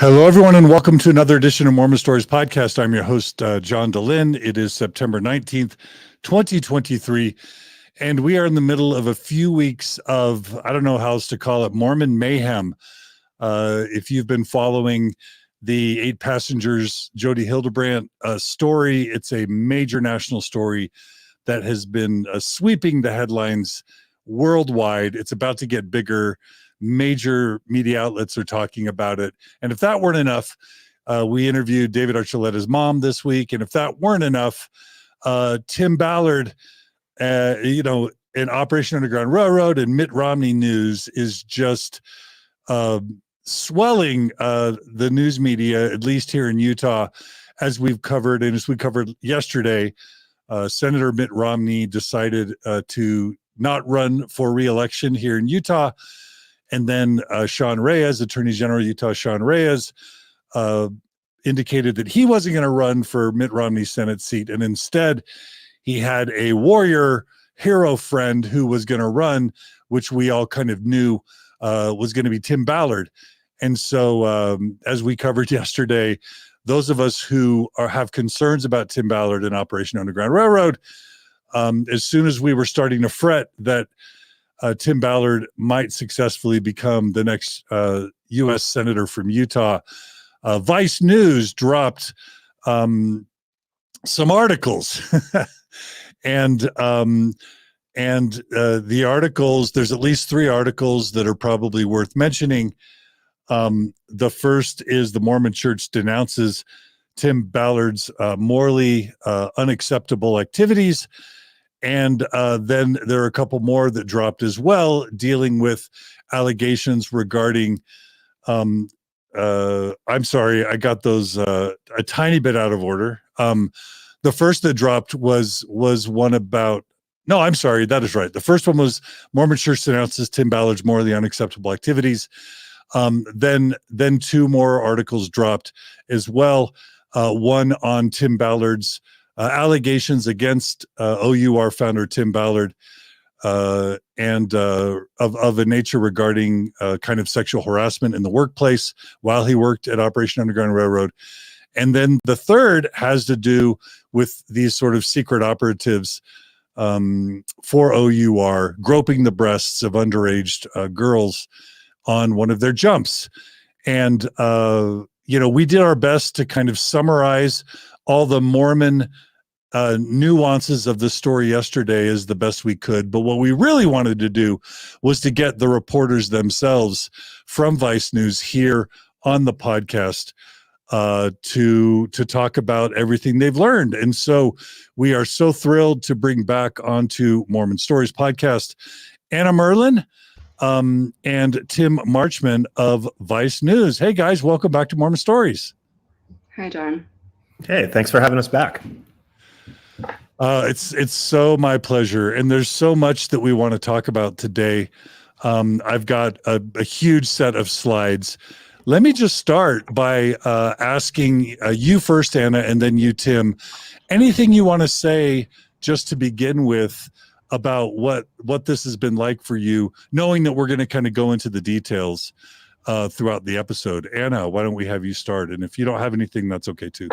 Hello, everyone, and welcome to another edition of Mormon Stories Podcast. I'm your host, John Dehlin. It is September 19th, 2023, and we are in the middle of a few weeks of, I don't know how else to call it, Mormon mayhem. If you've been following the 8 passengers Jody Hildebrandt story, it's a major national story that has been sweeping the headlines worldwide. It's about to get bigger. Major media outlets are talking about it. And if that weren't enough, we interviewed David Archuleta's mom this week. And if that weren't enough, Tim Ballard, in Operation Underground Railroad and Mitt Romney news is just swelling the news media, at least here in Utah, as we've covered. And as we covered yesterday, Senator Mitt Romney decided to not run for re-election here in Utah. And then Sean Reyes, Attorney General of Utah, Sean Reyes, indicated that he wasn't going to run for Mitt Romney's Senate seat. And instead, he had a warrior hero friend who was going to run, which we all kind of knew was going to be Tim Ballard. And so as we covered yesterday, those of us who have concerns about Tim Ballard and Operation Underground Railroad, as soon as we were starting to fret that Tim Ballard might successfully become the next U.S. Senator from Utah, Vice News dropped some articles. and the articles, there's at least 3 articles that are probably worth mentioning. The first is the Mormon Church denounces Tim Ballard's morally unacceptable activities. And then there are a couple more that dropped as well, dealing with allegations regarding, I'm sorry, I got those a tiny bit out of order. The first that dropped was one about, no, I'm sorry, that is right. The first one was Mormon Church denounces Tim Ballard's morally unacceptable activities. Then 2 more articles dropped as well. One on Tim Ballard's allegations against O.U.R. founder Tim Ballard and of a nature regarding kind of sexual harassment in the workplace while he worked at Operation Underground Railroad. And then the third has to do with these sort of secret operatives for O.U.R. groping the breasts of underage girls on one of their jumps. And, we did our best to kind of summarize all the Mormon nuances of the story yesterday as the best we could. But what we really wanted to do was to get the reporters themselves from Vice News here on the podcast to talk about everything they've learned. And so we are so thrilled to bring back onto Mormon Stories podcast Anna Merlan and Tim Marchman of Vice News. Hey guys, welcome back to Mormon Stories. Hi, John. Hey, thanks for having us back. It's so my pleasure. And there's so much that we want to talk about today. I've got a huge set of slides. Let me just start by asking you first, Anna, and then you, Tim, anything you want to say just to begin with about what this has been like for you, knowing that we're going to kind of go into the details throughout the episode. Anna, why don't we have you start? And if you don't have anything, that's okay too.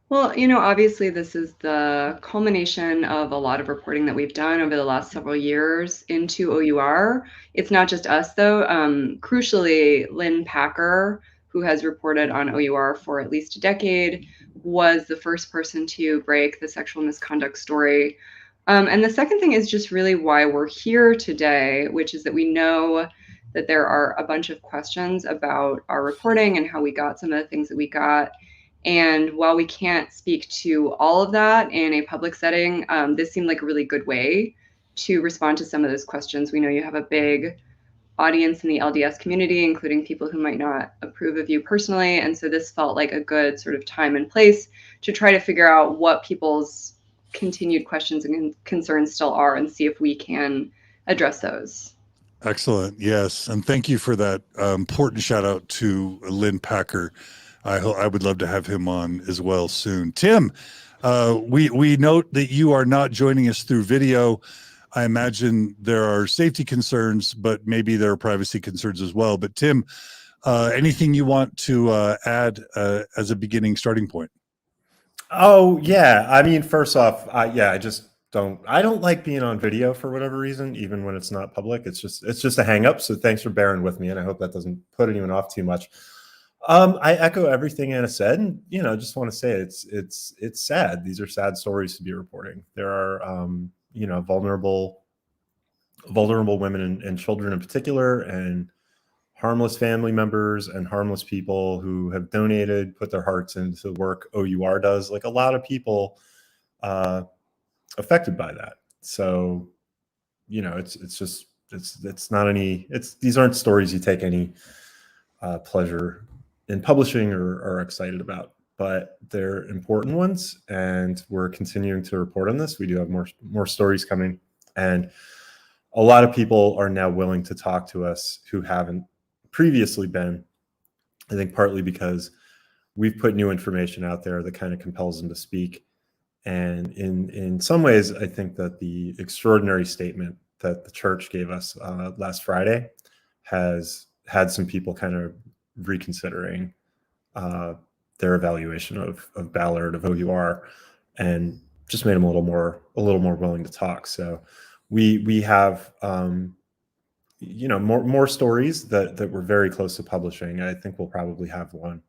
Well, obviously this is the culmination of a lot of reporting that we've done over the last several years into O.U.R. It's not just us, though. Crucially, Lynn Packer, who has reported on O.U.R. for at least a decade, was the first person to break the sexual misconduct story. And the second thing is just really why we're here today, which is that we know that there are a bunch of questions about our reporting and how we got some of the things that we got. And while we can't speak to all of that in a public setting, this seemed like a really good way to respond to some of those questions. We know you have a big audience in the LDS community, including people who might not approve of you personally. And so this felt like a good sort of time and place to try to figure out what people's continued questions and concerns still are and see if we can address those. Excellent. Yes. And thank you for that important shout out to Lynn Packer. I would love to have him on as well soon. Tim, we note that you are not joining us through video. I imagine there are safety concerns, but maybe there are privacy concerns as well. But Tim, Anything you want to add as a beginning starting point? Oh yeah, I mean, first off, I don't like being on video for whatever reason, even when it's not public. It's just a hang up. So thanks for bearing with me, and I hope that doesn't put anyone off too much. I echo everything Anna said, and just want to say it's sad. These are sad stories to be reporting. There are vulnerable women and children in particular, and harmless family members and harmless people who have donated, put their hearts into the work O.U.R does. Like a lot of people affected by that. So, these aren't stories you take any pleasure in publishing or are excited about, but they're important ones, and we're continuing to report on this. We do have more stories coming, and a lot of people are now willing to talk to us who haven't previously been. I think partly because we've put new information out there that kind of compels them to speak. And in some ways, I think that the extraordinary statement that the church gave us last Friday has had some people kind of reconsidering their evaluation of Ballard, of O.U.R, and just made them a little more willing to talk. So we have more stories that we're very close to publishing. I think we'll probably have one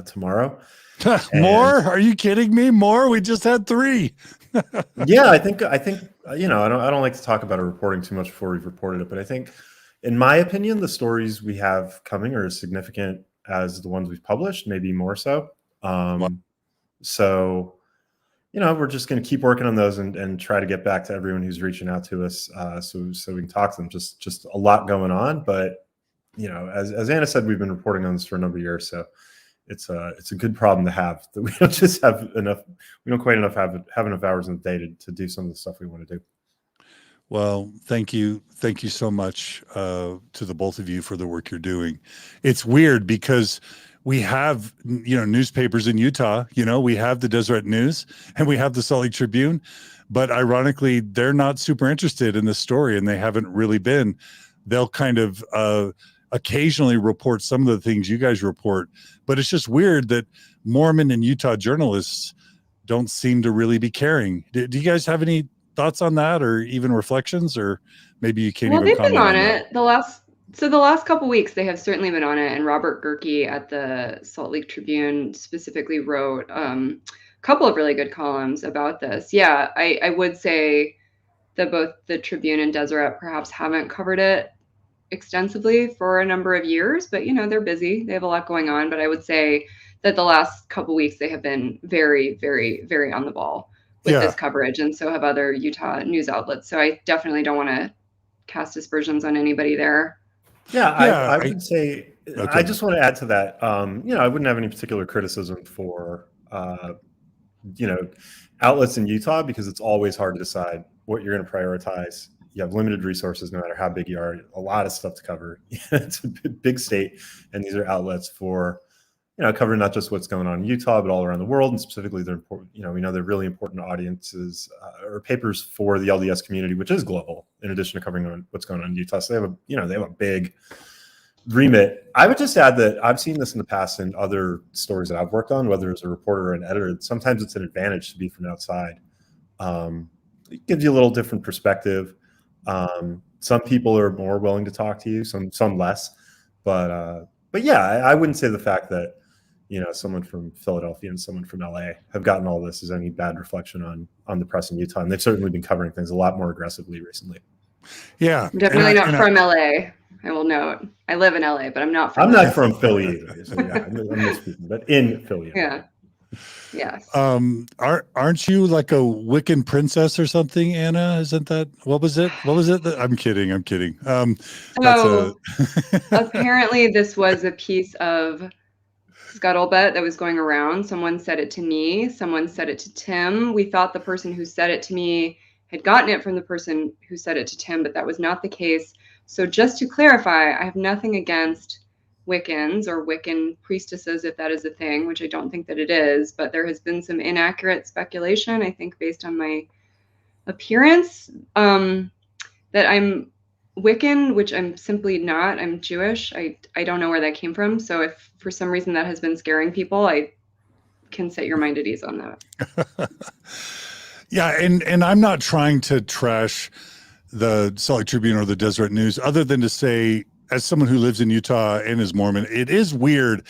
tomorrow. More? Are you kidding me? More? We just had 3. Yeah, I think I don't like to talk about our reporting too much before we've reported it, but I think, in my opinion, the stories we have coming are as significant as the ones we've published, maybe more so. So, we're just going to keep working on those and try to get back to everyone who's reaching out to us, so we can talk to them. Just a lot going on, but as Anna said, we've been reporting on this for a number of years, so it's a good problem to have, that we don't just have enough. We don't quite have enough hours in the day to do some of the stuff we want to do. Well, thank you so much to the both of you for the work you're doing. It's weird because we have newspapers in Utah. We have the Deseret News and we have the Salt Lake Tribune, but ironically, they're not super interested in this story, and they haven't really been. They'll kind of occasionally report some of the things you guys report, but it's just weird that Mormon and Utah journalists don't seem to really be caring. Do you guys have any thoughts on that, or even reflections, or maybe you can't even comment on it? The last couple weeks, they have certainly been on it. And Robert Gerke at the Salt Lake Tribune specifically wrote a couple of really good columns about this. Yeah, I would say that both the Tribune and Deseret perhaps haven't covered it extensively for a number of years, but they're busy. They have a lot going on. But I would say that the last couple weeks, they have been very, very, very on the ball with this coverage, and so have other Utah news outlets. So I definitely don't want to cast aspersions on anybody there. I would say, okay. I just want to add to that. I wouldn't have any particular criticism for outlets in Utah, because it's always hard to decide what you're going to prioritize. You have limited resources, no matter how big you are. A lot of stuff to cover. It's a big state, and these are outlets for covering not just what's going on in Utah, but all around the world. And specifically, they're important. We know they're really important audiences or papers for the LDS community, which is global, in addition to covering what's going on in Utah. So they have a big remit. I would just add that I've seen this in the past in other stories that I've worked on, whether as a reporter or an editor. Sometimes it's an advantage to be from outside. It gives you a little different perspective. Some people are more willing to talk to you, some less. But yeah, I wouldn't say the fact that someone from Philadelphia and someone from LA have gotten all this is any bad reflection on the press in Utah. And they've certainly been covering things a lot more aggressively recently. Yeah. I'm definitely not from LA. I will note. I live in LA, but I'm not from LA. Not from Philly either. So yeah, I'm misspeaking, but in Philly. Yeah. Yes. Aren't you like a Wiccan princess or something, Anna? Isn't that what was it? I'm kidding. So apparently this was a piece of scuttlebutt that was going around. Someone said it to me. Someone said it to Tim. We thought the person who said it to me had gotten it from the person who said it to Tim, but that was not the case. So just to clarify, I have nothing against Wiccans or Wiccan priestesses, if that is a thing, which I don't think that it is, but there has been some inaccurate speculation, I think, based on my appearance, that I'm Wiccan, which I'm simply not. I'm Jewish. I don't know where that came from. So if for some reason that has been scaring people, I can set your mind at ease on that. Yeah, and I'm not trying to trash the Salt Lake Tribune or the Deseret News, other than to say, as someone who lives in Utah and is Mormon, it is weird.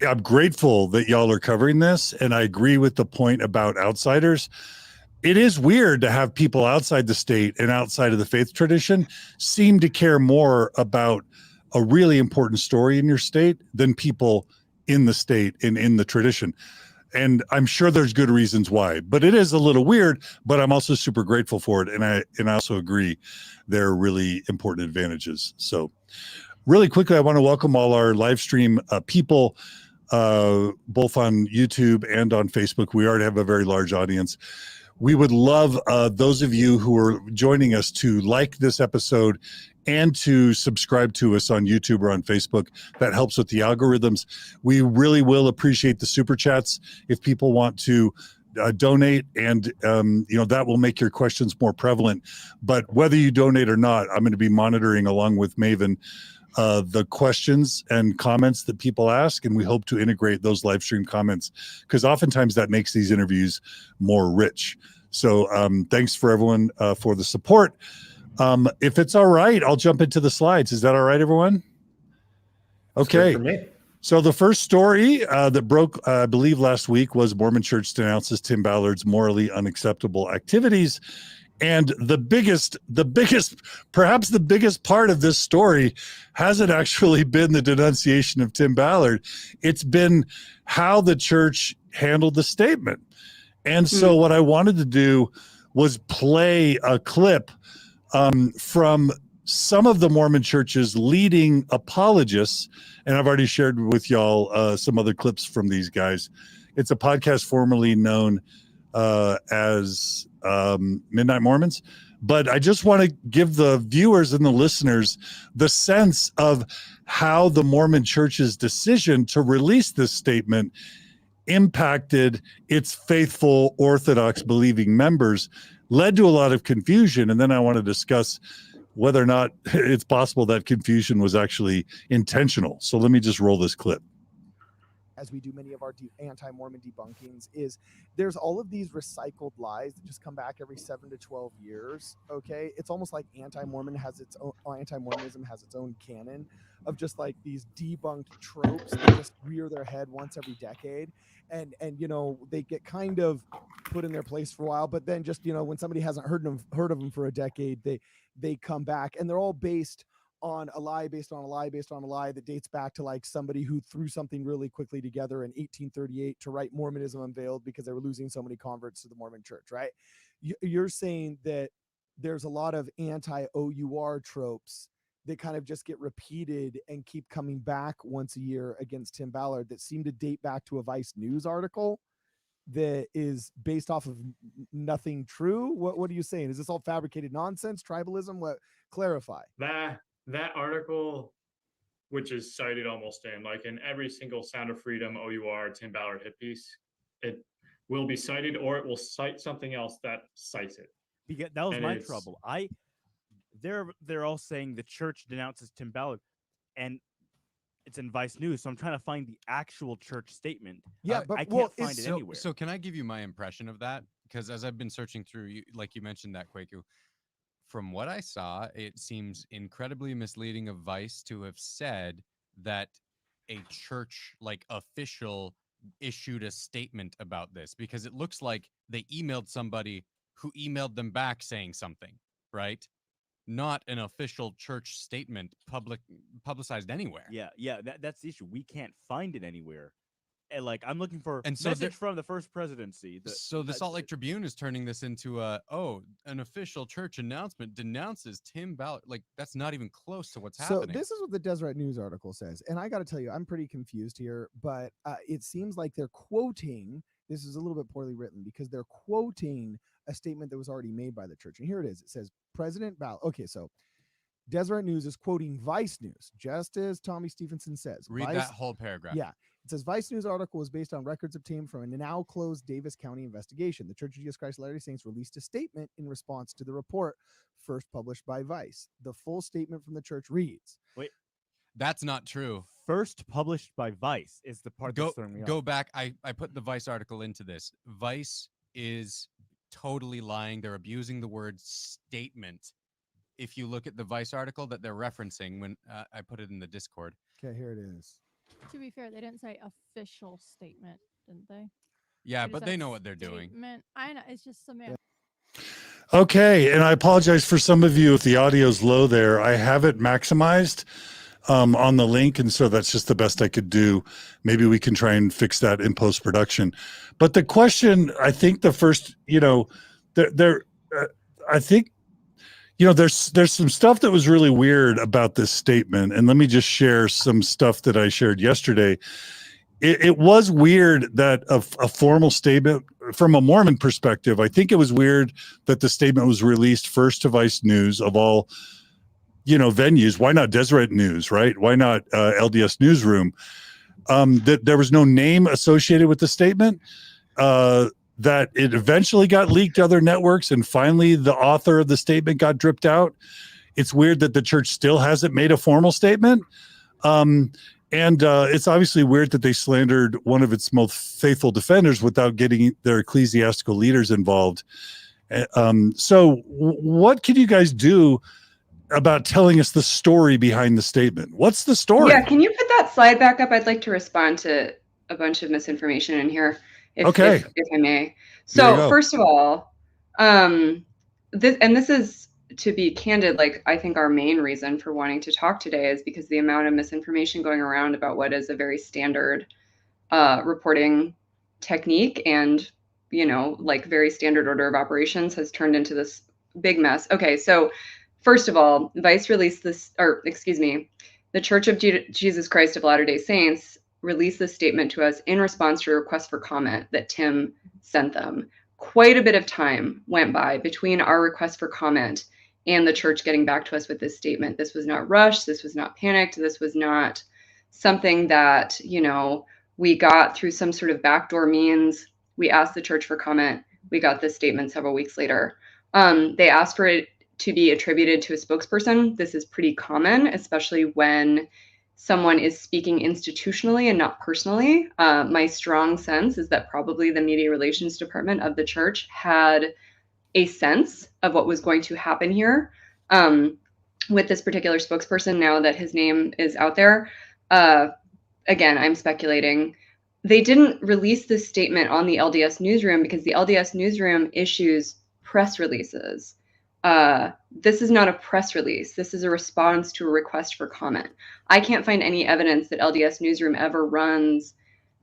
I'm grateful that y'all are covering this, and I agree with the point about outsiders. It is weird to have people outside the state and outside of the faith tradition seem to care more about a really important story in your state than people in the state and in the tradition. And I'm sure there's good reasons why, but it is a little weird, but I'm also super grateful for it. And I also agree there are really important advantages. So really quickly, I want to welcome all our live stream people, both on YouTube and on Facebook. We already have a very large audience. We would love those of you who are joining us to like this episode and to subscribe to us on YouTube or on Facebook. That helps with the algorithms. We really will appreciate the super chats if people want to donate, and that will make your questions more prevalent. But whether you donate or not, I'm going to be monitoring along with Maven the questions and comments that people ask, and we hope to integrate those live stream comments because oftentimes that makes these interviews more rich. So thanks for everyone for the support. If it's all right, I'll jump into the slides. Is that all right, everyone? Okay. For me. So the first story that broke, I believe, last week was Mormon Church denounces Tim Ballard's morally unacceptable activities. And perhaps the biggest part of this story hasn't actually been the denunciation of Tim Ballard. It's been how the church handled the statement. And so what I wanted to do was play a clip from some of the Mormon Church's leading apologists. And I've already shared with y'all some other clips from these guys. It's a podcast formerly known as Midnight Mormons. But I just want to give the viewers and the listeners the sense of how the Mormon Church's decision to release this statement impacted its faithful Orthodox believing members, led to a lot of confusion. And then I want to discuss whether or not it's possible that confusion was actually intentional. So let me just roll this clip. As we do many of our anti-Mormon debunkings, is there's all of these recycled lies that just come back every 7 to 12 years. Okay, it's almost like anti-Mormonism has its own canon of just like these debunked tropes that just rear their head once every decade, and they get kind of put in their place for a while, but then just when somebody hasn't heard of them for a decade, they come back, and they're all based on a lie based on a lie based on a lie that dates back to like somebody who threw something really quickly together in 1838 to write Mormonism Unveiled because they were losing so many converts to the Mormon Church, right? You're saying that there's a lot of anti-O.U.R. tropes that kind of just get repeated and keep coming back once a year against Tim Ballard that seem to date back to a Vice News article that is based off of nothing true. What are you saying? Is this all fabricated nonsense, tribalism? What? Clarify. That article, which is cited almost in every single Sound of Freedom O.U.R. Tim Ballard hit piece, it will be cited, or it will cite something else that cites it. Because that was my trouble. They're all saying the church denounces Tim Ballard, and it's in Vice News. So I'm trying to find the actual church statement. Yeah, but I can't find it anywhere. So can I give you my impression of that? Because as I've been searching through, like you mentioned that, Kwaku, from what I saw, it seems incredibly misleading of Vice to have said that a church official issued a statement about this, because it looks like they emailed somebody who emailed them back saying something, right? Not an official church statement publicized anywhere. Yeah, that's the issue. We can't find it anywhere. And I'm looking for and so message from the first presidency. So the Salt Lake Tribune is turning this into an official church announcement denounces Tim Ballard. That's not even close to what's happening. So this is what the Deseret News article says. And I got to tell you, I'm pretty confused here, but it seems like they're quoting, this is a little bit poorly written because they're quoting a statement that was already made by the church. And here it is. It says, President Ballard. Okay, so Deseret News is quoting Vice News, just as Tommy Stevenson says. Read that whole paragraph. Yeah. It says Vice News article was based on records obtained from a now closed Davis County investigation. The Church of Jesus Christ of Latter-day Saints released a statement in response to the report first published by Vice. The full statement from the church reads. Wait, That's not true. first published by Vice is the part Go that's throwing me off. go back. I put the Vice article into this. Vice is totally lying. They're abusing the word statement. If you look at the Vice article that they're referencing, when I put it in the Discord. Okay, here it is. To be fair, they didn't say official statement, didn't they? Yeah, They but just they said know what they're doing. statement. I know, it's just semantics. Okay, and I apologize for some of you if the audio's low there. I have it maximized on the link, and so that's just the best I could do. Maybe we can try and fix that in post-production. But the question, I think the first, I think, there's some stuff that was really weird about this statement, and let me just share some stuff that I shared yesterday. It was weird that a formal statement from a Mormon perspective, I think it was weird that the statement was released first to Vice News of all, venues. Why not Deseret News, right? Why not LDS Newsroom? That there was no name associated with the statement, that it eventually got leaked to other networks, and finally the author of the statement got dripped out. It's weird that the church still hasn't made a formal statement. And it's obviously weird that they slandered one of its most faithful defenders without getting their ecclesiastical leaders involved. So what can you guys do about telling us the story behind the statement? What's the story? Yeah, can you put that slide back up? I'd like to respond to a bunch of misinformation in here, if I may. So first of all, this is, to be candid, I think our main reason for wanting to talk today is because the amount of misinformation going around about what is a very standard reporting technique and, very standard order of operations has turned into this big mess. Okay, so first of all, Vice released this, the Church of Jesus Christ of Latter-day Saints released this statement to us in response to a request for comment that Tim sent them. Quite a bit of time went by between our request for comment and the church getting back to us with this statement. This was not rushed. This was not panicked. This was not something that, we got through some sort of backdoor means. We asked the church for comment. We got this statement several weeks later. They asked for it to be attributed to a spokesperson. This is pretty common, especially when someone is speaking institutionally and not personally. My strong sense is that probably the media relations department of the church had a sense of what was going to happen here with this particular spokesperson, now that his name is out there. Again, I'm speculating. They didn't release this statement on the LDS Newsroom because the LDS Newsroom issues press releases. This is not a press release. This is a response to a request for comment. I can't find any evidence that LDS Newsroom ever runs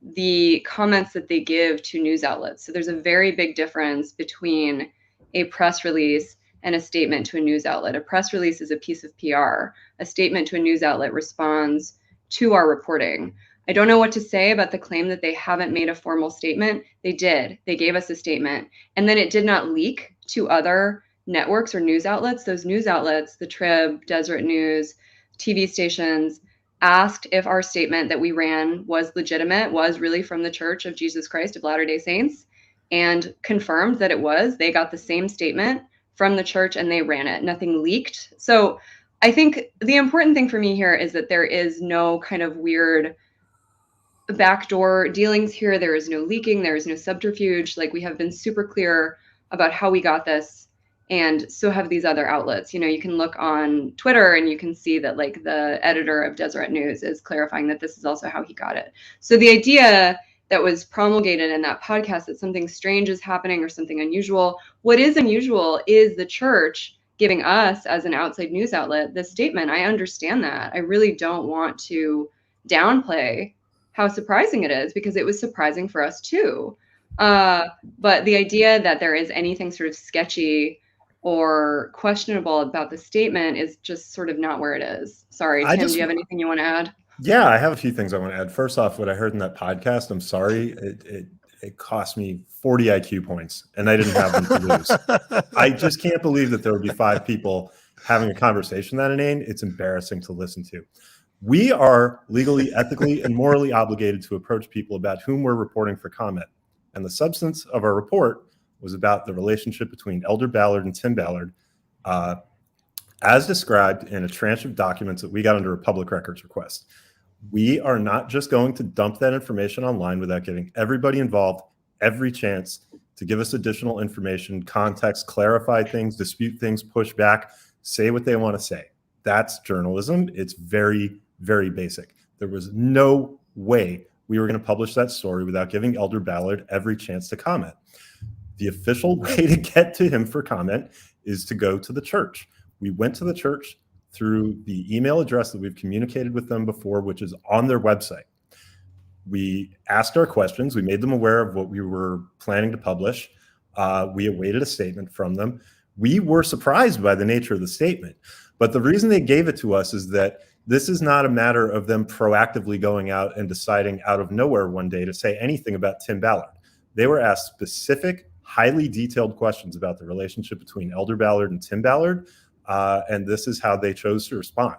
the comments that they give to news outlets. So there's a very big difference between a press release and a statement to a news outlet. A press release is a piece of PR. A statement to a news outlet responds to our reporting. I don't know what to say about the claim that they haven't made a formal statement. They did. They gave us a statement, and then it did not leak to other networks or news outlets. Those news outlets, the Trib, Deseret News, TV stations, asked if our statement that we ran was legitimate, was really from the Church of Jesus Christ of Latter-day Saints, and confirmed that it was. They got the same statement from the church and they ran it. Nothing leaked. So I think the important thing for me here is that there is no kind of weird backdoor dealings here. There is no leaking. There is no subterfuge. We have been super clear about how we got this. And so have these other outlets. You can look on Twitter and you can see that the editor of Deseret News is clarifying that this is also how he got it. So the idea that was promulgated in that podcast that something strange is happening or something unusual. What is unusual is the church giving us as an outside news outlet this statement. I understand that. I really don't want to downplay how surprising it is, because it was surprising for us too. But the idea that there is anything sort of sketchy or questionable about the statement is just sort of not where it is. Sorry, Tim, do you have anything you want to add? Yeah, I have a few things I want to add. First off, what I heard in that podcast, I'm sorry, it cost me 40 IQ points, and I didn't have them to lose. I just can't believe that there would be 5 people having a conversation that inane. It's embarrassing to listen to. We are legally, ethically, and morally obligated to approach people about whom we're reporting for comment. And the substance of our report was about the relationship between Elder Ballard and Tim Ballard, as described in a tranche of documents that we got under a public records request. We are not just going to dump that information online without giving everybody involved every chance to give us additional information, context, clarify things, dispute things, push back, say what they want to say. That's journalism. It's very, very basic. There was no way we were going to publish that story without giving Elder Ballard every chance to comment. The official way to get to him for comment is to go to the church. We went to the church through the email address that we've communicated with them before, which is on their website. We asked our questions. We made them aware of what we were planning to publish. We awaited a statement from them. We were surprised by the nature of the statement. But the reason they gave it to us is that this is not a matter of them proactively going out and deciding out of nowhere one day to say anything about Tim Ballard. They were asked specific, highly detailed questions about the relationship between Elder Ballard and Tim Ballard. And this is how they chose to respond.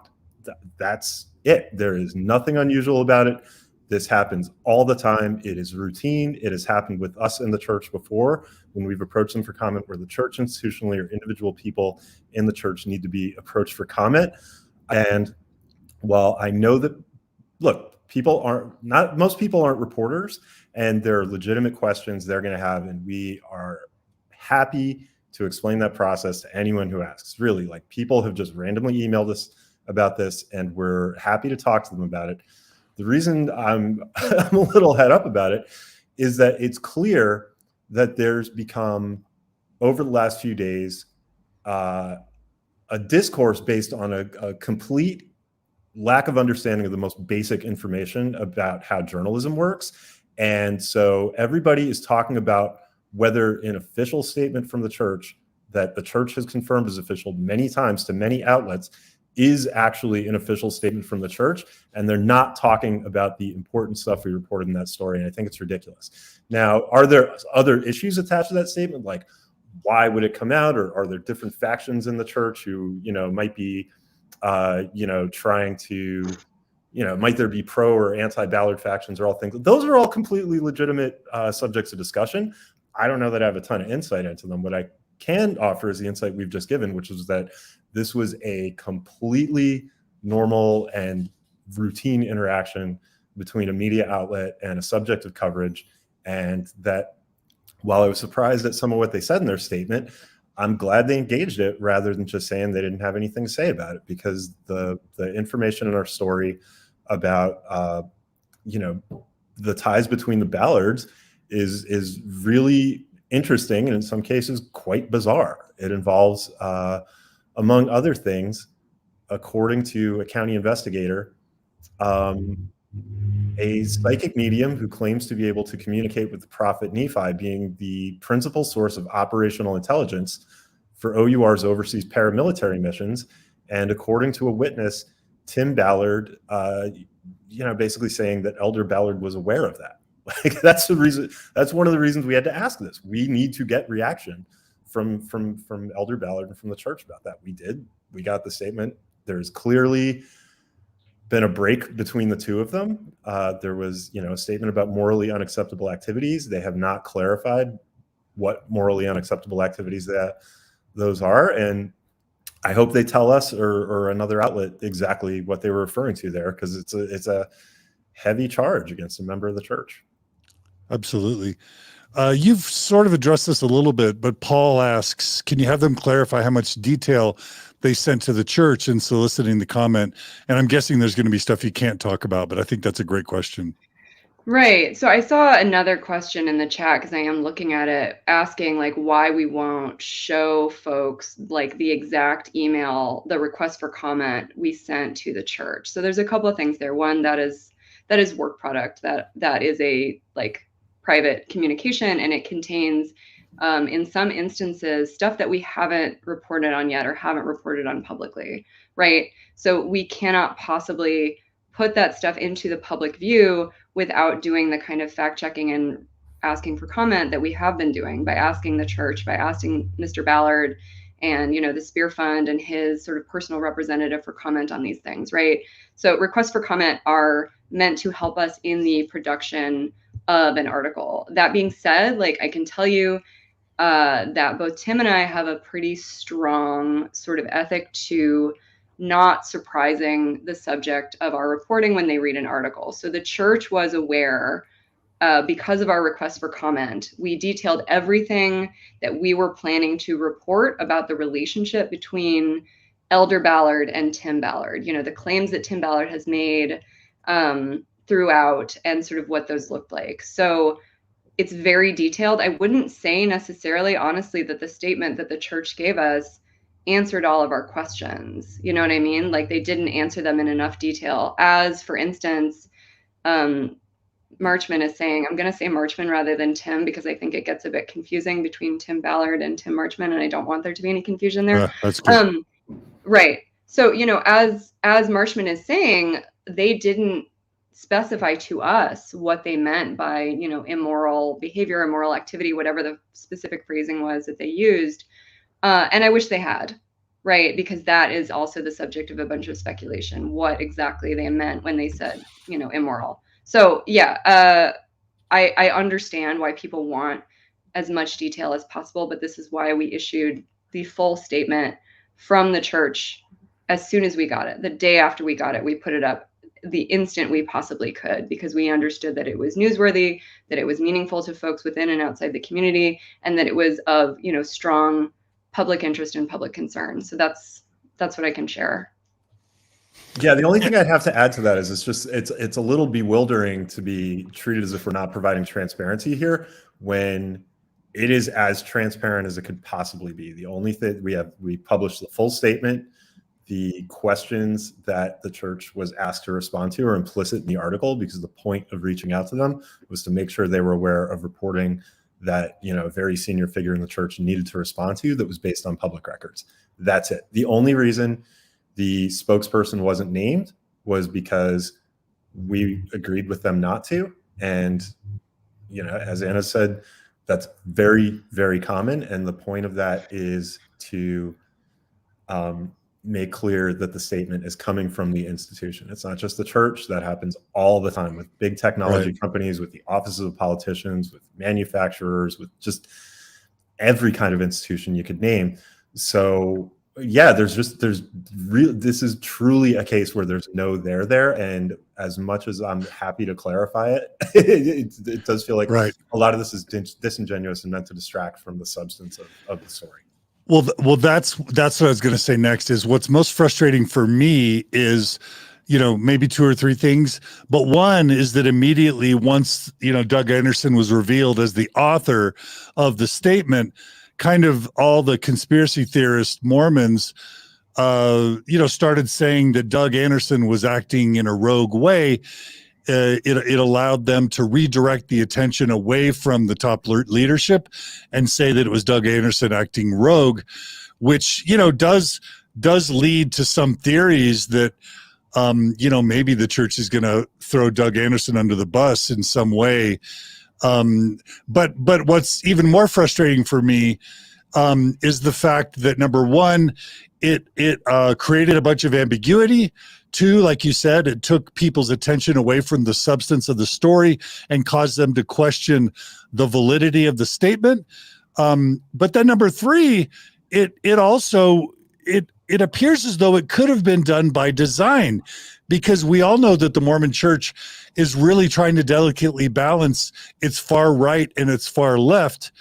That's it. There is nothing unusual about it. This happens all the time. It is routine. It has happened with us in the church before when we've approached them for comment, where the church institutionally or individual people in the church need to be approached for comment. And while I know that, look, most people aren't reporters, and there are legitimate questions they're going to have, and we are happy to explain that process to anyone who asks. Really, like, people have just randomly emailed us about this, and we're happy to talk to them about it. The reason I'm a little head up about it is that it's clear that there's become, over the last few days, a discourse based on a complete lack of understanding of the most basic information about how journalism works. And so everybody is talking about whether an official statement from the church that the church has confirmed as official many times to many outlets is actually an official statement from the church. And they're not talking about the important stuff we reported in that story. And I think it's ridiculous. Now, are there other issues attached to that statement? Like, why would it come out? Or are there different factions in the church who, might be, trying to, might there be pro or anti-Ballard factions, or all things? Those are all completely legitimate subjects of discussion. I don't know that I have a ton of insight into them. What I can offer is the insight we've just given, which is that this was a completely normal and routine interaction between a media outlet and a subject of coverage. And that while I was surprised at some of what they said in their statement, I'm glad they engaged it rather than just saying they didn't have anything to say about it, because the information in our story about, the ties between the Ballards is really interesting, and in some cases quite bizarre. It involves, among other things, according to a county investigator, a psychic medium who claims to be able to communicate with the prophet Nephi being the principal source of operational intelligence for O.U.R's overseas paramilitary missions. And according to a witness, Tim Ballard, basically saying that Elder Ballard was aware of that. Like, that's the reason. That's one of the reasons we had to ask this. We need to get reaction from Elder Ballard and from the church about that. We did. We got the statement. There's clearly been a break between the two of them. There was, a statement about morally unacceptable activities. They have not clarified what morally unacceptable activities those are, and I hope they tell us or another outlet exactly what they were referring to there, because it's a heavy charge against a member of the church. Absolutely. You've sort of addressed this a little bit, but Paul asks, can you have them clarify how much detail they sent to the church in soliciting the comment? And I'm guessing there's going to be stuff you can't talk about, but I think that's a great question. Right. So I saw another question in the chat, because I am looking at it, asking like why we won't show folks like the exact email, the request for comment we sent to the church. So there's a couple of things there. One, that is work product, that is a like private communication, and it contains in some instances stuff that we haven't reported on yet or haven't reported on publicly, right? So we cannot possibly put that stuff into the public view without doing the kind of fact checking and asking for comment that we have been doing by asking the church, by asking Mr. Ballard and, the Spear Fund and his sort of personal representative for comment on these things, right? So requests for comment are meant to help us in the production of an article. That being said, like, I can tell you that both Tim and I have a pretty strong sort of ethic to not surprising the subject of our reporting when they read an article. So the church was aware, because of our request for comment, we detailed everything that we were planning to report about the relationship between Elder Ballard and Tim Ballard, the claims that Tim Ballard has made throughout, and sort of what those looked like. So it's very detailed. I wouldn't say necessarily, honestly, that the statement that the church gave us answered all of our questions. You know what I mean? Like, they didn't answer them in enough detail. As, for instance, Marchman is saying, I'm going to say Marchman rather than Tim, because I think it gets a bit confusing between Tim Ballard and Tim Marchman, and I don't want there to be any confusion there. That's good. Right. So, as Marchman is saying, they didn't specify to us what they meant by, immoral behavior, immoral activity, whatever the specific phrasing was that they used. And I wish they had, right? Because that is also the subject of a bunch of speculation, what exactly they meant when they said, immoral. So yeah, I understand why people want as much detail as possible, but this is why we issued the full statement from the church as soon as we got it. The day after we got it, we put it up the instant we possibly could, because we understood that it was newsworthy, that it was meaningful to folks within and outside the community, and that it was of, strong public interest and public concern. So that's what I can share. Yeah, the only thing I'd have to add to that is it's a little bewildering to be treated as if we're not providing transparency here, when it is as transparent as it could possibly be. The only thing we published the full statement. The questions that the church was asked to respond to are implicit in the article, because the point of reaching out to them was to make sure they were aware of reporting that, a very senior figure in the church needed to respond to, that was based on public records. That's it. The only reason the spokesperson wasn't named was because we agreed with them not to. And, as Anna said, that's very, very common. And the point of that is to make clear that the statement is coming from the institution. It's not just the church. That happens all the time with big technology companies, with the offices of politicians, with manufacturers, with just every kind of institution you could name. So yeah, this is truly a case where there's no there. And as much as I'm happy to clarify it, it does feel like a lot of this is disingenuous and meant to distract from the substance of the story. Well, that's what I was going to say next. Is what's most frustrating for me is, maybe two or three things, but one is that immediately once, Doug Anderson was revealed as the author of the statement, kind of all the conspiracy theorist Mormons, started saying that Doug Anderson was acting in a rogue way. It allowed them to redirect the attention away from the top leadership and say that it was Doug Anderson acting rogue, which, does lead to some theories that, maybe the church is going to throw Doug Anderson under the bus in some way. But what's even more frustrating for me is the fact that, number one, it created a bunch of ambiguity. Two, like you said, it took people's attention away from the substance of the story and caused them to question the validity of the statement. But then number three, it also appears as though it could have been done by design, because we all know that the Mormon Church is really trying to delicately balance its far right and its far left.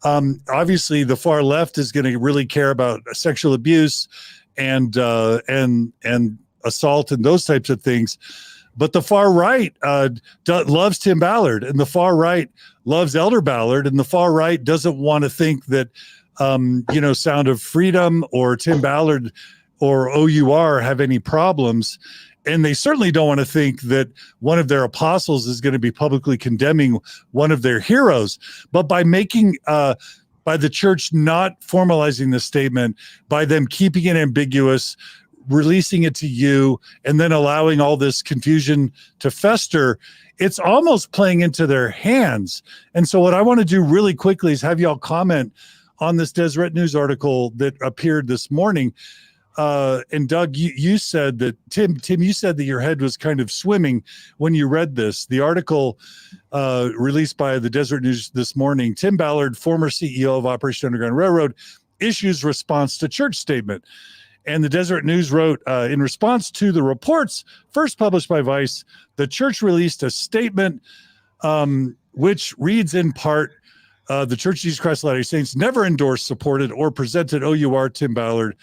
Obviously, the far left is going to really care about sexual abuse and assault and those types of things, but the far right loves Tim Ballard, and the far right loves Elder Ballard, and the far right doesn't want to think that Sound of Freedom or Tim Ballard or O.U.R. have any problems. And they certainly don't want to think that one of their apostles is going to be publicly condemning one of their heroes. But by by the church not formalizing the statement, by them keeping it ambiguous, releasing it to you, and then allowing all this confusion to fester, it's almost playing into their hands. And so what I want to do really quickly is have y'all comment on this Deseret News article that appeared this morning. And Doug, you said that Tim, you said that your head was kind of swimming when you read this. The article released by the Deseret News this morning, Tim Ballard, former CEO of Operation Underground Railroad, issues response to church statement. And the Deseret News wrote, in response to the reports first published by Vice, the church released a statement which reads in part, the Church of Jesus Christ of Latter-day Saints never endorsed, supported, or presented O.U.R. Tim Ballard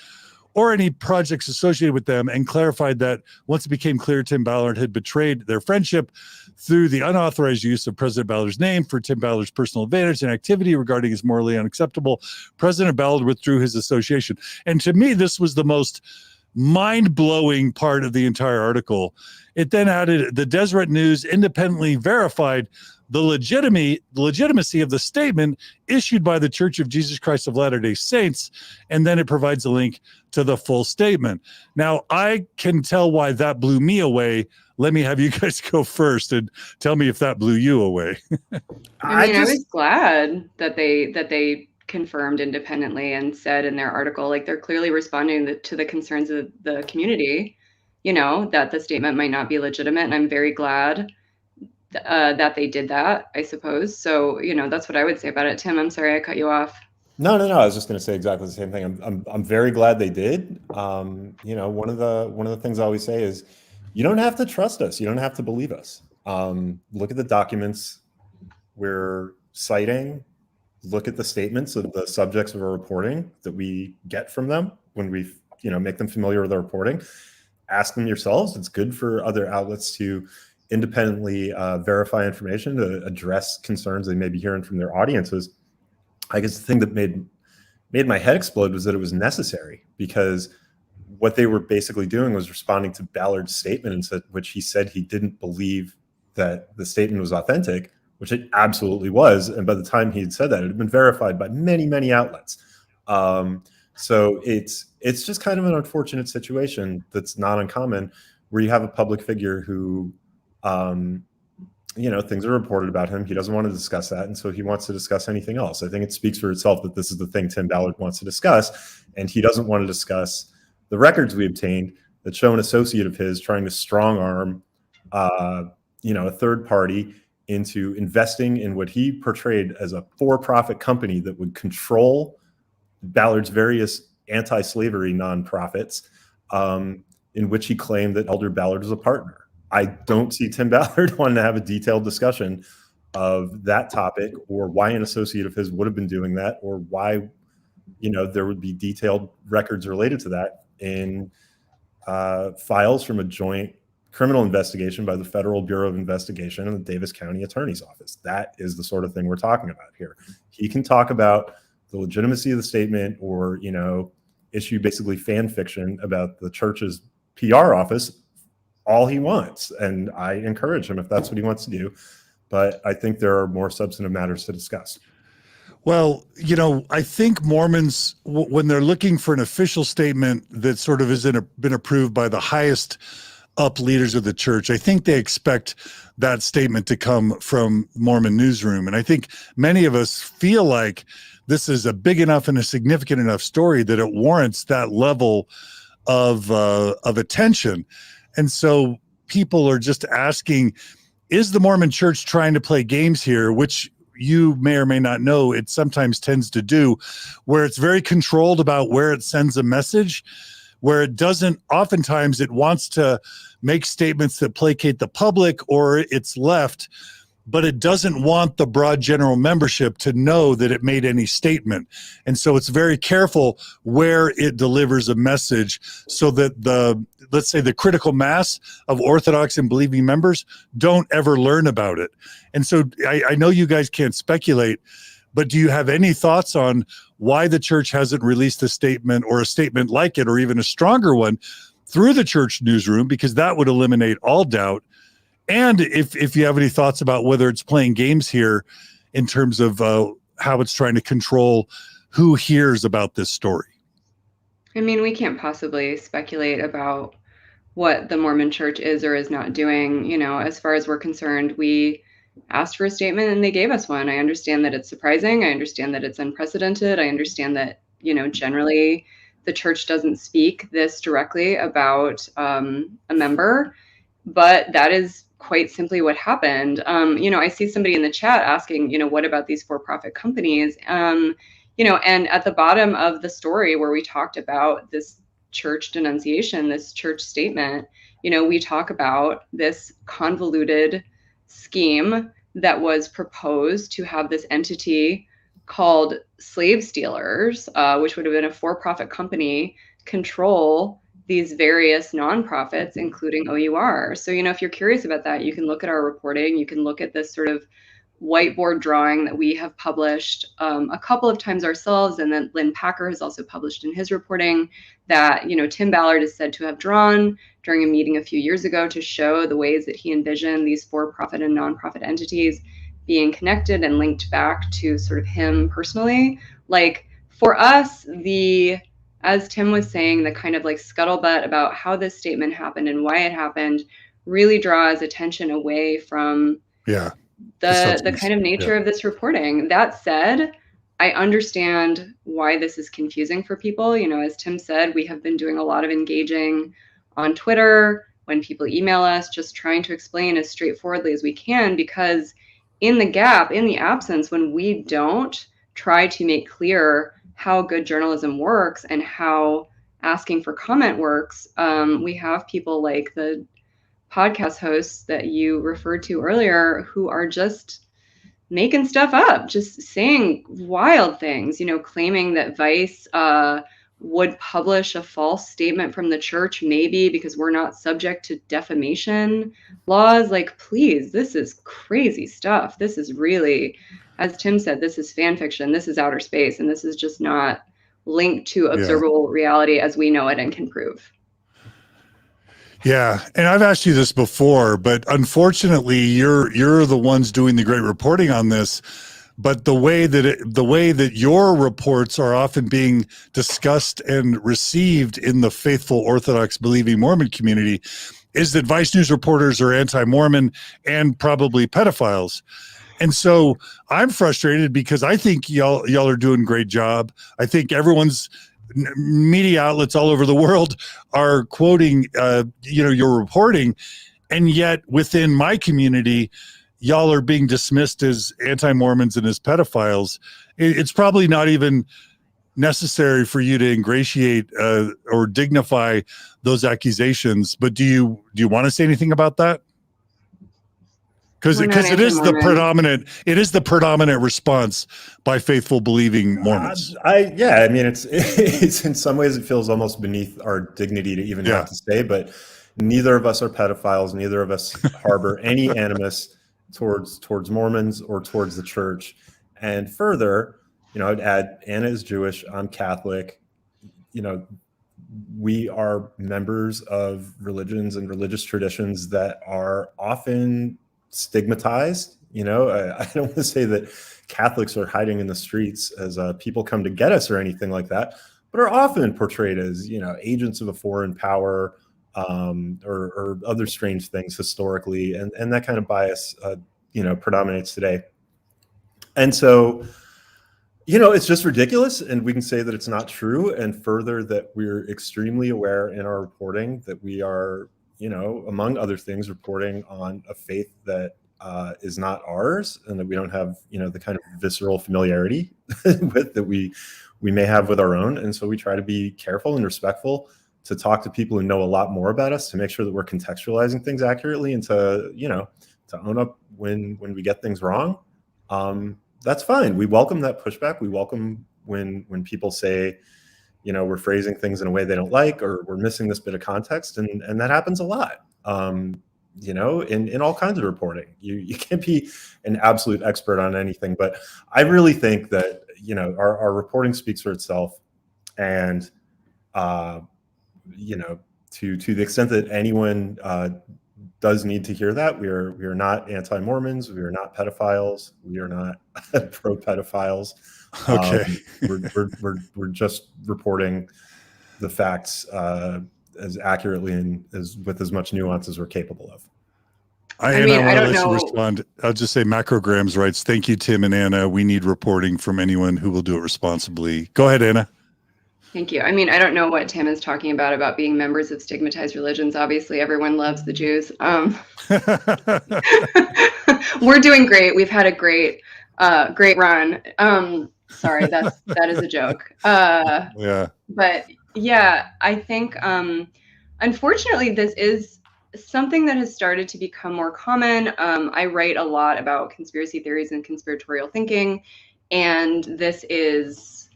or any projects associated with them, and clarified that once it became clear Tim Ballard had betrayed their friendship through the unauthorized use of President Ballard's name for Tim Ballard's personal advantage and activity regarding is morally unacceptable, President Ballard withdrew his association. And to me, this was the most mind-blowing part of the entire article. It then added, the Deseret News independently verified the legitimacy of the statement issued by the Church of Jesus Christ of Latter-day Saints, and then it provides a link to the full statement. Now, I can tell why that blew me away. Let me have you guys go first and tell me if that blew you away. I was glad that they confirmed independently and said in their article, like, they're clearly responding to the concerns of the community, that the statement might not be legitimate. And I'm very glad that they did that, I suppose. So, that's what I would say about it. Tim, I'm sorry I cut you off. No. I was just going to say exactly the same thing. I'm very glad they did. One of the things I always say is, you don't have to trust us. You don't have to believe us. Look at the documents we're citing. Look at the statements of the subjects of our reporting that we get from them when we, make them familiar with our reporting. Ask them yourselves. It's good for other outlets to independently verify information to address concerns they may be hearing from their audiences. I guess the thing that made my head explode was that it was necessary, because what they were basically doing was responding to Ballard's statement, in which he said he didn't believe that the statement was authentic, which it absolutely was. And by the time he had said that, it had been verified by many, many outlets. So it's just kind of an unfortunate situation that's not uncommon, where you have a public figure who, things are reported about him. He doesn't want to discuss that. And so he wants to discuss anything else. I think it speaks for itself that this is the thing Tim Ballard wants to discuss. And he doesn't want to discuss the records we obtained that show an associate of his trying to strong arm, a third party into investing in what he portrayed as a for-profit company that would control Ballard's various anti-slavery nonprofits, in which he claimed that Elder Ballard was a partner. I don't see Tim Ballard wanting to have a detailed discussion of that topic, or why an associate of his would have been doing that, or why, there would be detailed records related to that in files from a joint criminal investigation by the Federal Bureau of Investigation and the Davis County Attorney's Office. That is the sort of thing we're talking about here. He can talk about the legitimacy of the statement, or, issue basically fan fiction about the church's PR office all he wants. And I encourage him if that's what he wants to do. But I think there are more substantive matters to discuss. Well, I think Mormons, when they're looking for an official statement that sort of hasn't been approved by the highest up leaders of the church, I think they expect that statement to come from Mormon Newsroom. And I think many of us feel like this is a big enough and a significant enough story that it warrants that level of attention. And so people are just asking, is the Mormon Church trying to play games here, which you may or may not know it sometimes tends to do, where it's very controlled about where it sends a message, where it doesn't, oftentimes it wants to make statements that placate the public or its left, but it doesn't want the broad general membership to know that it made any statement. And so it's very careful where it delivers a message, so that let's say the critical mass of Orthodox and believing members don't ever learn about it. And so I know you guys can't speculate, but do you have any thoughts on why the church hasn't released a statement, or a statement like it, or even a stronger one, through the church newsroom? Because that would eliminate all doubt. And if you have any thoughts about whether it's playing games here in terms of how it's trying to control who hears about this story. I mean, we can't possibly speculate about what the Mormon Church is or is not doing. As far as we're concerned, we asked for a statement and they gave us one. I understand that it's surprising. I understand that it's unprecedented. I understand that, generally the church doesn't speak this directly about a member, but that is quite simply what happened. I see somebody in the chat asking, what about these for-profit companies? And at the bottom of the story where we talked about this church denunciation, this church statement, we talk about this convoluted scheme that was proposed to have this entity called slave stealers, which would have been a for-profit company, control these various nonprofits, including O.U.R. So, if you're curious about that, you can look at our reporting. You can look at this sort of whiteboard drawing that we have published a couple of times ourselves, and then Lynn Packer has also published in his reporting that, Tim Ballard is said to have drawn during a meeting a few years ago to show the ways that he envisioned these for-profit and nonprofit entities being connected and linked back to sort of him personally. Like, for us, as Tim was saying, the kind of like scuttlebutt about how this statement happened and why it happened really draws attention away from the kind of nature of this reporting. That said, I understand why this is confusing for people. As Tim said, we have been doing a lot of engaging on Twitter when people email us, just trying to explain as straightforwardly as we can, because in the absence, when we don't try to make clear how good journalism works and how asking for comment works, we have people like the podcast hosts that you referred to earlier who are just making stuff up, just saying wild things, claiming that Vice would publish a false statement from the church, maybe because we're not subject to defamation laws. Like, please, this is crazy stuff. This is really, as Tim said, this is fan fiction. This is outer space. And this is just not linked to observable reality as we know it and can prove. Yeah, and I've asked you this before, but unfortunately, you're the ones doing the great reporting on this. But the way that your reports are often being discussed and received in the faithful Orthodox believing Mormon community is that Vice News reporters are anti-Mormon and probably pedophiles. And so I'm frustrated because I think y'all are doing a great job. I think everyone's media outlets all over the world are quoting, your reporting, and yet within my community, y'all are being dismissed as anti-Mormons and as pedophiles. It's probably not even necessary for you to ingratiate or dignify those accusations. But do you want to say anything about that? Because it is the predominant response by faithful believing Mormons. It's in some ways it feels almost beneath our dignity to even have to say, but neither of us are pedophiles. Neither of us harbor any animus towards Mormons or towards the church. And further, I'd add, Anna is Jewish, I'm Catholic. We are members of religions and religious traditions that are often stigmatized. I don't want to say that Catholics are hiding in the streets as people come to get us or anything like that, but are often portrayed as, agents of a foreign power or other strange things historically. And that kind of bias, predominates today. And so, it's just ridiculous. And we can say that it's not true. And further, that we're extremely aware in our reporting that we are, among other things, reporting on a faith that is not ours, and that we don't have, the kind of visceral familiarity with that we may have with our own. And so we try to be careful and respectful to talk to people who know a lot more about us, to make sure that we're contextualizing things accurately, and to own up when we get things wrong. That's fine. We welcome that pushback. We welcome when people say, we're phrasing things in a way they don't like, or we're missing this bit of context. And that happens a lot, in all kinds of reporting. You can't be an absolute expert on anything, but I really think that, our reporting speaks for itself. And, to the extent that anyone does need to hear that, we are not anti-Mormons. We are not pedophiles. We are not pro-pedophiles. Okay. We're just reporting the facts as accurately and with as much nuance as we're capable of. I mean, I want to don't let you know. respond. I'll just say Macrograms writes, thank you, Tim and Anna. We need reporting from anyone who will do it responsibly. Go ahead, Anna. Thank you. I mean, I don't know what Tim is talking about being members of stigmatized religions. Obviously, everyone loves the Jews. We're doing great. We've had a great run. Sorry, that is a joke. Yeah. But yeah, I think unfortunately this is something that has started to become more common. I write a lot about conspiracy theories and conspiratorial thinking, and this is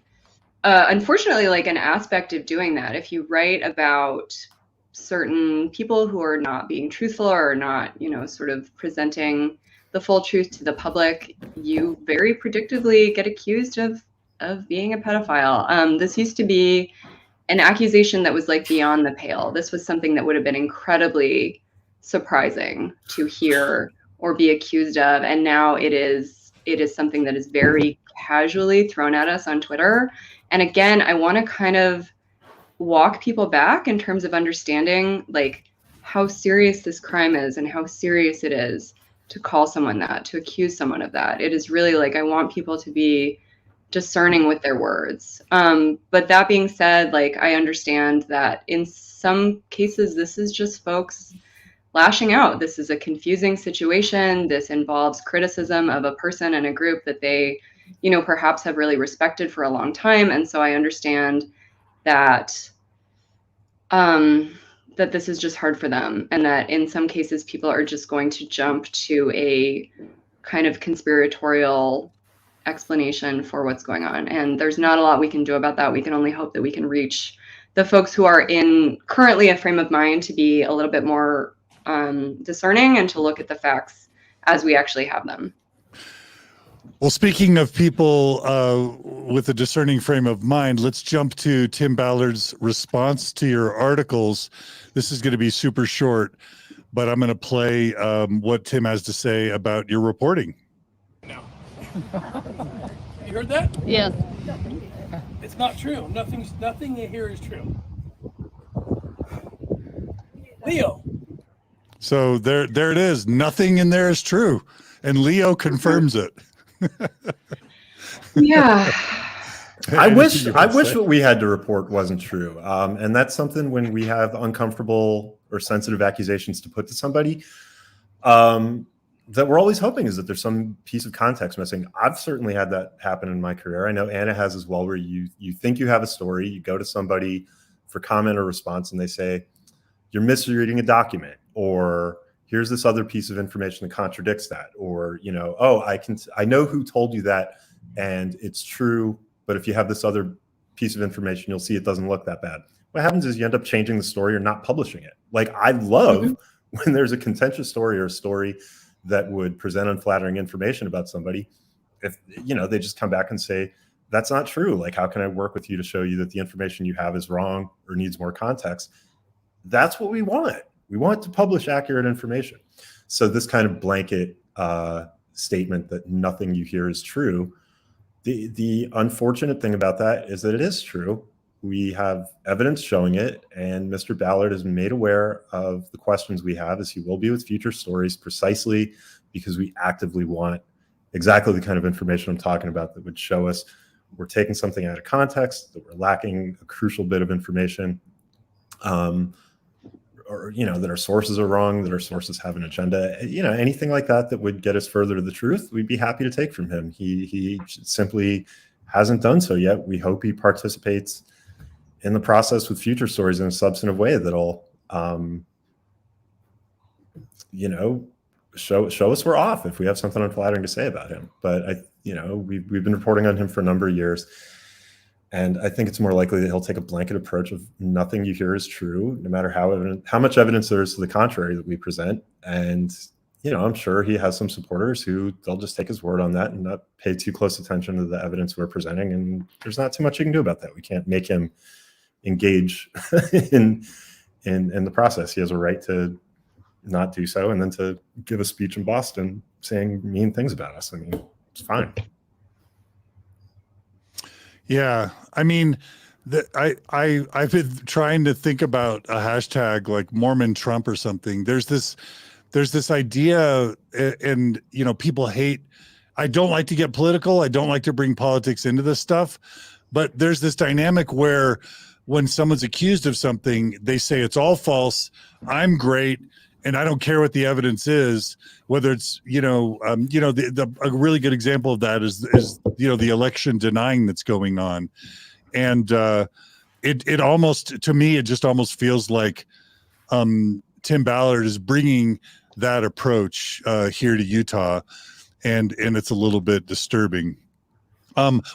unfortunately like an aspect of doing that. If you write about certain people who are not being truthful or not, sort of presenting the full truth to the public, you very predictably get accused of being a pedophile. This used to be an accusation that was like beyond the pale. This was something that would have been incredibly surprising to hear or be accused of, and now it is something that is very casually thrown at us on Twitter. And again, I want to kind of walk people back in terms of understanding like how serious this crime is and how serious it is to call someone that, to accuse someone of that. It is really like I want people to be discerning with their words. But that being said, like I understand that in some cases this is just folks lashing out. This is a confusing situation. This involves criticism of a person and a group that they, perhaps have really respected for a long time. And so I understand that that this is just hard for them, and that in some cases people are just going to jump to a kind of conspiratorial explanation for what's going on. And there's not a lot we can do about that. We can only hope that we can reach the folks who are in currently a frame of mind to be a little bit more discerning and to look at the facts as we actually have them. Well, speaking of people with a discerning frame of mind, let's jump to Tim Ballard's response to your articles. This is going to be super short, but I'm going to play what Tim has to say about your reporting. No. You heard that? Yes. It's not true. Nothing here is true. Leo. So there it is. Nothing in there is true, and Leo confirms it. Yeah. I wish what we had to report wasn't true. And that's something when we have uncomfortable or sensitive accusations to put to somebody, that we're always hoping is that there's some piece of context missing. I've certainly had that happen in my career. I know Anna has as well, where you think you have a story, you go to somebody for comment or response, and they say, you're misreading a document, or here's this other piece of information that contradicts that, or, oh, I know who told you that and it's true, but if you have this other piece of information, you'll see it doesn't look that bad. What happens is you end up changing the story or not publishing it. Like, I love when there's a contentious story or a story that would present unflattering information about somebody, if, they just come back and say, that's not true. Like, how can I work with you to show you that the information you have is wrong or needs more context? That's what we want. We want to publish accurate information. So this kind of blanket statement that nothing you hear is true, the unfortunate thing about that is that it is true. We have evidence showing it, and Mr. Ballard is made aware of the questions we have, as he will be with future stories, precisely because we actively want exactly the kind of information I'm talking about that would show us we're taking something out of context, that we're lacking a crucial bit of information, or, that our sources are wrong, that our sources have an agenda, anything like that would get us further to the truth, we'd be happy to take from him. He simply hasn't done so yet. We hope he participates in the process with future stories in a substantive way that'll, show us we're off if we have something unflattering to say about him. But we've been reporting on him for a number of years, and I think it's more likely that he'll take a blanket approach of nothing you hear is true, no matter how much evidence there is to the contrary that we present. And I'm sure he has some supporters who they'll just take his word on that and not pay too close attention to the evidence we're presenting. And there's not too much you can do about that. We can't make him engage in the process. He has a right to not do so, and then to give a speech in Boston saying mean things about us. I mean, it's fine. Yeah, I mean, I've been trying to think about a hashtag like Mormon Trump or something. There's this there's this idea, and people hate. I don't like to get political. I don't like to bring politics into this stuff, but there's this dynamic where when someone's accused of something, they say it's all false. I'm great, and I don't care what the evidence is. Whether it's a really good example of that is the election denying that's going on, and it almost, to me, it just almost feels like Tim Ballard is bringing that approach here to Utah, and it's a little bit disturbing.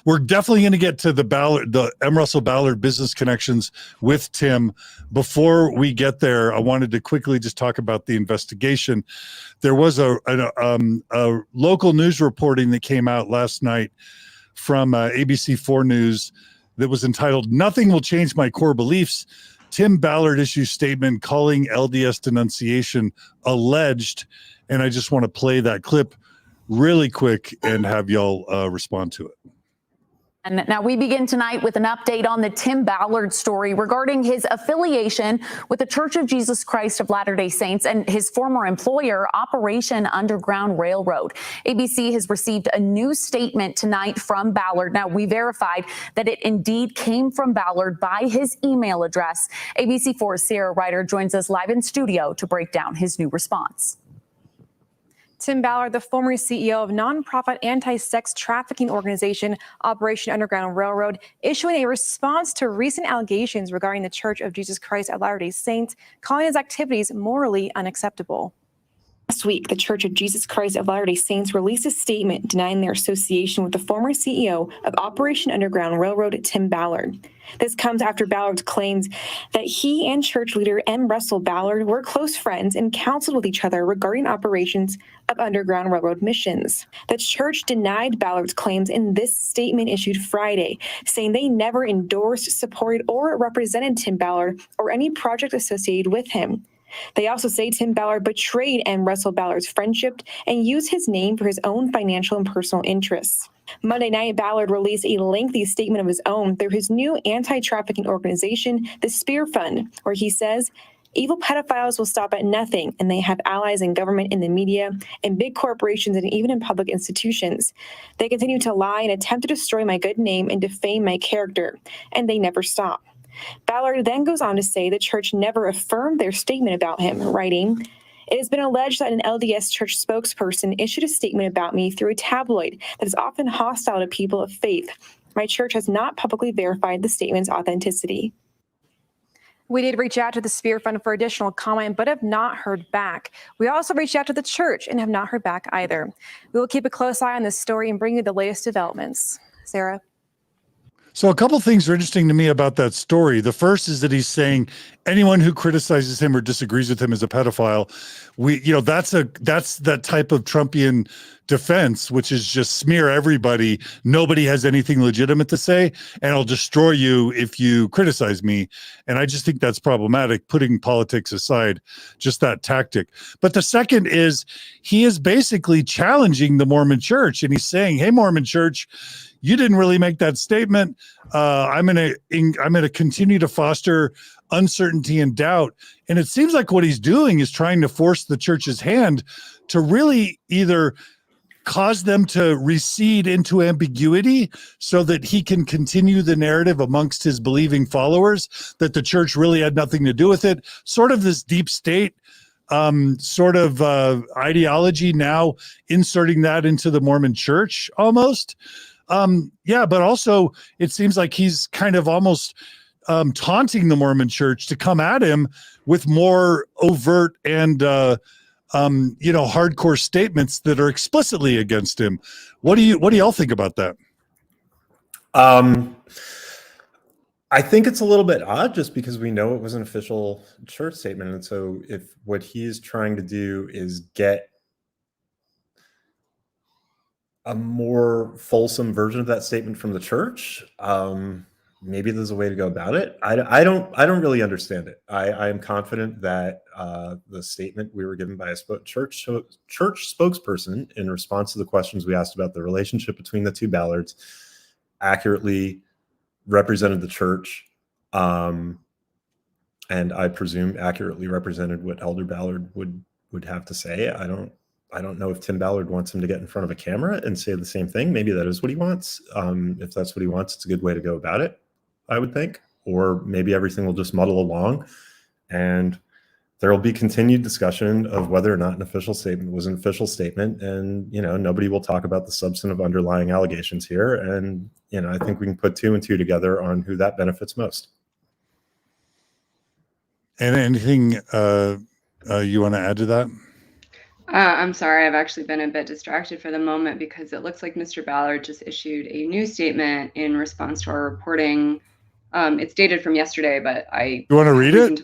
We're definitely going to get to the M. Russell Ballard business connections with Tim. Before we get there, I wanted to quickly just talk about the investigation. There was a local news reporting that came out last night from ABC4 News that was entitled "Nothing Will Change My Core Beliefs. Tim Ballard issues statement calling LDS denunciation alleged." And I just want to play that clip really quick and have y'all respond to it. And now we begin tonight with an update on the Tim Ballard story regarding his affiliation with the Church of Jesus Christ of Latter-day Saints and his former employer, Operation Underground Railroad. ABC has received a new statement tonight from Ballard. Now, we verified that it indeed came from Ballard by his email address. ABC4's Sarah Ryder joins us live in studio to break down his new response. Tim Ballard, the former CEO of nonprofit anti-sex trafficking organization Operation Underground Railroad, issuing a response to recent allegations regarding the Church of Jesus Christ of Latter-day Saints, calling his activities morally unacceptable. Last week, the Church of Jesus Christ of Latter-day Saints released a statement denying their association with the former CEO of Operation Underground Railroad, Tim Ballard. This comes after Ballard's claims that he and church leader M. Russell Ballard were close friends and counseled with each other regarding operations of Underground Railroad missions. The church denied Ballard's claims in this statement issued Friday, saying they never endorsed, supported, or represented Tim Ballard or any project associated with him. They also say Tim Ballard betrayed M. Russell Ballard's friendship and used his name for his own financial and personal interests. Monday night, Ballard released a lengthy statement of his own through his new anti-trafficking organization, the Spear Fund, where he says, "Evil pedophiles will stop at nothing, and they have allies in government, in the media, in big corporations, and even in public institutions. They continue to lie and attempt to destroy my good name and defame my character, and they never stop." Ballard then goes on to say the church never affirmed their statement about him, writing, "It has been alleged that an LDS church spokesperson issued a statement about me through a tabloid that is often hostile to people of faith. My church has not publicly verified the statement's authenticity." We did reach out to the Spear Fund for additional comment, but have not heard back. We also reached out to the church and have not heard back either. We will keep a close eye on this story and bring you the latest developments. Sarah? So a couple things are interesting to me about that story. The first is that he's saying anyone who criticizes him or disagrees with him is a pedophile. That's that type of Trumpian defense, which is just smear everybody. Nobody has anything legitimate to say, and I'll destroy you if you criticize me. And I just think that's problematic, putting politics aside, just that tactic. But the second is he is basically challenging the Mormon Church, and he's saying, "Hey, Mormon Church, you didn't really make that statement. I'm gonna continue to foster uncertainty and doubt." And it seems like what he's doing is trying to force the church's hand to really either cause them to recede into ambiguity so that he can continue the narrative amongst his believing followers that the church really had nothing to do with it. Sort of this deep state ideology, now inserting that into the Mormon Church almost. But also it seems like he's kind of almost taunting the Mormon Church to come at him with more overt and hardcore statements that are explicitly against him. What do y'all think about that? I think it's a little bit odd just because we know it was an official church statement. And so if what he's trying to do is get a more fulsome version of that statement from the church, maybe there's a way to go about it. I don't really understand it. I am confident that the statement we were given by a church spokesperson in response to the questions we asked about the relationship between the two Ballards accurately represented the church, and I presume accurately represented what Elder Ballard would would have to say. I don't know if Tim Ballard wants him to get in front of a camera and say the same thing. Maybe that is what he wants. If that's what he wants, it's a good way to go about it, I would think. Or maybe everything will just muddle along, and there will be continued discussion of whether or not an official statement was an official statement. And, nobody will talk about the substantive underlying allegations here. And, I think we can put 2 and 2 together on who that benefits most. And anything you want to add to that? I'm sorry, I've actually been a bit distracted for the moment because it looks like Mr. Ballard just issued a new statement in response to our reporting. It's dated from yesterday, but You want to read it?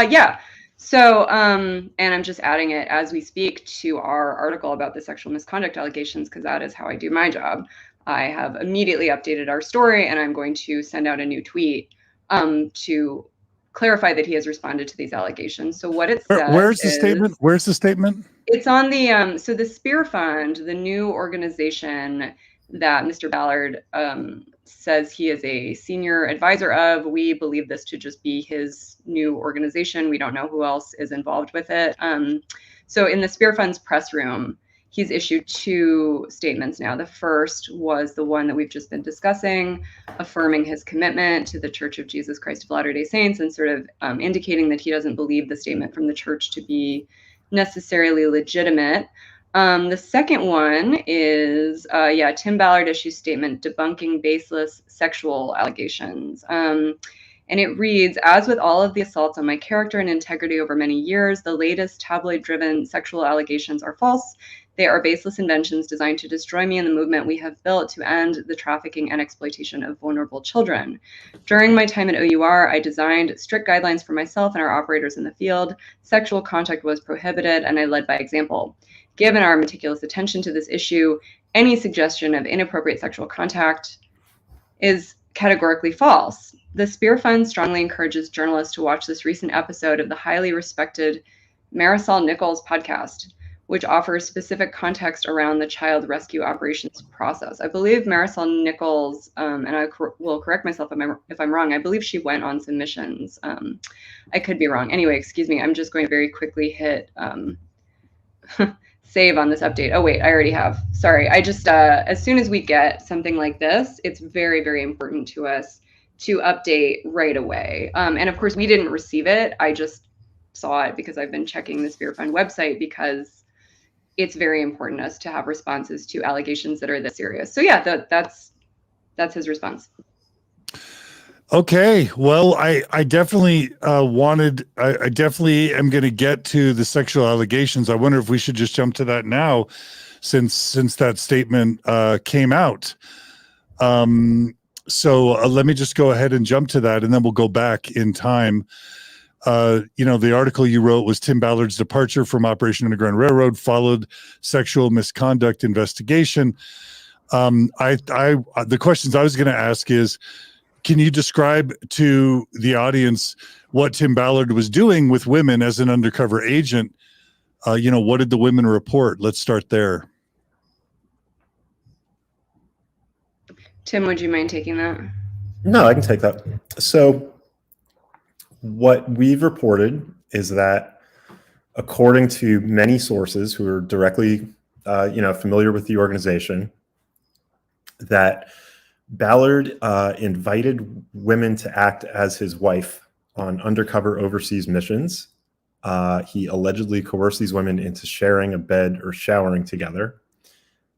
Yeah. So, and I'm just adding it as we speak to our article about the sexual misconduct allegations, because that is how I do my job. I have immediately updated our story, and I'm going to send out a new tweet to clarify that he has responded to these allegations. So what it says Where's the statement? Where's the statement? It's on the so the Spear Fund, the new organization that Mr. Ballard says he is a senior advisor of. We believe this to just be his new organization. We don't know who else is involved with it. So in the Spear Fund's press room, he's issued 2 statements now. The first was the one that we've just been discussing, affirming his commitment to the Church of Jesus Christ of Latter-day Saints and sort of indicating that he doesn't believe the statement from the church to be necessarily legitimate. The second one is, Tim Ballard issues statement debunking baseless sexual allegations. And it reads, as with all of the assaults on my character and integrity over many years, the latest tabloid-driven sexual allegations are false. They are baseless inventions designed to destroy me and the movement we have built to end the trafficking and exploitation of vulnerable children. During my time at O.U.R, I designed strict guidelines for myself and our operators in the field. Sexual contact was prohibited, and I led by example. Given our meticulous attention to this issue, any suggestion of inappropriate sexual contact is categorically false. The Spear Fund strongly encourages journalists to watch this recent episode of the highly respected Marisol Nichols podcast, which offers specific context around the child rescue operations process. I believe Marisol Nichols, and I will correct myself if I'm wrong, I believe she went on some missions. I could be wrong. Anyway, excuse me, I'm just going to very quickly hit save on this update. Oh wait, I already have. Sorry, I just, as soon as we get something like this, it's very, very important to us to update right away. And of course, we didn't receive it. I just saw it because I've been checking the Spear Fund website because it's very important to us to have responses to allegations that are this serious. So yeah, that's his response. Okay, well, I definitely I definitely am going to get to the sexual allegations. I wonder if we should just jump to that now, since that statement came out. So let me just go ahead and jump to that, and then we'll go back in time. The article you wrote was Tim Ballard's departure from Operation Underground Railroad followed sexual misconduct investigation. The questions I was going to ask is, can you describe to the audience what Tim Ballard was doing with women as an undercover agent? What did the women report? Let's start there. Tim, would you mind taking that? No, I can take that. So what we've reported is that according to many sources who are directly, familiar with the organization, that Ballard invited women to act as his wife on undercover overseas missions. He allegedly coerced these women into sharing a bed or showering together.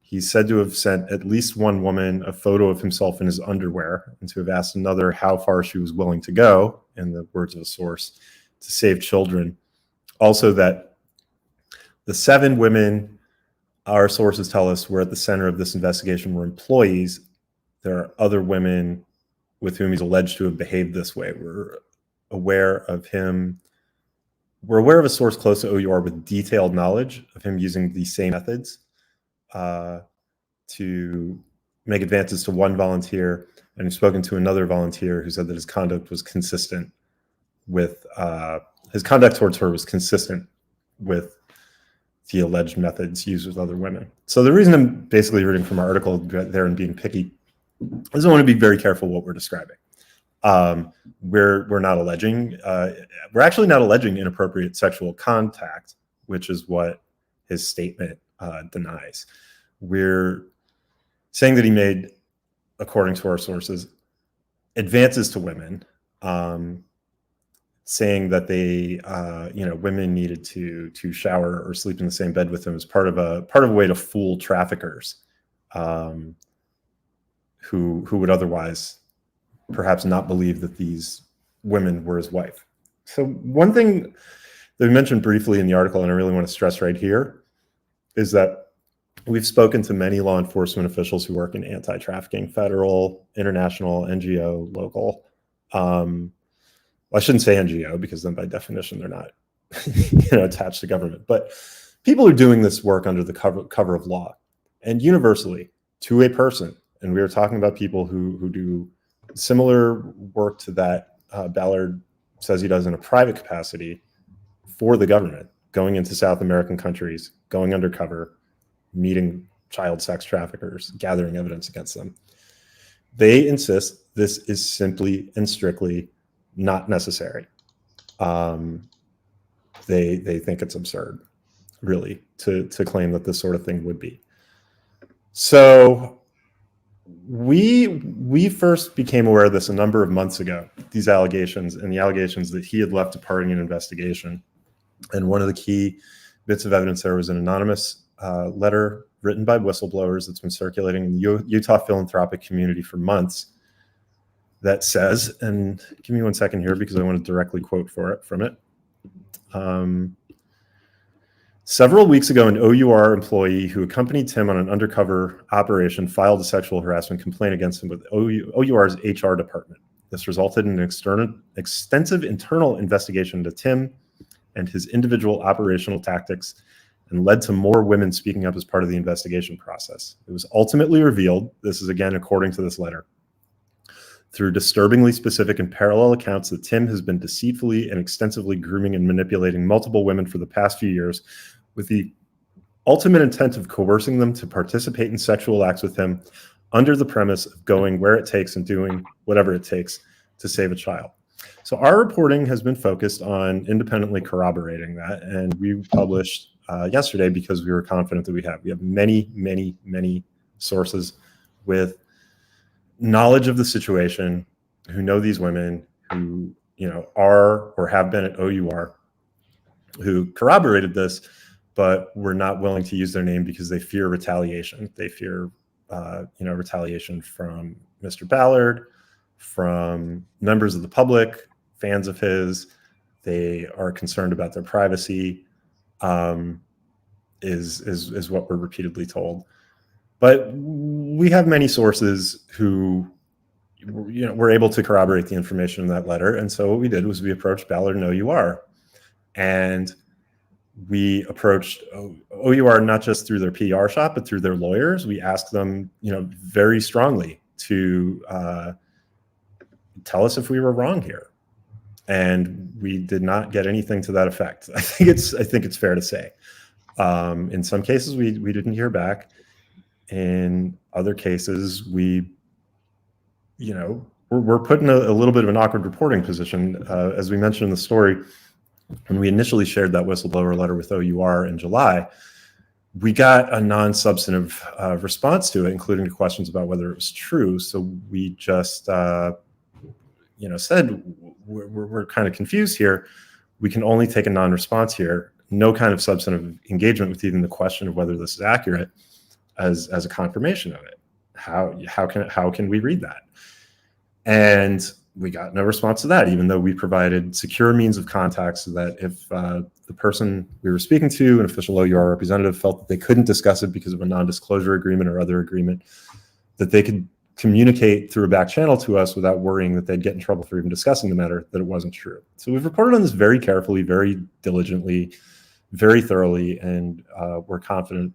He's said to have sent at least one woman a photo of himself in his underwear and to have asked another how far she was willing to go, in the words of a source, to save children. Also that the 7 women our sources tell us were at the center of this investigation were employees. There are other women with whom he's alleged to have behaved this way. We're aware of him. We're aware of a source close to O.U.R. with detailed knowledge of him using these same methods to make advances to one volunteer, and he's spoken to another volunteer who said that his conduct was consistent with his conduct towards her was consistent with the alleged methods used with other women. So the reason I'm basically reading from our article there and being picky is I want to be very careful what we're describing. We're not alleging, we're actually not alleging inappropriate sexual contact, which is what his statement denies. We're saying that he made, according to our sources, advances to women, saying that they, women needed to shower or sleep in the same bed with him as part of a way to fool traffickers, who would otherwise perhaps not believe that these women were his wife. So one thing that we mentioned briefly in the article, and I really want to stress right here, is that we've spoken to many law enforcement officials who work in anti-trafficking, federal, international, NGO, local. Well, I shouldn't say NGO because then by definition they're not attached to government. But people are doing this work under the cover of law, and universally to a person. And we were talking about people who do similar work to that Ballard says he does in a private capacity for the government, going into South American countries, going undercover, meeting child sex traffickers, gathering evidence against them. They insist this is simply and strictly not necessary. They think it's absurd, really, to claim that this sort of thing would be. So we first became aware of this a number of months ago, these allegations, and the allegations that he had left departing an investigation. And one of the key bits of evidence there was an anonymous letter written by whistleblowers that's been circulating in the Utah philanthropic community for months that says, and give me 1 second here because I want to directly quote from it. Several weeks ago, an O.U.R. employee who accompanied Tim on an undercover operation filed a sexual harassment complaint against him with O.U.R.'s HR department. This resulted in an extensive internal investigation into Tim and his individual operational tactics, and led to more women speaking up as part of the investigation process. It was ultimately revealed, this is again according to this letter, through disturbingly specific and parallel accounts that Tim has been deceitfully and extensively grooming and manipulating multiple women for the past few years with the ultimate intent of coercing them to participate in sexual acts with him under the premise of going where it takes and doing whatever it takes to save a child. So our reporting has been focused on independently corroborating that, and we published yesterday because we were confident that we have many, many, many sources with knowledge of the situation, who know these women, who are or have been at O.U.R., who corroborated this, but were not willing to use their name because they fear retaliation. They fear retaliation from Mr. Ballard, from members of the public, fans of his. They are concerned about their privacy, is what we're repeatedly told. But we have many sources who, were able to corroborate the information in that letter. And so what we did was we approached Ballard and O.U.R. And we approached O.U.R. not just through their PR shop, but through their lawyers. We asked them, very strongly to tell us if we were wrong here. And we did not get anything to that effect. I think it's fair to say. In some cases, we didn't hear back. In other cases, we're put in a little bit of an awkward reporting position. As we mentioned in the story, when we initially shared that whistleblower letter with O.U.R. in July, we got a non-substantive response to it, including questions about whether it was true. So we just, said, we're kind of confused here. We can only take a non-response here. No kind of substantive engagement with even the question of whether this is accurate as a confirmation of it. How can we read that? And we got no response to that, even though we provided secure means of contact so that if the person we were speaking to, an official O.U.R. representative, felt that they couldn't discuss it because of a non-disclosure agreement or other agreement, that they could communicate through a back channel to us without worrying that they'd get in trouble for even discussing the matter, that it wasn't true. So we've reported on this very carefully, very diligently, very thoroughly, and we're confident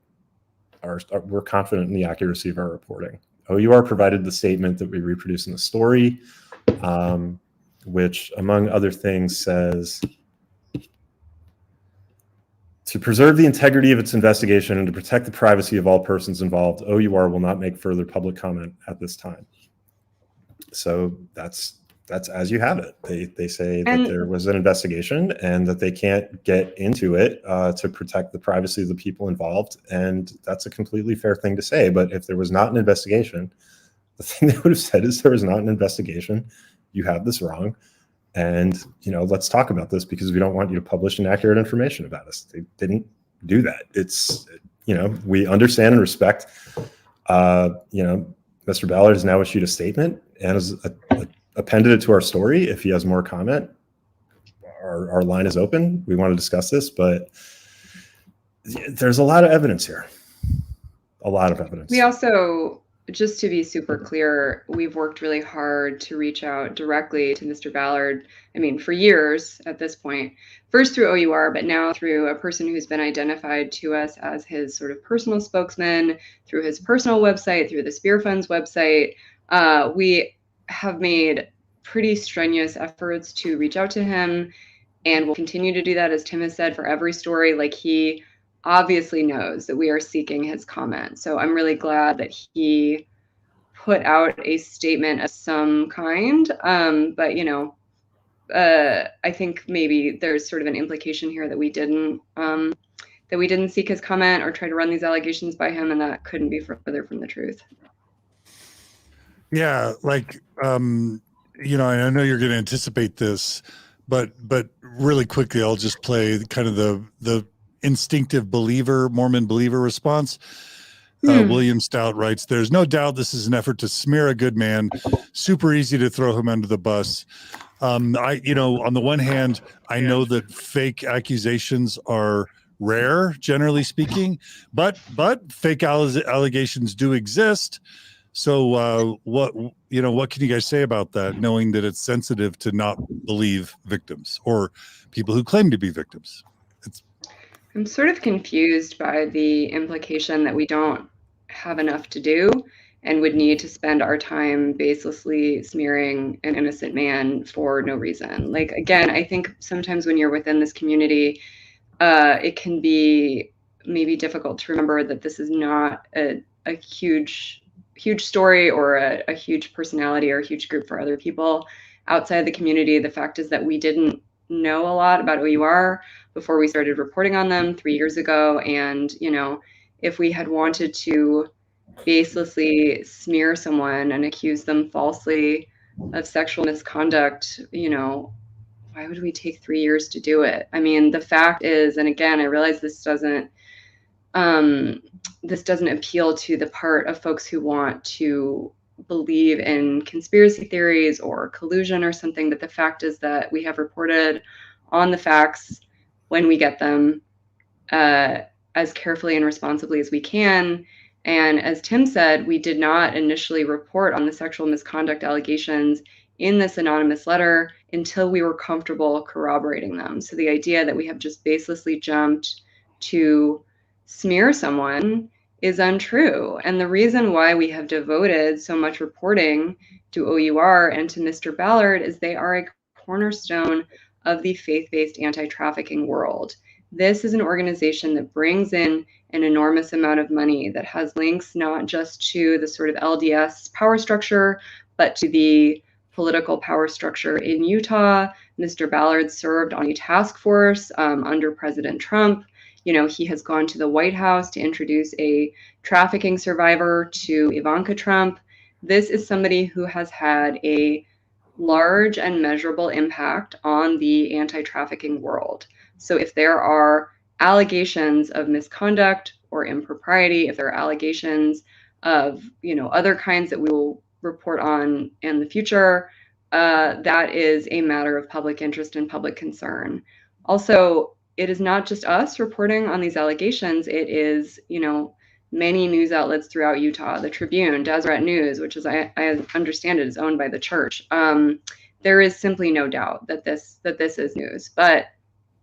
in the accuracy of our reporting. O.U.R. provided the statement that we reproduce in the story, which, among other things, says, to preserve the integrity of its investigation and to protect the privacy of all persons involved, O.U.R. will not make further public comment at this time. So that's that's as you have it. They say And- that there was an investigation and that they can't get into it to protect the privacy of the people involved. And that's a completely fair thing to say. But if there was not an investigation, the thing they would have said is there was not an investigation. You have this wrong. And, let's talk about this because we don't want you to publish inaccurate information about us. They didn't do that. It's, we understand and respect, Mr. Ballard has now issued a statement and has appended it to our story. If he has more comment, our line is open. We want to discuss this, but there's a lot of evidence here. A lot of evidence. We also, just to be super clear, we've worked really hard to reach out directly to Mr. Ballard. I mean, for years at this point, first through O.U.R, but now through a person who's been identified to us as his sort of personal spokesman, through his personal website, through the Spear Fund's website. We have made pretty strenuous efforts to reach out to him, and we'll continue to do that, as Tim has said, for every story. Like, he obviously knows that we are seeking his comment. So I'm really glad that he put out a statement of some kind. But I think maybe there's sort of an implication here that we didn't seek his comment or try to run these allegations by him, and that couldn't be further from the truth. Yeah, and I know you're going to anticipate this, but really quickly, I'll just play kind of the instinctive Mormon believer response. William Stout writes, "There's no doubt this is an effort to smear a good man. Super easy to throw him under the bus." On the one hand, I know that fake accusations are rare, generally speaking, but fake allegations do exist. So what can you guys say about that, knowing that it's sensitive to not believe victims or people who claim to be victims? I'm sort of confused by the implication that we don't have enough to do and would need to spend our time baselessly smearing an innocent man for no reason. Like, again, I think sometimes when you're within this community, it can be maybe difficult to remember that this is not a huge story or a huge personality or a huge group for other people outside the community. The fact is that we didn't know a lot about O.U.R before we started reporting on them 3 years ago. And, if we had wanted to baselessly smear someone and accuse them falsely of sexual misconduct, why would we take 3 years to do it? I mean, the fact is, and again, I realize this doesn't appeal to the part of folks who want to believe in conspiracy theories or collusion or something, but the fact is that we have reported on the facts when we get them as carefully and responsibly as we can. And as Tim said, we did not initially report on the sexual misconduct allegations in this anonymous letter until we were comfortable corroborating them. So the idea that we have just baselessly jumped to smear someone is untrue. And the reason why we have devoted so much reporting to O.U.R and to Mr. Ballard is they are a cornerstone of the faith-based anti-trafficking world. This is an organization that brings in an enormous amount of money, that has links not just to the sort of LDS power structure, but to the political power structure in Utah. Mr. Ballard served on a task force under President Trump. He has gone to the White House to introduce a trafficking survivor to Ivanka Trump. This is somebody who has had a large and measurable impact on the anti-trafficking world. So if there are allegations of misconduct or impropriety, if there are allegations of, other kinds that we will report on in the future, that is a matter of public interest and public concern. Also, it is not just us reporting on these allegations. It is, many news outlets throughout Utah, the Tribune, Deseret News, which, as I understand it, is owned by the church. There is simply no doubt that this is news. But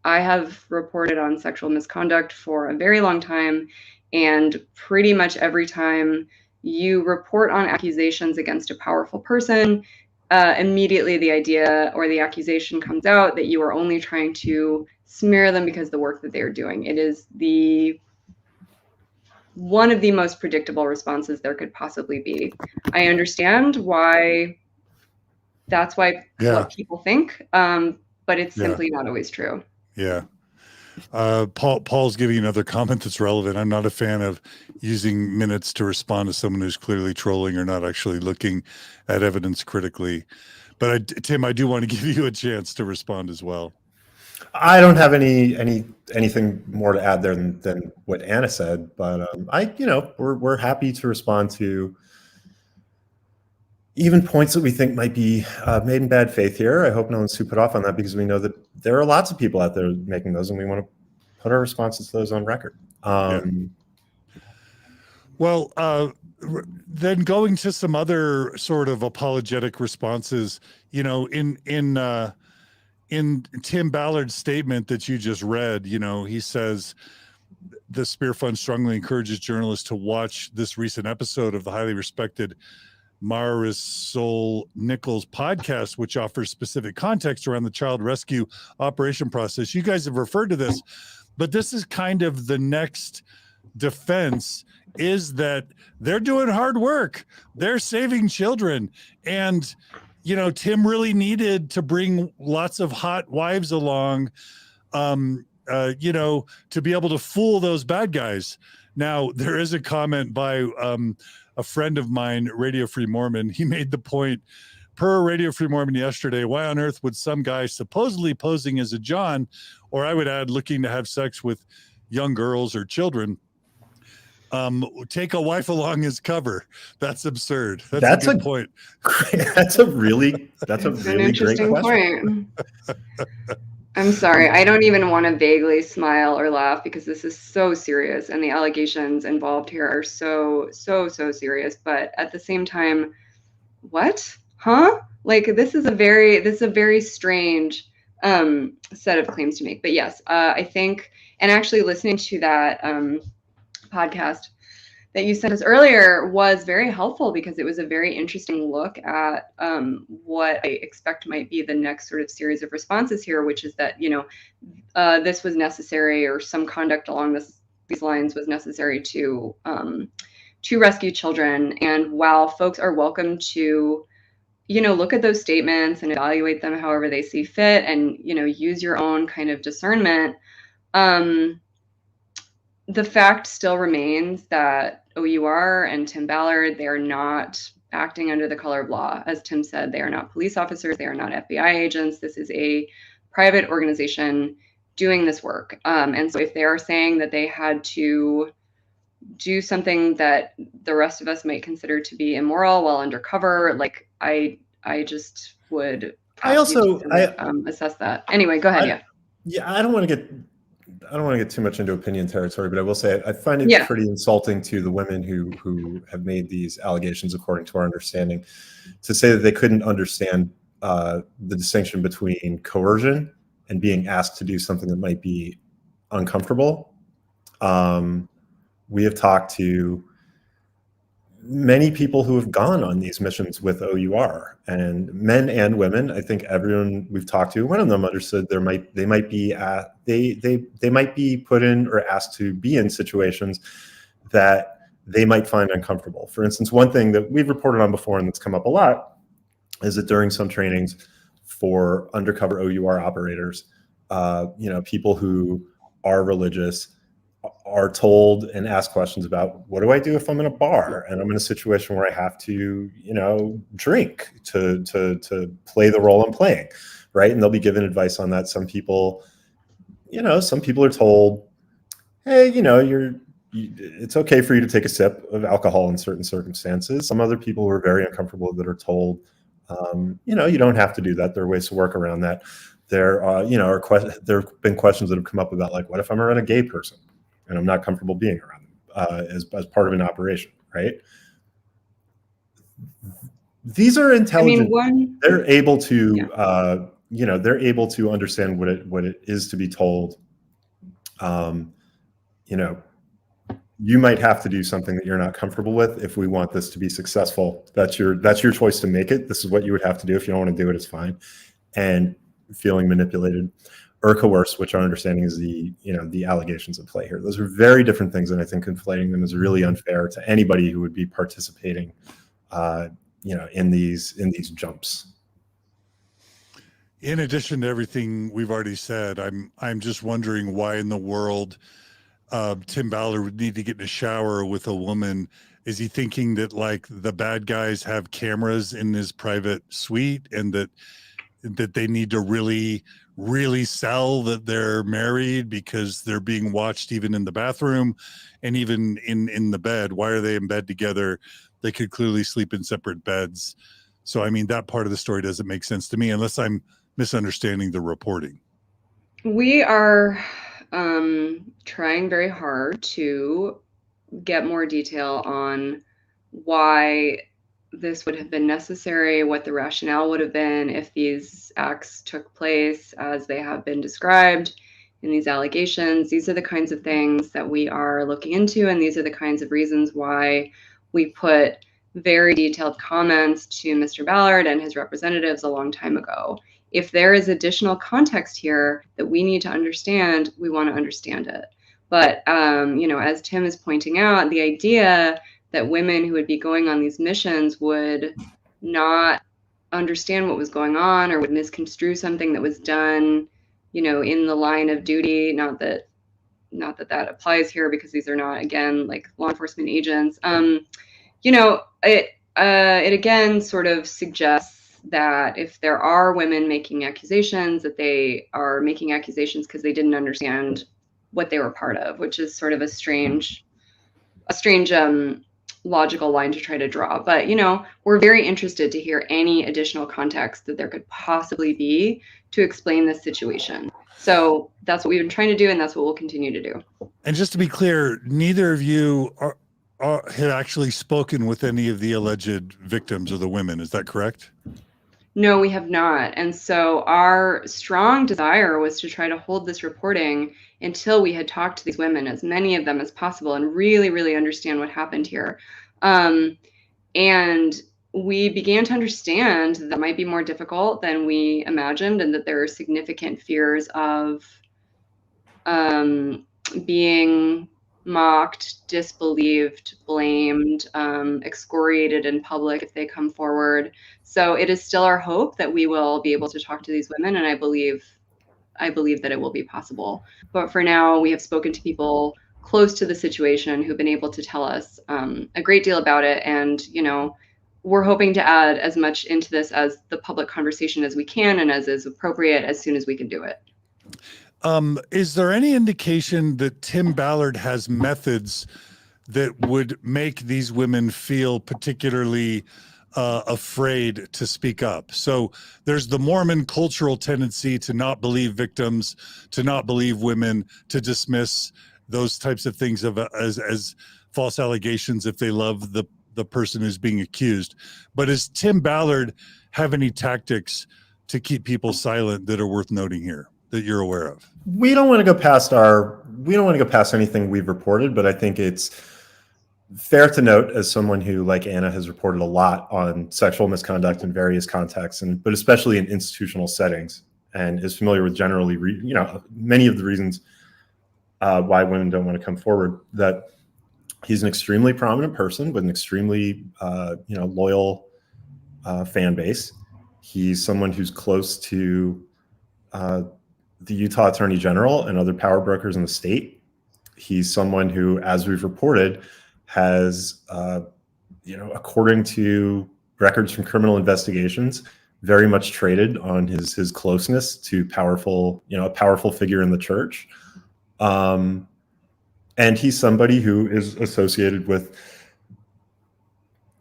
I have reported on sexual misconduct for a very long time, and pretty much every time you report on accusations against a powerful person, immediately the idea or the accusation comes out that you are only trying to smear them because of the work that they are doing. It is one of the most predictable responses there could possibly be. I understand why that's why what people think. But it's simply not always true. Yeah. Paul's giving another comment that's relevant. I'm not a fan of using minutes to respond to someone who's clearly trolling or not actually looking at evidence critically. But Tim, I do want to give you a chance to respond as well. I don't have anything more to add there than what Anna said, but we're happy to respond to even points that we think might be made in bad faith here. I hope no one's too put off on that, because we know that there are lots of people out there making those, and we want to put our responses to those on record. Well, then going to some other sort of apologetic responses, in Tim Ballard's statement that you just read, he says the Spear Fund strongly encourages journalists to watch this recent episode of the highly respected Marisol Nichols podcast, which offers specific context around the child rescue operation process. You guys have referred to this, but this is kind of the next defense, is that they're doing hard work. They're saving children. And, Tim really needed to bring lots of hot wives along, to be able to fool those bad guys. Now, there is a comment by a friend of mine, Radio Free Mormon. He made the point, per Radio Free Mormon yesterday, why on earth would some guy supposedly posing as a John, or I would add looking to have sex with young girls or children, take a wife along as cover? That's absurd. That's a good point. That's a really interesting great question. Point. I'm sorry. I don't even want to vaguely smile or laugh, because this is so serious, and the allegations involved here are so serious. But at the same time, what? Huh? Like, this is a very strange set of claims to make. But yes, I think, and actually listening to that podcast that you sent us earlier was very helpful, because it was a very interesting look at what I expect might be the next sort of series of responses here, which is that, this was necessary, or some conduct along these lines was necessary to rescue children. And while folks are welcome to, look at those statements and evaluate them however they see fit, and, use your own kind of discernment, the fact still remains that O.U.R. and Tim Ballard, they are not acting under the color of law. As Tim said, they are not police officers. They are not FBI agents. This is a private organization doing this work. And so if they are saying that they had to do something that the rest of us might consider to be immoral while undercover, like, I just would assess that. Anyway, go ahead. I don't want to get too much into opinion territory, but I will say I find it pretty insulting to the women who have made these allegations, according to our understanding, to say that they couldn't understand the distinction between coercion and being asked to do something that might be uncomfortable. We have talked to many people who have gone on these missions with O.U.R, and men and women. I think everyone we've talked to, one of them understood they might be put in or asked to be in situations that they might find uncomfortable. For instance, one thing that we've reported on before and that's come up a lot is that during some trainings for undercover O.U.R operators, people who are religious are told and asked questions about, what do I do if I'm in a bar and I'm in a situation where I have to, drink to play the role I'm playing, right? And they'll be given advice on that. Some people are told, hey, it's okay for you to take a sip of alcohol in certain circumstances. Some other people who are very uncomfortable that are told, you don't have to do that. There are ways to work around that. There have been questions that have come up about, like, what if I'm around a gay person and I'm not comfortable being around them as part of an operation, right? These are intelligent. They're able to, they're able to understand what it is to be told. You might have to do something that you're not comfortable with if we want this to be successful. That's your choice to make it. This is what you would have to do. If you don't want to do it, it's fine. And feeling manipulated or coerced, which our understanding is the allegations at play here. Those are very different things, and I think conflating them is really unfair to anybody who would be participating, in these jumps. in addition to everything we've already said, I'm just wondering why in the world Tim Ballard would need to get in a shower with a woman. Is he thinking that like the bad guys have cameras in his private suite and that they need to really sell that they're married because they're being watched even in the bathroom and even in the bed? Why are they in bed together? They could clearly sleep in separate beds. So, I mean, that part of the story doesn't make sense to me unless I'm misunderstanding the reporting. We are trying very hard to get more detail on why this would have been necessary, what the rationale would have been if these acts took place as they have been described in these allegations. These are the kinds of things that we are looking into, and these are the kinds of reasons why we put very detailed comments to Mr. Ballard and his representatives a long time ago. If there is additional context here that we need to understand, we want to understand it. But, as Tim is pointing out, the idea that women who would be going on these missions would not understand what was going on or would misconstrue something that was done, in the line of duty, not that applies here because these are not, again, like law enforcement agents. It again sort of suggests that if there are women making accusations, that they are making accusations because they didn't understand what they were part of, which is sort of a strange logical line to try to draw. But, we're very interested to hear any additional context that there could possibly be to explain this situation. So that's what we've been trying to do, and that's what we'll continue to do. And just to be clear, neither of you had actually spoken with any of the alleged victims or the women. Is that correct? No, we have not. And so our strong desire was to try to hold this reporting until we had talked to these women, as many of them as possible, and really, really understand what happened here. And we began to understand that might be more difficult than we imagined, and that there are significant fears of being mocked, disbelieved, blamed, excoriated in public if they come forward. So it is still our hope that we will be able to talk to these women, and I believe that it will be possible. But for now, we have spoken to people close to the situation who've been able to tell us a great deal about it. And, we're hoping to add as much into this as the public conversation as we can and as is appropriate as soon as we can do it. Is there any indication that Tim Ballard has methods that would make these women feel particularly afraid to speak up? So there's the Mormon cultural tendency to not believe victims, to not believe women, to dismiss those types of things as false allegations if they love the person who's being accused. But does Tim Ballard have any tactics to keep people silent that are worth noting here that you're aware of? We don't want to go past anything we've reported, but I think it's fair to note, as someone who, like Anna, has reported a lot on sexual misconduct in various contexts, but especially in institutional settings, and is familiar with generally, many of the reasons why women don't want to come forward, that he's an extremely prominent person with an extremely, loyal fan base. He's someone who's close to the Utah Attorney General and other power brokers in the state. He's someone who, as we've reported, has, according to records from criminal investigations, very much traded on his closeness to a powerful figure in the church. And he's somebody who is associated with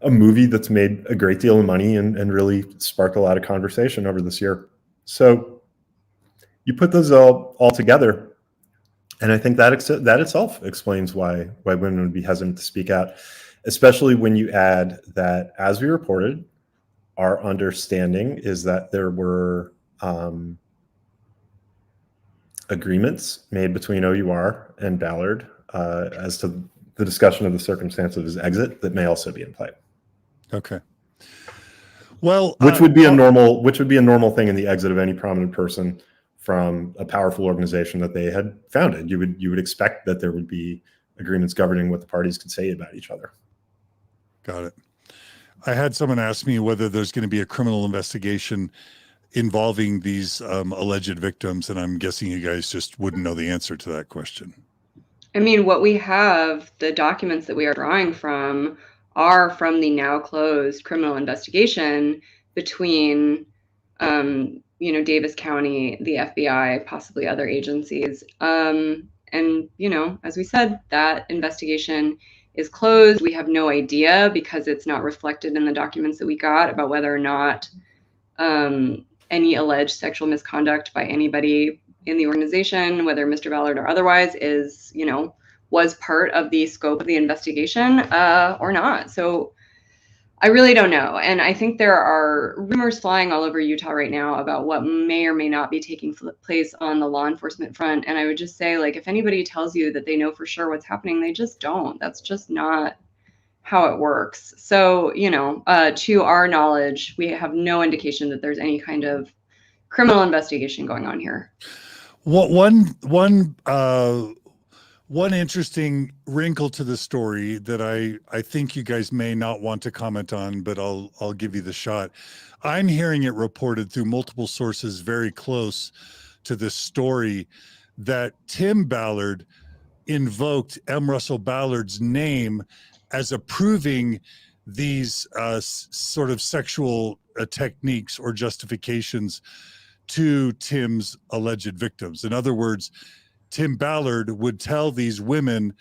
a movie that's made a great deal of money and really sparked a lot of conversation over this year. So you put those all together, and I think that itself explains why women would be hesitant to speak out, especially when you add that, as we reported, our understanding is that there were agreements made between O.U.R. and Ballard as to the discussion of the circumstance of his exit that may also be in play. Okay. Well, which would be a normal thing in the exit of any prominent person from a powerful organization that they had founded. You would expect that there would be agreements governing what the parties could say about each other. Got it. I had someone ask me whether there's going to be a criminal investigation involving these alleged victims, and I'm guessing you guys just wouldn't know the answer to that question. I mean, what we have, the documents that we are drawing from are from the now closed criminal investigation between, Davis County, the FBI, possibly other agencies. And, as we said, that investigation is closed. We have no idea, because it's not reflected in the documents that we got, about whether or not any alleged sexual misconduct by anybody in the organization, whether Mr. Ballard or otherwise, was part of the scope of the investigation or not. So I really don't know. And I think there are rumors flying all over Utah right now about what may or may not be taking place on the law enforcement front. And I would just say, if anybody tells you that they know for sure what's happening, they just don't. That's just not how it works. So, to our knowledge, we have no indication that there's any kind of criminal investigation going on here. One interesting wrinkle to the story that I think you guys may not want to comment on, but I'll give you the shot. I'm hearing it reported through multiple sources very close to this story that Tim Ballard invoked M. Russell Ballard's name as approving these sort of sexual techniques or justifications to Tim's alleged victims. In other words, Tim Ballard would tell these women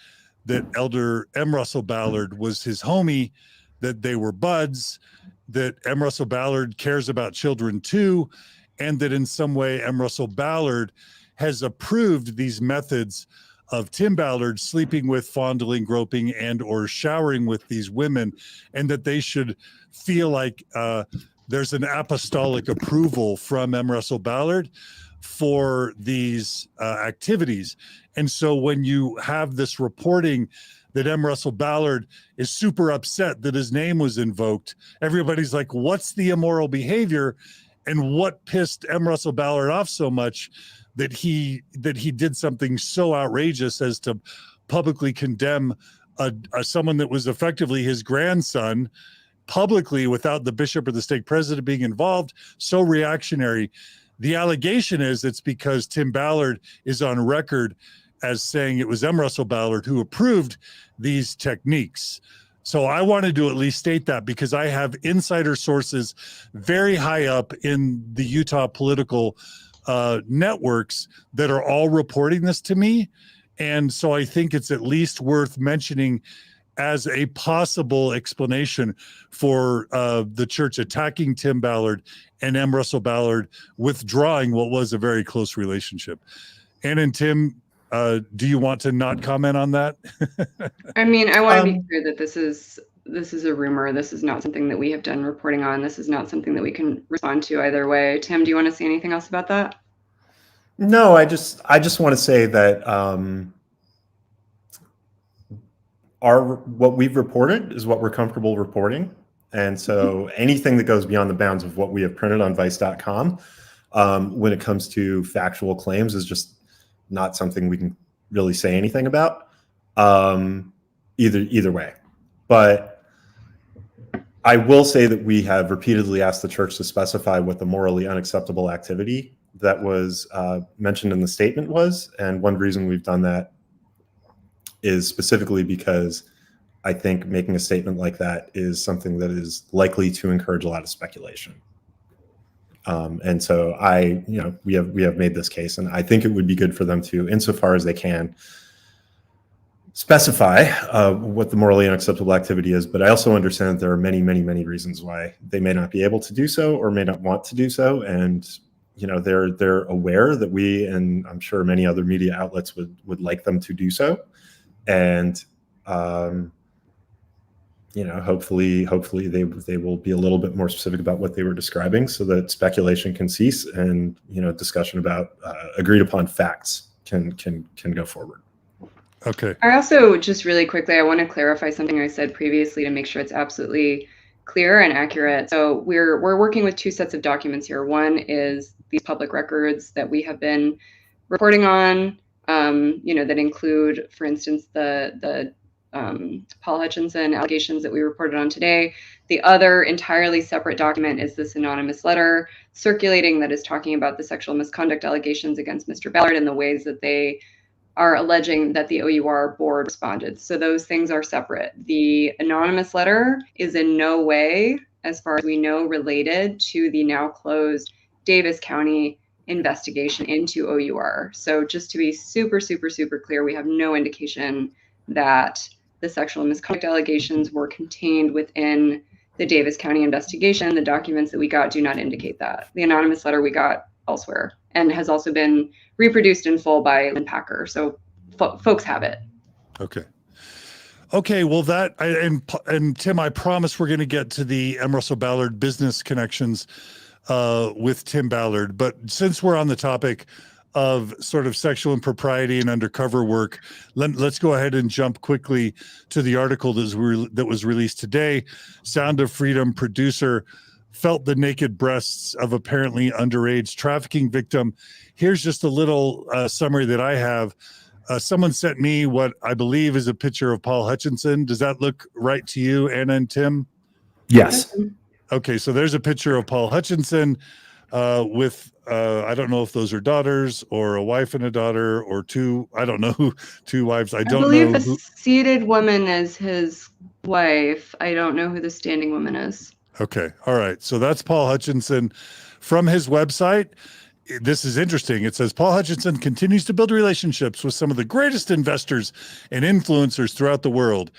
that Elder M. Russell Ballard was his homie, that they were buds, that M. Russell Ballard cares about children too, and that in some way M. Russell Ballard has approved these methods of Tim Ballard sleeping with, fondling, groping, and or showering with these women, and that they should feel like there's an apostolic approval from M. Russell Ballard for these activities. And so when you have this reporting that M. Russell Ballard is super upset that his name was invoked, everybody's like, what's the immoral behavior? And what pissed M. Russell Ballard off so much that he did something so outrageous as to publicly condemn someone that was effectively his grandson publicly without the bishop or the stake president being involved, so reactionary. The allegation is it's because Tim Ballard is on record as saying it was M. Russell Ballard who approved these techniques. So I wanted to at least state that, because I have insider sources very high up in the Utah political networks that are all reporting this to me. And so I think it's at least worth mentioning as a possible explanation for the church attacking Tim Ballard and M. Russell Ballard withdrawing what was a very close relationship. Ann and Tim, do you want to not comment on that? I mean, I want to be clear that this is a rumor. This is not something that we have done reporting on. This is not something that we can respond to either way. Tim, do you want to say anything else about that? No, I just want to say that what we've reported is what we're comfortable reporting. And so anything that goes beyond the bounds of what we have printed on vice.com when it comes to factual claims is just not something we can really say anything about either way. But I will say that we have repeatedly asked the church to specify what the morally unacceptable activity that was mentioned in the statement was. And one reason we've done that is specifically because I think making a statement like that is something that is likely to encourage a lot of speculation. And so we have made this case, and I think it would be good for them to, insofar as they can, specify what the morally unacceptable activity is. But I also understand that there are many, many, many reasons why they may not be able to do so or may not want to do so. And they're aware that we, and I'm sure many other media outlets would like them to do so. And hopefully they will be a little bit more specific about what they were describing, so that speculation can cease and discussion about agreed upon facts can go forward. Okay. I also, just really quickly, I want to clarify something I said previously to make sure it's absolutely clear and accurate. So we're working with two sets of documents here. One is these public records that we have been reporting on, that include, for instance, the Paul Hutchinson allegations that we reported on today. The other entirely separate document is this anonymous letter circulating that is talking about the sexual misconduct allegations against Mr. Ballard and the ways that they are alleging that the O.U.R. board responded. So those things are separate. The anonymous letter is in no way, as far as we know, related to the now closed Davis County investigation into O.U.R. So just to be super, super, super clear, we have no indication that the sexual misconduct allegations were contained within the Davis County investigation. The documents that we got do not indicate that. The anonymous letter we got elsewhere and has also been reproduced in full by Lynn Packer. So folks have it. Okay. Okay, well and Tim, I promise we're going to get to the M. Russell Ballard business connections with Tim Ballard. But since we're on the topic of sort of sexual impropriety and undercover work, let's go ahead and jump quickly to the article that was released today. Sound of Freedom producer felt the naked breasts of apparently underage trafficking victim. Here's just a little summary that I have. Someone sent me what I believe is a picture of Paul Hutchinson. Does that look right to you, Anna and Tim? Yes. Okay, so there's a picture of Paul Hutchinson with, I don't know if those are daughters or a wife and a daughter or two, I don't know who, two wives. I believe the seated woman is his wife. I don't know who the standing woman is. Okay, all right. So that's Paul Hutchinson from his website. This is interesting. It says Paul Hutchinson continues to build relationships with some of the greatest investors and influencers throughout the world.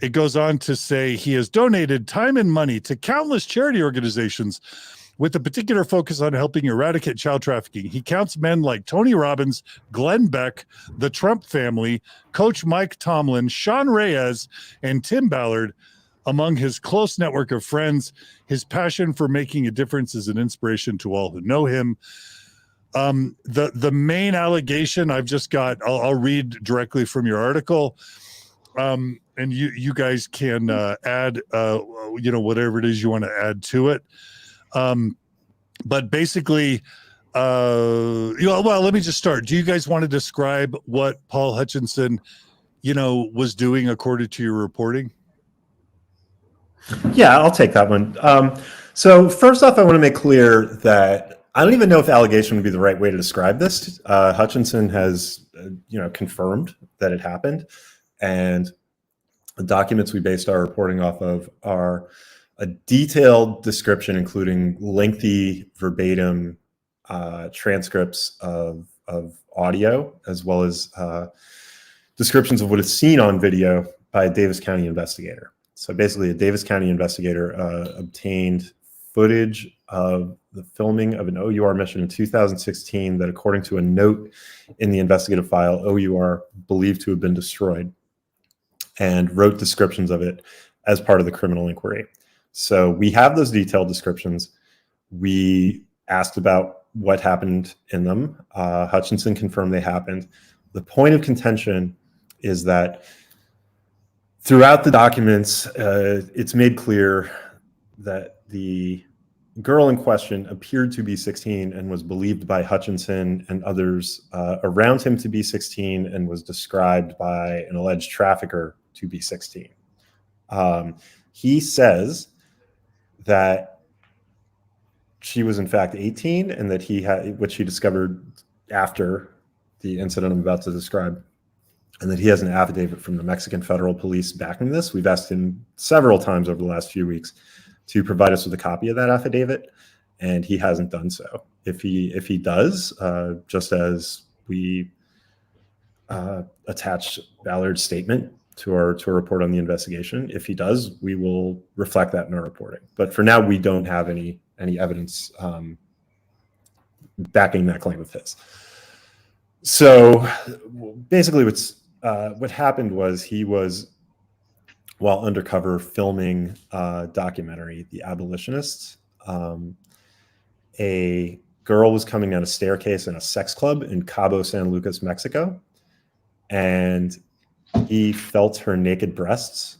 It goes on to say he has donated time and money to countless charity organizations with a particular focus on helping eradicate child trafficking. He counts men like Tony Robbins, Glenn Beck, the Trump family, Coach Mike Tomlin, Sean Reyes, and Tim Ballard among his close network of friends. His passion for making a difference is an inspiration to all who know him. The main allegation I've just got, I'll read directly from your article, and you guys can add whatever it is you want to add to it. But basically, let me just start. Do you guys want to describe what Paul Hutchinson, was doing according to your reporting? Yeah, I'll take that one. So first off, I want to make clear that I don't even know if allegation would be the right way to describe this. Hutchinson has, confirmed that it happened, and the documents we based our reporting off of are a detailed description, including lengthy verbatim transcripts of audio, as well as descriptions of what is seen on video by a Davis County investigator. So basically, a Davis County investigator obtained footage of the filming of an O.U.R. mission in 2016 that, according to a note in the investigative file, O.U.R. believed to have been destroyed, and wrote descriptions of it as part of the criminal inquiry. So we have those detailed descriptions. We asked about what happened in them. Hutchinson confirmed they happened. The point of contention is that throughout the documents, it's made clear that the girl in question appeared to be 16 and was believed by Hutchinson and others around him to be 16, and was described by an alleged trafficker to be 16. He says that she was in fact 18, and that he had, which he discovered after the incident I'm about to describe, and that he has an affidavit from the Mexican federal police backing this. We've asked him several times over the last few weeks to provide us with a copy of that affidavit, and he hasn't done so. If he does, just as we attached Ballard's statement to our report on the investigation, if he does, we will reflect that in our reporting. But for now, we don't have any evidence backing that claim of his. So basically, what happened was he was, while undercover, filming a documentary, The Abolitionists. A girl was coming down a staircase in a sex club in Cabo San Lucas, Mexico, and he felt her naked breasts,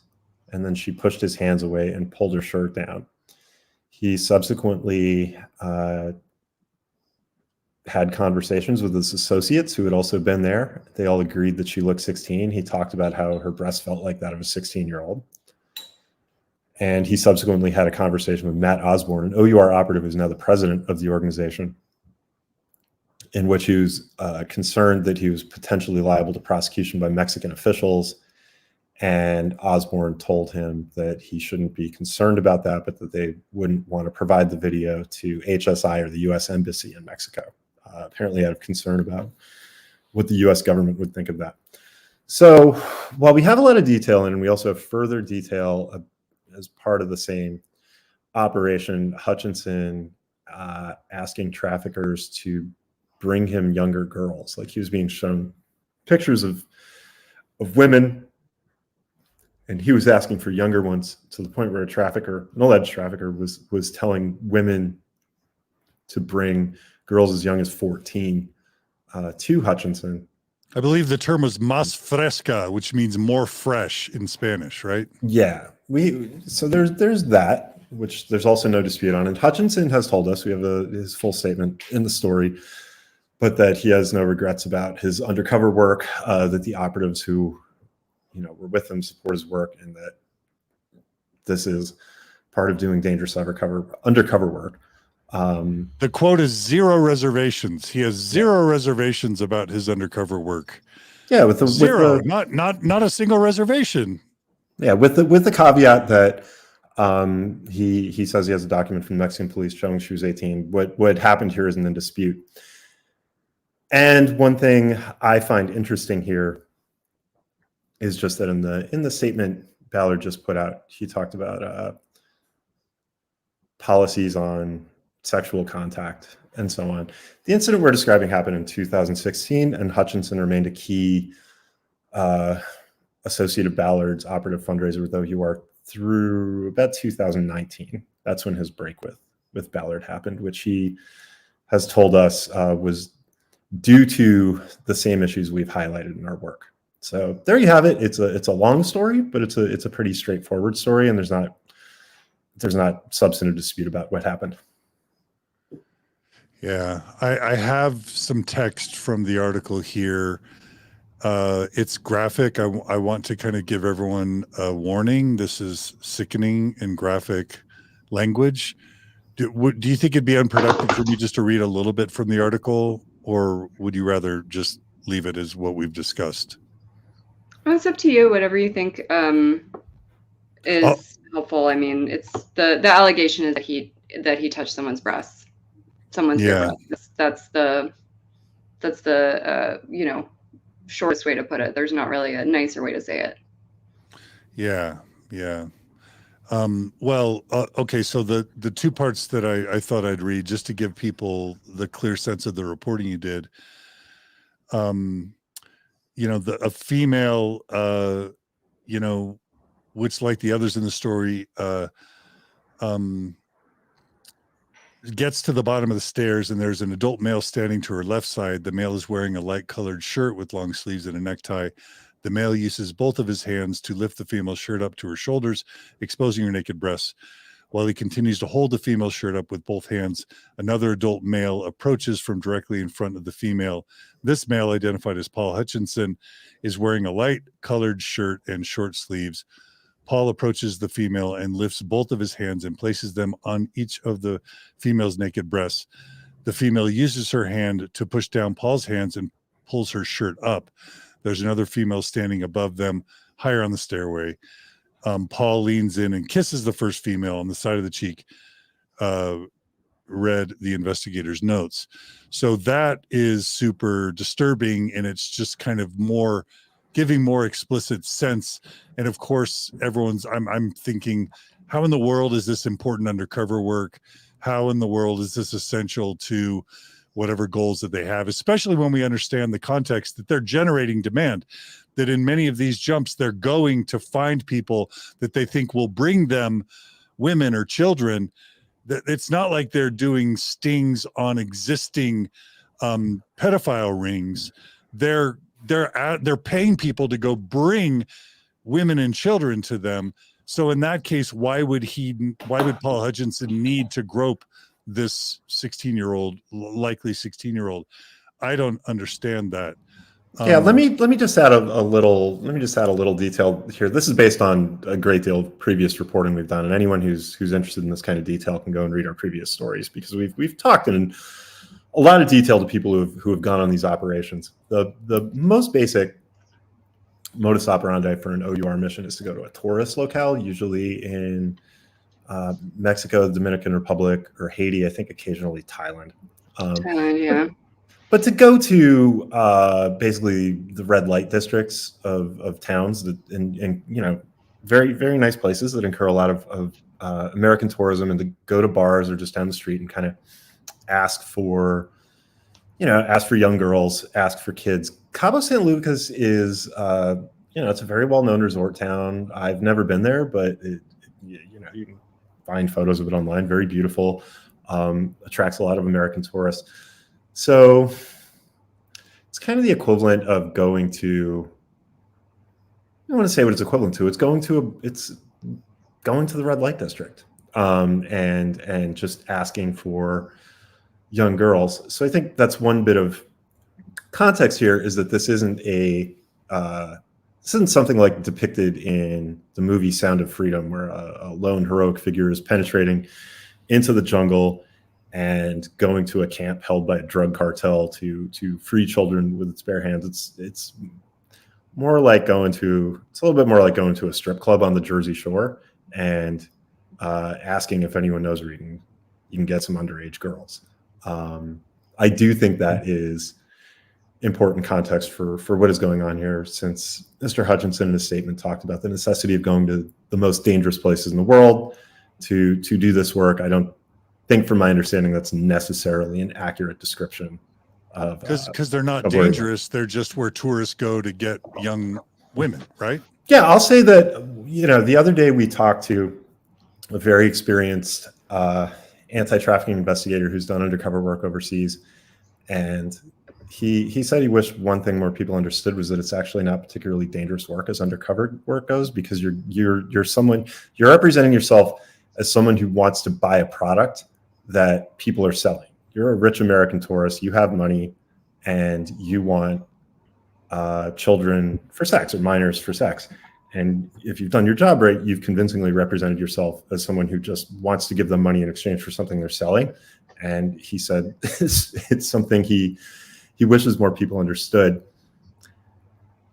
and then she pushed his hands away and pulled her shirt down. He subsequently had conversations with his associates who had also been there. They all agreed that she looked 16. He talked about how her breast felt like that of a 16-year-old. And he subsequently had a conversation with Matt Osborne, an O.U.R. operative who's now the president of the organization, in which he was concerned that he was potentially liable to prosecution by Mexican officials. And Osborne told him that he shouldn't be concerned about that, but that they wouldn't want to provide the video to HSI or the U.S. Embassy in Mexico, apparently out of concern about what the U.S. government would think of that. So while we have a lot of detail, and we also have further detail as part of the same operation, Hutchinson asking traffickers to bring him younger girls. Like, he was being shown pictures of women, and he was asking for younger ones, to the point where an alleged trafficker was telling women to bring girls as young as 14 to Hutchinson. I believe the term was más fresca, which means more fresh in Spanish, right? Yeah, so there's that, which there's also no dispute on. And Hutchinson has told us, we have his full statement in the story, but that he has no regrets about his undercover work, that the operatives who were with him support his work, and that this is part of doing dangerous undercover work. The quote is zero reservations. He has zero reservations about his undercover work. Yeah, with zero, not a single reservation. Yeah, with the caveat that he says he has a document from Mexican police showing she was 18. What happened here isn't in dispute. And one thing I find interesting here is just that in the statement Ballard just put out, he talked about policies on sexual contact and so on. The incident we're describing happened in 2016, and Hutchinson remained a key associate of Ballard's operative fundraiser with O.U.R. through about 2019. That's when his break with Ballard happened, which he has told us was due to the same issues we've highlighted in our work. So there you have it. It's a long story, but it's a pretty straightforward story, and there's not substantive dispute about what happened. Yeah, I have some text from the article here. It's graphic. I want to kind of give everyone a warning. This is sickening and graphic language. Do you think it'd be unproductive for me just to read a little bit from the article, or would you rather just leave it as what we've discussed? Well, it's up to you. Whatever you think is helpful. I mean, it's the allegation is that he touched someone's breasts, someone's bare breasts. That's the shortest way to put it. There's not really a nicer way to say it. Yeah. Okay. So the two parts that I thought I'd read, just to give people the clear sense of the reporting you did. A female, which, like the others in the story, gets to the bottom of the stairs, and there's an adult male standing to her left side. The male is wearing a light colored shirt with long sleeves and a necktie. The male uses both of his hands to lift the female shirt up to her shoulders, exposing her naked breasts. While he continues to hold the female shirt up with both hands, another adult male approaches from directly in front of the female. This male, identified as Paul Hutchinson, is wearing a light colored shirt and short sleeves. Paul approaches the female and lifts both of his hands and places them on each of the female's naked breasts. The female uses her hand to push down Paul's hands and pulls her shirt up. There's another female standing above them, higher on the stairway. Paul leans in and kisses the first female on the side of the cheek, read the investigator's notes. So that is super disturbing, and it's just kind of giving more explicit sense. And of course, I'm thinking, how in the world is this important undercover work? How in the world is this essential to whatever goals that they have, especially when we understand the context that they're generating demand, that in many of these jumps, they're going to find people that they think will bring them women or children. That it's not like they're doing stings on existing pedophile rings. They're paying people to go bring women and children to them. So in that case, why would Paul Hutchinson need to grope this 16-year-old, likely 16-year-old. I don't understand that. Yeah, let me just add a little detail here. This is based on a great deal of previous reporting we've done, and anyone who's interested in this kind of detail can go and read our previous stories, because we've talked in a lot of detail to people who have gone on these operations. The most basic modus operandi for an O.U.R mission is to go to a tourist locale, usually in Mexico, the Dominican Republic, or Haiti. I think occasionally Thailand. Yeah. But to go to basically the red light districts of towns that, and very, very nice places that incur a lot of American tourism, and to go to bars or just down the street and kind of ask for young girls, ask for kids. Cabo San Lucas is, it's a very well-known resort town. I've never been there, but you can find photos of it online. Very beautiful, attracts a lot of American tourists. So it's kind of the equivalent of going to, I don't want to say what it's equivalent to. It's going to the red light district, and just asking for young girls. So I think that's one bit of context here, is that this isn't something like depicted in the movie Sound of Freedom, where a lone heroic figure is penetrating into the jungle and going to a camp held by a drug cartel to free children with its bare hands. It's more like a little bit more like going to a strip club on the Jersey Shore and asking if anyone knows where you can get some underage girls. I do think that is important context for what is going on here, since Mr. Hutchinson in his statement talked about the necessity of going to the most dangerous places in the world to do this work. I don't think, from my understanding, that's necessarily an accurate description of, because they're not dangerous. They're just where tourists go to get young women, right? Yeah, I'll say that, the other day we talked to a very experienced anti-trafficking investigator who's done undercover work overseas, and he said he wished one thing more people understood was that it's actually not particularly dangerous work as undercover work goes, because you're representing yourself as someone who wants to buy a product that people are selling. You're a rich American tourist, you have money, and you want children for sex, or minors for sex. And if you've done your job right, you've convincingly represented yourself as someone who just wants to give them money in exchange for something they're selling. And he said it's something he wishes more people understood,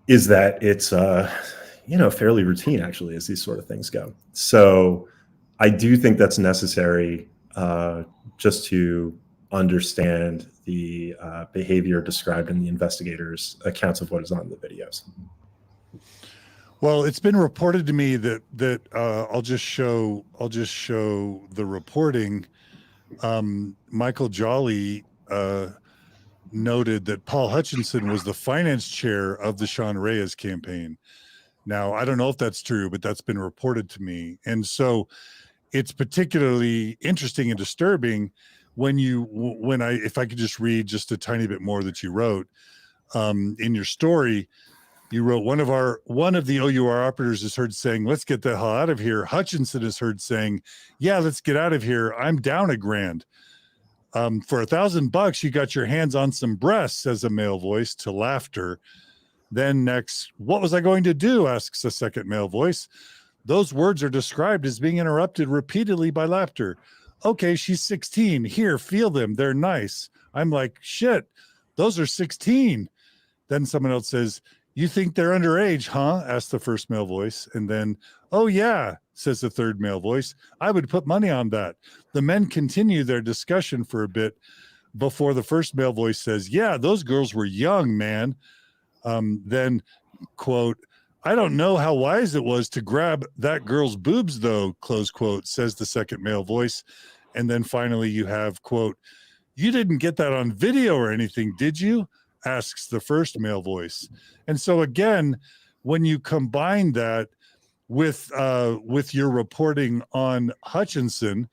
is that it's fairly routine, actually, as these sort of things go. So I do think that's necessary, just to understand the behavior described in the investigators' accounts of what is on the videos. Well, it's been reported to me that I'll just show the reporting. Michael Jolly noted that Paul Hutchinson was the finance chair of the Sean Reyes campaign. Now, I don't know if that's true, but that's been reported to me. And so it's particularly interesting and disturbing if I could just read just a tiny bit more that you wrote in your story. You wrote, one of the O.U.R operators is heard saying, "Let's get the hell out of here." Hutchinson is heard saying, "Yeah, let's get out of here. I'm down $1,000. For $1,000, you got your hands on some breasts," says a male voice, to laughter. Then next, "What was I going to do?" asks a second male voice. Those words are described as being interrupted repeatedly by laughter. "Okay, she's 16. Here, feel them. They're nice." I'm like, shit, those are 16. Then someone else says, "You think they're underage, huh?" asks the first male voice. And then, "Oh yeah," says the third male voice. "I would put money on that." The men continue their discussion for a bit before the first male voice says, "Yeah, those girls were young, man." Then, quote, "I don't know how wise it was to grab that girl's boobs, though," close quote, says the second male voice. And then finally you have, quote, "You didn't get that on video or anything, did you?" asks the first male voice. And so again, when you combine that with your reporting on Hutchinson,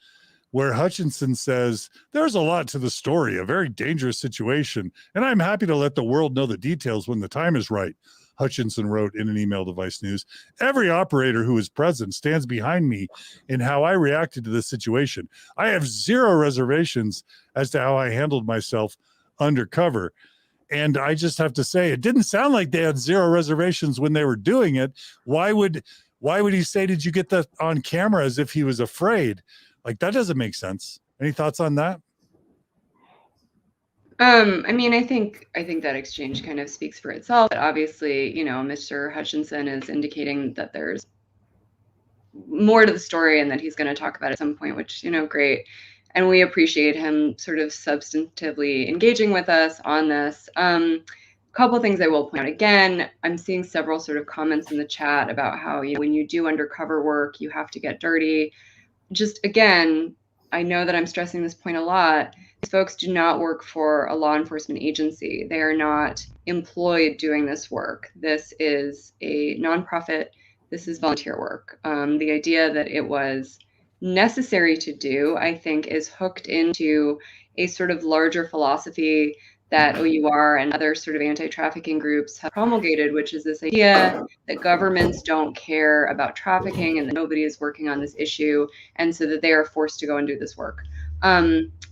where Hutchinson says there's a lot to the story, a very dangerous situation, and I'm happy to let the world know the details when the time is right. Hutchinson wrote in an email to Vice News. Every operator who is present stands behind me in how I reacted to this situation. I have zero reservations as to how I handled myself undercover. And I just have to say, it didn't sound like they had zero reservations when they were doing it. Why would he say, did you get that on camera, as if he was afraid? Like, that doesn't make sense. Any thoughts on that? I mean, I think that exchange kind of speaks for itself. But obviously, you know, Mr. Hutchinson is indicating that there's more to the story and that he's going to talk about it at some point, which, you know, great. And we appreciate him sort of substantively engaging with us on this. Couple things I will point out. Again, I'm seeing several sort of comments in the chat about how, you know, when you do undercover work, you have to get dirty. Just again, I know that I'm stressing this point a lot. These folks do not work for a law enforcement agency. They are not employed doing this work. This is a nonprofit. This is volunteer work. The idea that it was necessary to do, I think, is hooked into a sort of larger philosophy that O.U.R. and other sort of anti-trafficking groups have promulgated, which is this idea that governments don't care about trafficking and that nobody is working on this issue, and so that they are forced to go and do this work.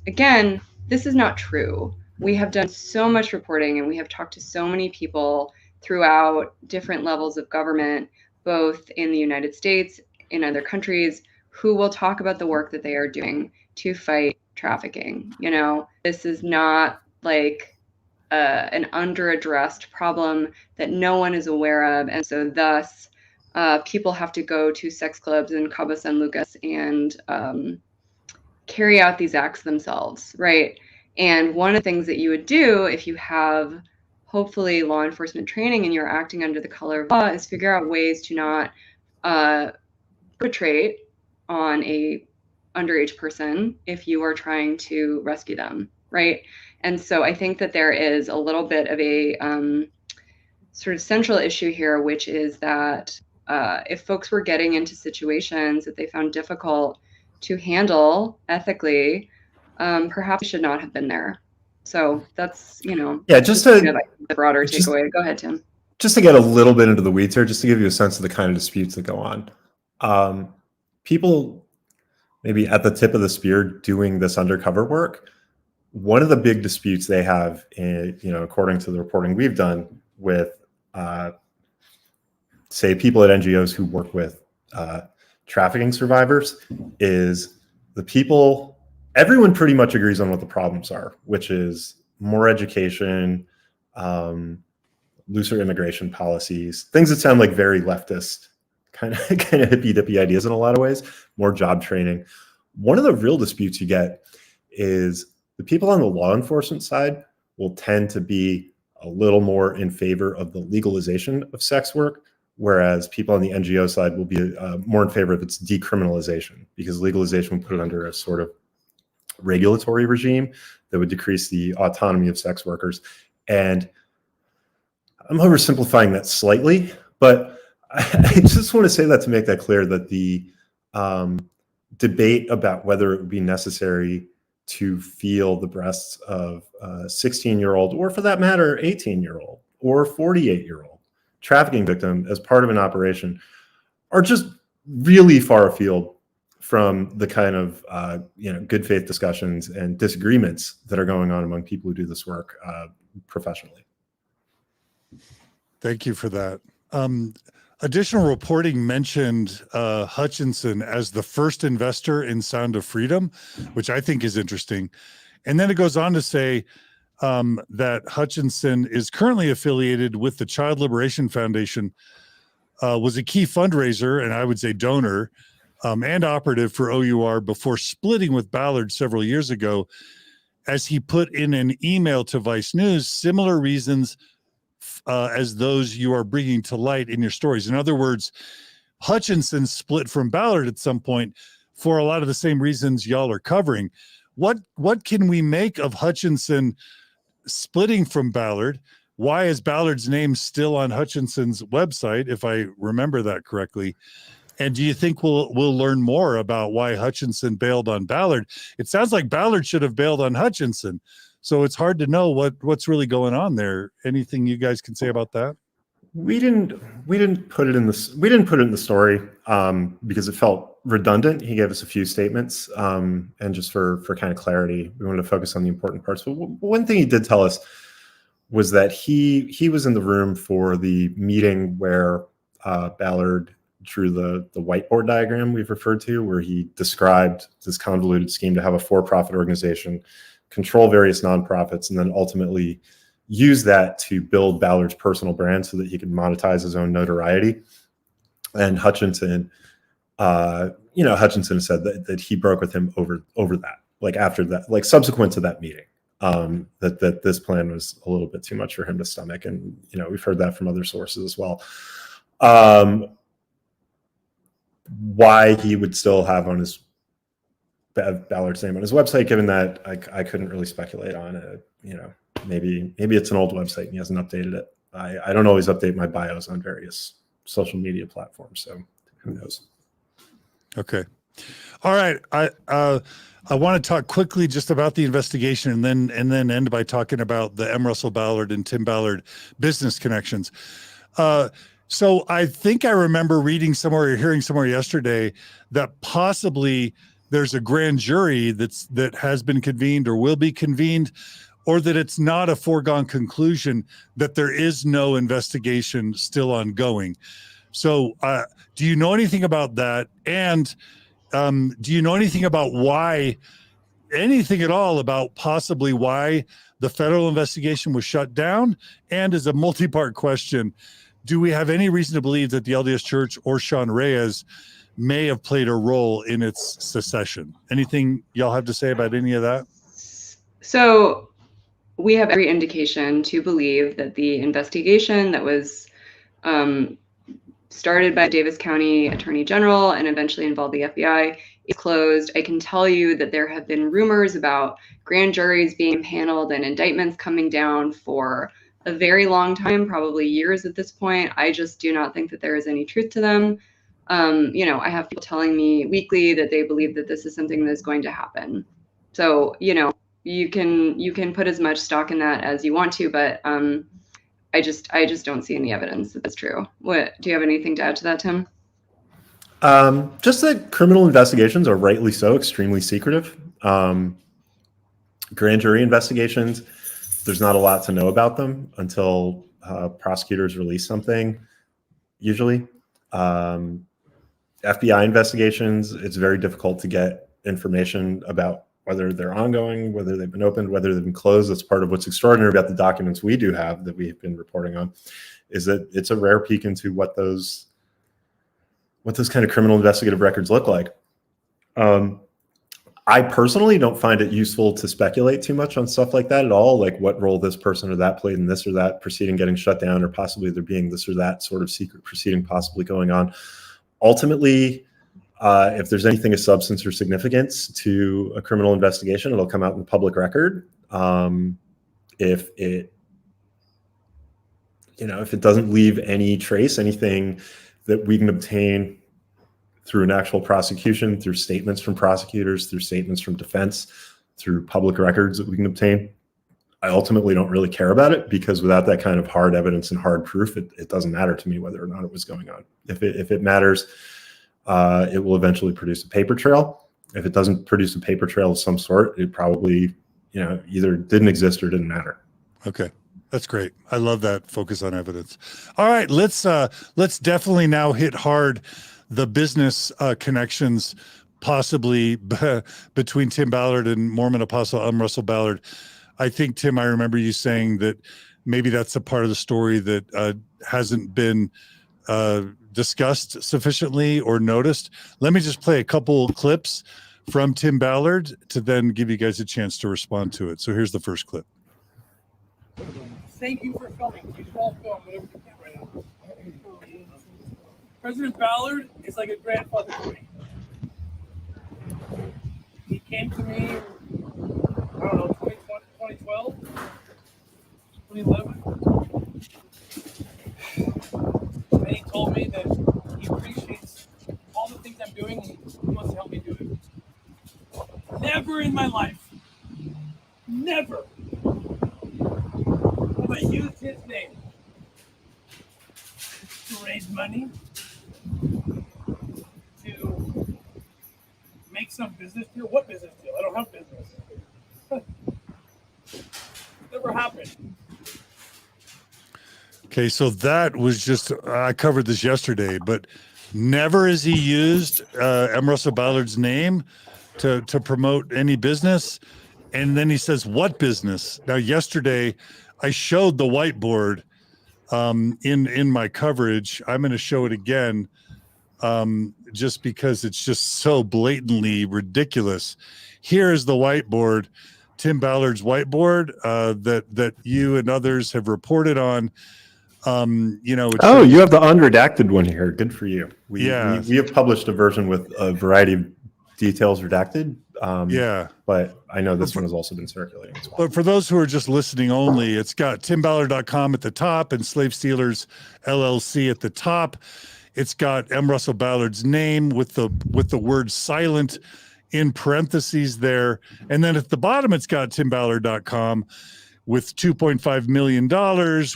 Again, this is not true. We have done so much reporting and we have talked to so many people throughout different levels of government, both in the United States, in other countries, who will talk about the work that they are doing to fight trafficking. You know, this is not like an under-addressed problem that no one is aware of. And so thus, people have to go to sex clubs in Cabo San Lucas and carry out these acts themselves, right? And one of the things that you would do if you have hopefully law enforcement training and you're acting under the color of law is figure out ways to not perpetrate on a underage person if you are trying to rescue them, right? And so I think that there is a little bit of a sort of central issue here, which is that if folks were getting into situations that they found difficult to handle ethically, perhaps they should not have been there. So that's, you know, just to kind of the broader takeaway. Go ahead, Tim. Just to get a little bit into the weeds here, just to give you a sense of the kind of disputes that go on. People maybe at the tip of the spear doing this undercover work, one of the big disputes they have, according to the reporting we've done with, say, people at NGOs who work with trafficking survivors, is everyone pretty much agrees on what the problems are, which is more education, looser immigration policies, things that sound like very leftist, kind of hippy-dippy ideas in a lot of ways, more job training. One of the real disputes you get is the people on the law enforcement side will tend to be a little more in favor of the legalization of sex work, whereas people on the NGO side will be more in favor of its decriminalization, because legalization would put it under a sort of regulatory regime that would decrease the autonomy of sex workers. And I'm oversimplifying that slightly, but I just want to say that to make that clear, that the debate about whether it would be necessary to feel the breasts of a 16-year-old, or for that matter, 18-year-old or 48-year-old trafficking victim as part of an operation are just really far afield from the kind of good faith discussions and disagreements that are going on among people who do this work professionally. Thank you for that. Additional reporting mentioned Hutchinson as the first investor in Sound of Freedom, which I think is interesting. And then it goes on to say that Hutchinson is currently affiliated with the Child Liberation Foundation, was a key fundraiser, and I would say donor, and operative for O.U.R. before splitting with Ballard several years ago. As he put in an email to Vice News, similar reasons as those you are bringing to light in your stories. In other words, Hutchinson split from Ballard at some point for a lot of the same reasons y'all are covering. What can we make of Hutchinson splitting from Ballard? Why is Ballard's name still on Hutchinson's website, if I remember that correctly? And do you think we'll learn more about why Hutchinson bailed on Ballard? It sounds like Ballard should have bailed on Hutchinson. So it's hard to know what's really going on there. Anything you guys can say about that? We didn't put it in the story because it felt redundant. He gave us a few statements, and just for kind of clarity, we wanted to focus on the important parts. But one thing he did tell us was that he was in the room for the meeting where Ballard drew the whiteboard diagram we've referred to, where he described this convoluted scheme to have a for-profit organization control various nonprofits and then ultimately use that to build Ballard's personal brand so that he could monetize his own notoriety. And Hutchinson, Hutchinson said that he broke with him over that, like after that, like subsequent to that meeting, that this plan was a little bit too much for him to stomach. And, we've heard that from other sources as well. Why he would still have on his Ballard's name on his website, given that I couldn't really speculate on it. Maybe it's an old website and he hasn't updated it. I don't always update my bios on various social media platforms, so who knows? Okay. All right. I want to talk quickly just about the investigation and then end by talking about the M. Russell Ballard and Tim Ballard business connections. So I think I remember reading somewhere or hearing somewhere yesterday that possibly there's a grand jury that has been convened or will be convened, or that it's not a foregone conclusion that there is no investigation still ongoing. So do you know anything about that? And do you know anything about anything at all about possibly why the federal investigation was shut down? And as a multi-part question, do we have any reason to believe that the LDS Church or Sean Reyes may have played a role in its secession? Anything y'all have to say about any of that? So we have every indication to believe that the investigation that was started by Davis County Attorney General and eventually involved the FBI is closed. I can tell you that there have been rumors about grand juries being impaneled and indictments coming down for a very long time, probably years at this point. I just do not think that there is any truth to them. I have people telling me weekly that they believe that this is something that's going to happen. So, you can put as much stock in that as you want to, but I just don't see any evidence that that's true. What do you have anything to add to that, Tim? Just that criminal investigations are rightly so extremely secretive. Grand jury investigations, there's not a lot to know about them until prosecutors release something, usually. FBI investigations, it's very difficult to get information about whether they're ongoing, whether they've been opened, whether they've been closed. That's part of what's extraordinary about the documents we do have that we have been reporting on, is that it's a rare peek into what those kind of criminal investigative records look like. I personally don't find it useful to speculate too much on stuff like that at all, like what role this person or that played in this or that proceeding getting shut down, or possibly there being this or that sort of secret proceeding possibly going on. Ultimately, if there's anything of substance or significance to a criminal investigation, it'll come out in the public record. If it doesn't leave any trace, anything that we can obtain through an actual prosecution, through statements from prosecutors, through statements from defense, through public records that we can obtain, I ultimately don't really care about it, because without that kind of hard evidence and hard proof, it doesn't matter to me whether or not it was going on. If it matters, it will eventually produce a paper trail. If it doesn't produce a paper trail of some sort, it probably, either didn't exist or didn't matter. Okay. That's great. I love that focus on evidence. All right, let's definitely now hit hard the business connections possibly between Tim Ballard and Mormon Apostle M. Russell Ballard. I think, Tim, I remember you saying that maybe that's a part of the story that hasn't been discussed sufficiently or noticed. Let me just play a couple clips from Tim Ballard to then give you guys a chance to respond to it. So here's the first clip. Thank you for filming. You should all film whatever you can right now. President Ballard is like a grandfather to me. He came to me, I don't know, 2012, 2011. And he told me that he appreciates all the things I'm doing and he wants to help me do it. Never in my life, never have I used his name money to make some business deal? What business deal? I don't have business. Never happened. Okay, so that was just, I covered this yesterday, but never has he used M. Russell Ballard's name to promote any business. And then he says, what business? Now, yesterday, I showed the whiteboard in my coverage. I'm going to show it again just because it's just so blatantly ridiculous. Here is the whiteboard, Tim Ballard's whiteboard that you and others have reported on. You know, oh, you have the unredacted one here. Good for you. We Yeah. we have published a version with a variety of details redacted. Yeah. But I know this one has also been circulating as well. But for those who are just listening only, it's got timballard.com at the top and Slave Stealers LLC at the top. It's got M. Russell Ballard's name with the word silent in parentheses there. And then at the bottom, it's got timballard.com with $2.5 million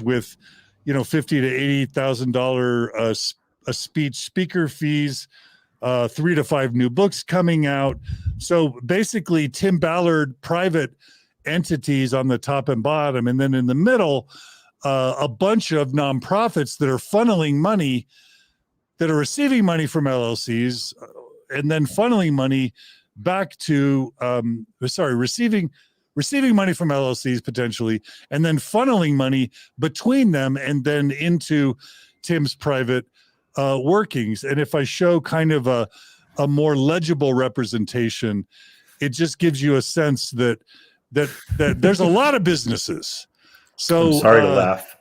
with, you know, $50,000 to $80,000 a speaker fees, 3 to 5 new books coming out. So basically Tim Ballard private entities on the top and bottom. And then in the middle, a bunch of nonprofits that are funneling money, that are receiving money from LLCs and then funneling money back to, receiving money from LLCs potentially, and then funneling money between them and then into Tim's private workings. And if I show kind of a more legible representation, it just gives you a sense that there's a lot of businesses. So I'm sorry to laugh.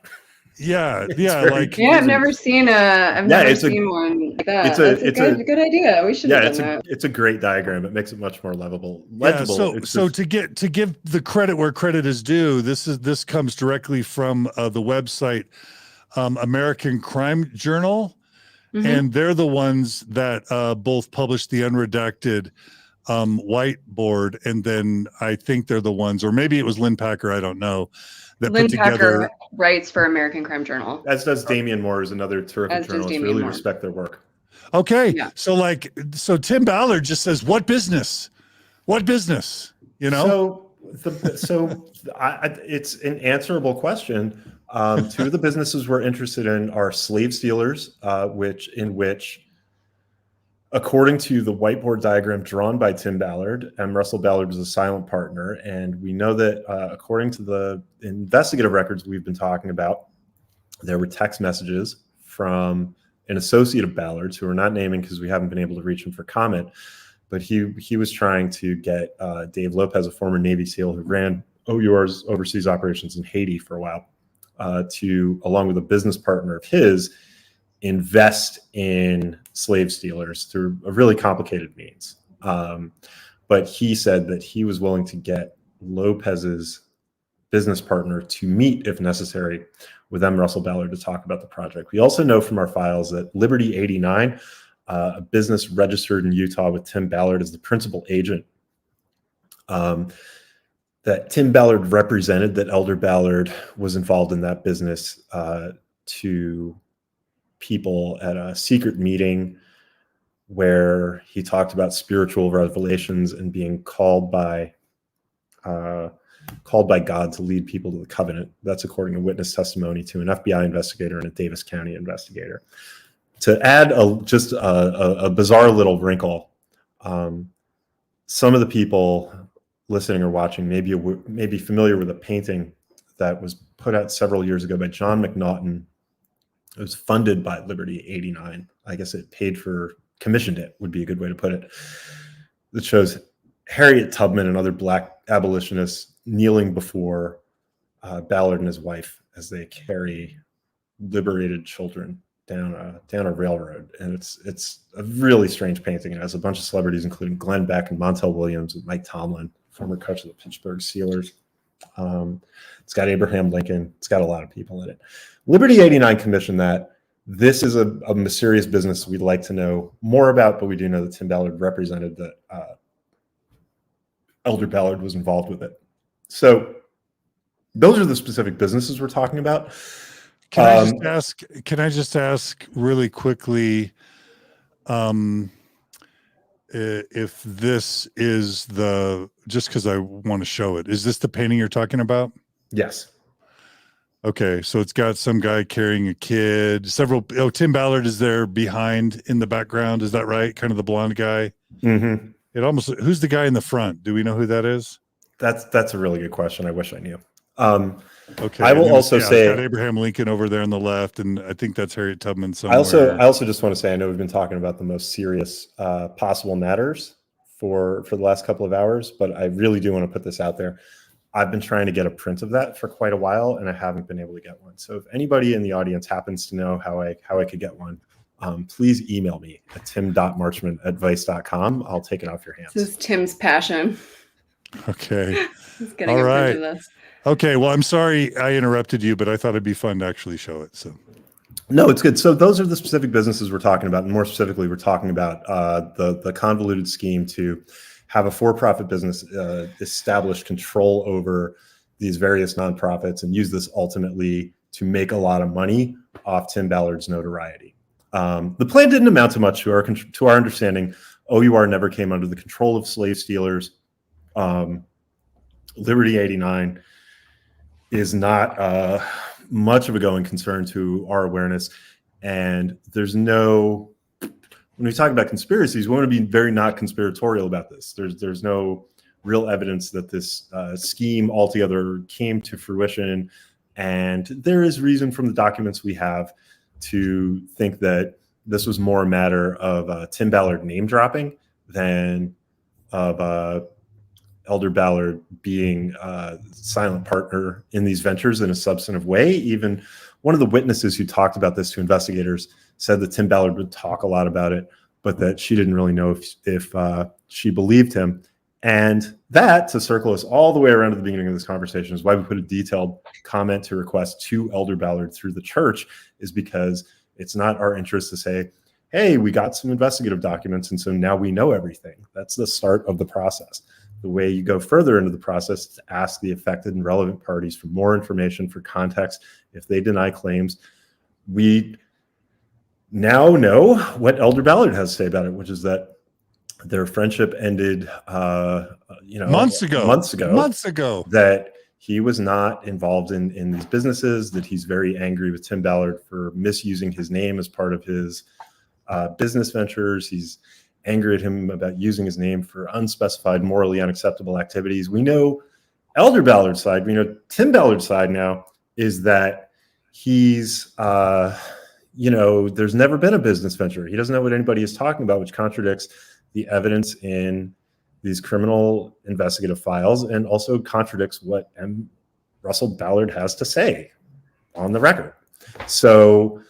Yeah, It's yeah, very like Yeah, I've never seen one like that. That's a good idea. We should have done that. It's a great diagram. It makes it much more legible. Yeah, so to give the credit where credit is due, this comes directly from the website American Crime Journal, and they're the ones that both published the unredacted whiteboard, and then I think they're the ones, or maybe it was Lynn Packer, I don't know, that Lynn put together. Packer writes for American Crime Journal. As does Damian Moore, is another terrific journalist. Really respect their work. Okay, Yeah. So Tim Ballard just says, "What business? What business?" You know. It's an answerable question. Two of the businesses we're interested in are Slave Stealers, which according to the whiteboard diagram drawn by Tim Ballard, M. Russell Ballard was a silent partner. And we know that according to the investigative records we've been talking about, there were text messages from an associate of Ballard's, who we're not naming because we haven't been able to reach him for comment. But he was trying to get Dave Lopez, a former Navy SEAL who ran O.U.R's overseas operations in Haiti for a while, to, along with a business partner of his, invest in Slave Stealers through a really complicated means. But he said that he was willing to get Lopez's business partner to meet, if necessary, with M. Russell Ballard to talk about the project. We also know from our files that Liberty 89, a business registered in Utah with Tim Ballard as the principal agent, that Tim Ballard represented that Elder Ballard was involved in that business to people at a secret meeting where he talked about spiritual revelations and being called by God to lead people to the covenant. That's according to witness testimony to an FBI investigator and a Davis County investigator. To add just a bizarre little wrinkle, some of the people listening or watching may be familiar with a painting that was put out several years ago by John McNaughton. It was funded by Liberty 89. I guess it commissioned it, would be a good way to put it. That shows Harriet Tubman and other Black abolitionists kneeling before Ballard and his wife as they carry liberated children down a railroad. And it's a really strange painting. It has a bunch of celebrities, including Glenn Beck and Montel Williams and Mike Tomlin, former coach of the Pittsburgh Steelers. It's got Abraham Lincoln. It's got a lot of people in it. Liberty 89 commissioned that. This is a mysterious business we'd like to know more about, but we do know that Tim Ballard represented that Elder Ballard was involved with it. So those are the specific businesses we're talking about. Can I just ask really quickly, if this is just because I want to show it, is this the painting you're talking about? Yes. Okay, so it's got some guy carrying a kid. Tim Ballard is there behind in the background. Is that right? Kind of the blonde guy. Mm-hmm. Who's the guy in the front? Do we know who that is? That's a really good question. I wish I knew. Okay. I will also say, it's got Abraham Lincoln over there on the left, and I think that's Harriet Tubman somewhere. I also just want to say, I know we've been talking about the most serious possible matters for the last couple of hours, but I really do want to put this out there. I've been trying to get a print of that for quite a while, and I haven't been able to get one. So if anybody in the audience happens to know how I could get one, please email me at tim.marchman@vice.com. I'll take it off your hands. This is Tim's passion. Okay. He's getting All a right. print of this. Okay. Well, I'm sorry I interrupted you, but I thought it'd be fun to actually show it. So. No, it's good. So those are the specific businesses we're talking about. And more specifically, we're talking about the convoluted scheme to have a for-profit business establish control over these various nonprofits and use this ultimately to make a lot of money off Tim Ballard's notoriety. The plan didn't amount to much to our understanding. O.U.R. never came under the control of slave stealers. Liberty 89 is not much of a going concern to our awareness. And there's no... When we talk about conspiracies, we want to be very not conspiratorial about this. There's no real evidence that this scheme altogether came to fruition. And there is reason from the documents we have to think that this was more a matter of Tim Ballard name dropping than of Elder Ballard being a silent partner in these ventures in a substantive way. Even one of the witnesses who talked about this to investigators said that Tim Ballard would talk a lot about it, but that she didn't really know if she believed him. And that, to circle us all the way around to the beginning of this conversation, is why we put a detailed comment to request to Elder Ballard through the church, is because it's not our interest to say, hey, we got some investigative documents, and so now we know everything. That's the start of the process. The way you go further into the process is to ask the affected and relevant parties for more information, for context. If they deny claims, we now know what Elder Ballard has to say about it, which is that their friendship ended, months ago. That he was not involved in these businesses. That he's very angry with Tim Ballard for misusing his name as part of his business ventures. He's angry at him about using his name for unspecified, morally unacceptable activities. We know Elder Ballard's side. We know Tim Ballard's side now is that he's, there's never been a business venture. He doesn't know what anybody is talking about, which contradicts the evidence in these criminal investigative files and also contradicts what M. Russell Ballard has to say on the record. So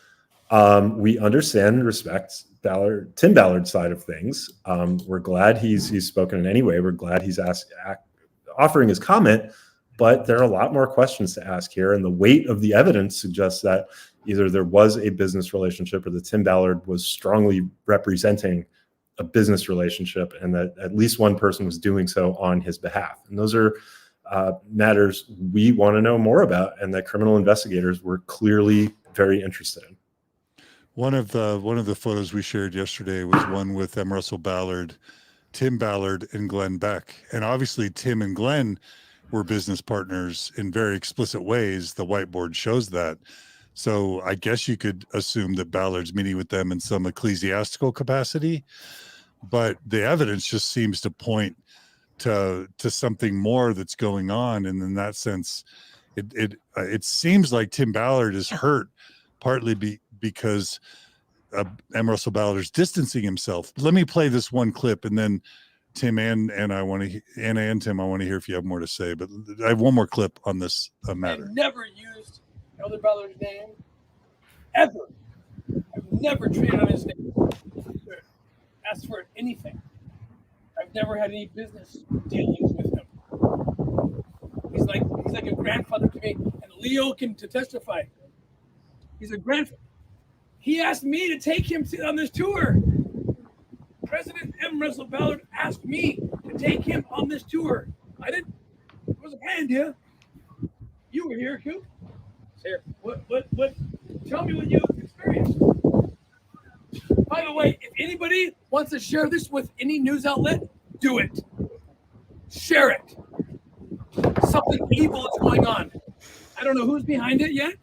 we understand and respect Tim Ballard's side of things. We're glad he's spoken in any way. We're glad he's offering his comment, but there are a lot more questions to ask here. And the weight of the evidence suggests that either there was a business relationship or that Tim Ballard was strongly representing a business relationship and that at least one person was doing so on his behalf. And those are matters we want to know more about and that criminal investigators were clearly very interested in. One of the photos we shared yesterday was one with M. Russell Ballard, Tim Ballard, and Glenn Beck. And obviously Tim and Glenn were business partners in very explicit ways. The whiteboard shows that. So I guess you could assume that Ballard's meeting with them in some ecclesiastical capacity, but the evidence just seems to point to something more that's going on. And in that sense, it seems like Tim Ballard is hurt partly because M. Russell Ballard is distancing himself. Let me play this one clip, and then Tim and Anna and Tim, I want to hear if you have more to say. But I have one more clip on this matter. I've never used Elder Ballard's name ever. I've never traded on his name. Asked for anything. I've never had any business dealings with him. He's like a grandfather to me, and Leo can testify. He's a grandfather. He asked me to take him on this tour. President M. Russell Ballard asked me to take him on this tour. I didn't. It wasn't my idea. You were here, Hugh. here. What? Tell me what you experienced. By the way, if anybody wants to share this with any news outlet, do it. Share it. Something evil is going on. I don't know who's behind it yet.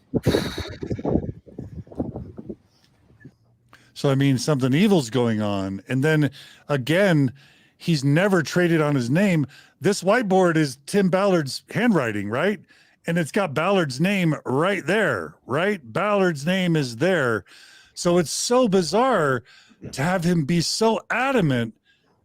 So, I mean, something evil's going on. And then again, he's never traded on his name. This whiteboard is Tim Ballard's handwriting, right? And it's got Ballard's name right there, right? Ballard's name is there. So it's so bizarre to have him be so adamant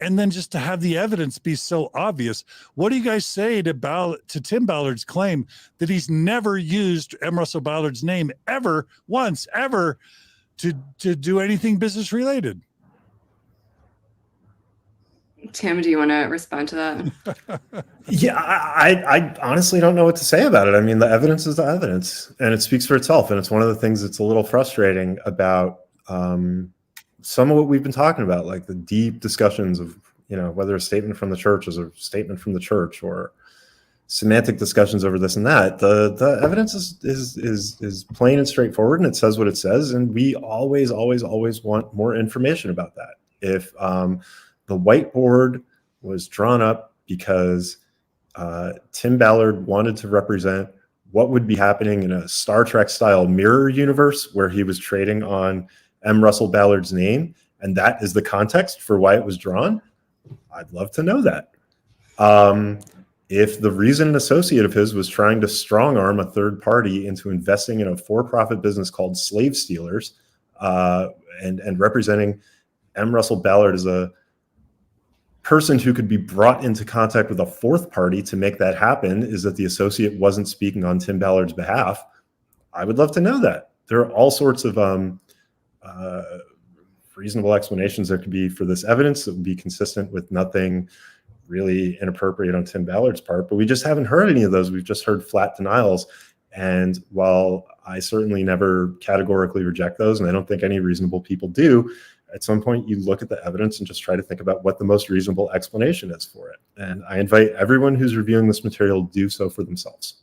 and then just to have the evidence be so obvious. What do you guys say to Tim Ballard's claim that he's never used M. Russell Ballard's name ever, once, ever to do anything business related? Tim, do you want to respond to that? Yeah, I honestly don't know what to say about it. I mean, the evidence is the evidence, and it speaks for itself. And it's one of the things that's a little frustrating about some of what we've been talking about, like the deep discussions of, whether a statement from the church is a statement from the church or semantic discussions over this and that. The evidence is plain and straightforward, and it says what it says. And we always want more information about that. If the whiteboard was drawn up because Tim Ballard wanted to represent what would be happening in a Star Trek style mirror universe where he was trading on M. Russell Ballard's name, and that is the context for why it was drawn, I'd love to know that. If the reason an associate of his was trying to strong arm a third party into investing in a for-profit business called Slave Stealers and representing M. Russell Ballard as a person who could be brought into contact with a fourth party to make that happen is that the associate wasn't speaking on Tim Ballard's behalf, I would love to know that. There are all sorts of reasonable explanations there could be for this evidence that would be consistent with nothing really inappropriate on Tim Ballard's part, but we just haven't heard any of those. We've just heard flat denials. And while I certainly never categorically reject those, and I don't think any reasonable people do, at some point you look at the evidence and just try to think about what the most reasonable explanation is for it. And I invite everyone who's reviewing this material to do so for themselves.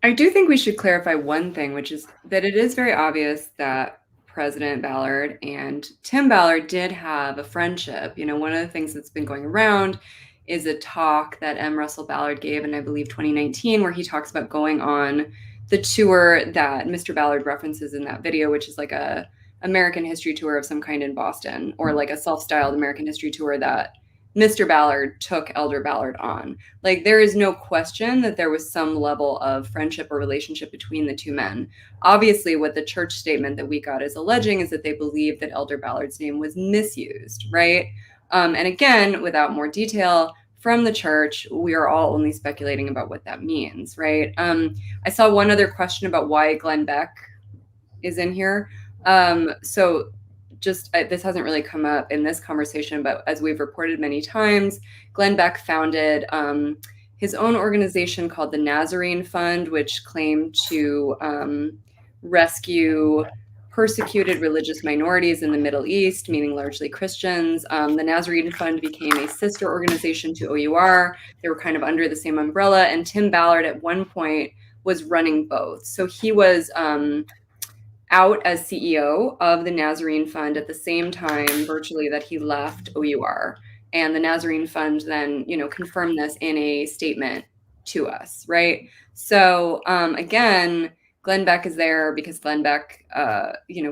I do think we should clarify one thing, which is that it is very obvious that President Ballard and Tim Ballard did have a friendship. One of the things that's been going around is a talk that M. Russell Ballard gave in, I believe, 2019, where he talks about going on the tour that Mr. Ballard references in that video, which is like a American history tour of some kind in Boston, or like a self-styled American history tour that Mr. Ballard took Elder Ballard on. Like, there is no question that there was some level of friendship or relationship between the two men. Obviously, what the church statement that we got is alleging is that they believe that Elder Ballard's name was misused, right? And again, without more detail from the church, we are all only speculating about what that means, right? I saw one other question about why Glenn Beck is in here. So just this hasn't really come up in this conversation, but as we've reported many times, Glenn Beck founded his own organization called the Nazarene Fund, which claimed to rescue persecuted religious minorities in the Middle East, meaning largely Christians. The Nazarene Fund became a sister organization to O.U.R. They were kind of under the same umbrella, and Tim Ballard at one point was running both. So he was out as CEO of the Nazarene Fund at the same time, virtually, that he left O.U.R. And the Nazarene Fund then, confirmed this in a statement to us, right? So again, Glenn Beck is there because Glenn Beck,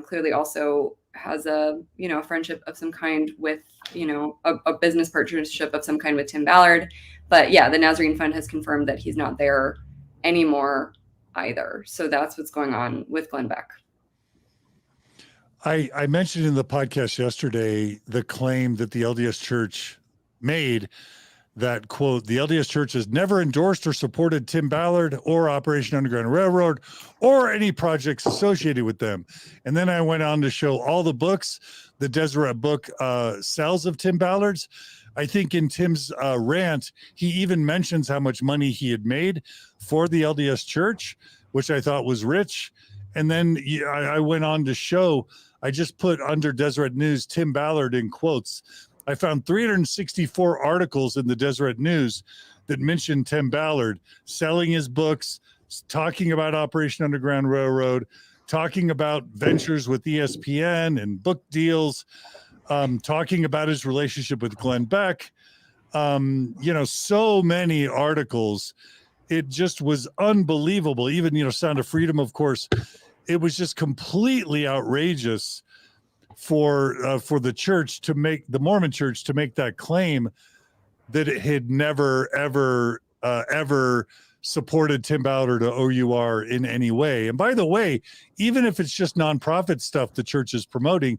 clearly also has a friendship of some kind with, a business partnership of some kind with Tim Ballard. But yeah, the Nazarene Fund has confirmed that he's not there anymore either. So that's what's going on with Glenn Beck. I mentioned in the podcast yesterday the claim that the LDS Church made that, quote, the LDS Church has never endorsed or supported Tim Ballard or Operation Underground Railroad or any projects associated with them. And then I went on to show all the books the Deseret book sells of Tim Ballard's. I think in Tim's rant, he even mentions how much money he had made for the LDS Church, which I thought was rich. And then I went on to show, I just put under Deseret News, Tim Ballard in quotes. I found 364 articles in the Deseret News that mentioned Tim Ballard selling his books, talking about Operation Underground Railroad, talking about ventures with ESPN and book deals, talking about his relationship with Glenn Beck. So many articles. It just was unbelievable. Even, Sound of Freedom, of course, it was just completely outrageous for the church to make, the Mormon Church to make that claim that it had never, ever supported Tim Ballard or O.U.R. in any way. And by the way, even if it's just nonprofit stuff the church is promoting,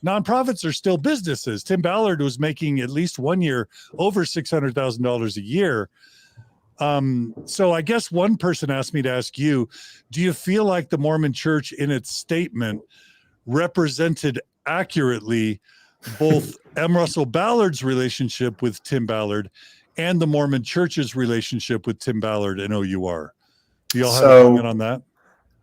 nonprofits are still businesses. Tim Ballard was making at least 1 year over $600,000 a year. So I guess one person asked me to ask you, do you feel like the Mormon Church in its statement represented accurately both M. Russell Ballard's relationship with Tim Ballard and the Mormon Church's relationship with Tim Ballard and O.U.R.? Do y'all have a comment on that?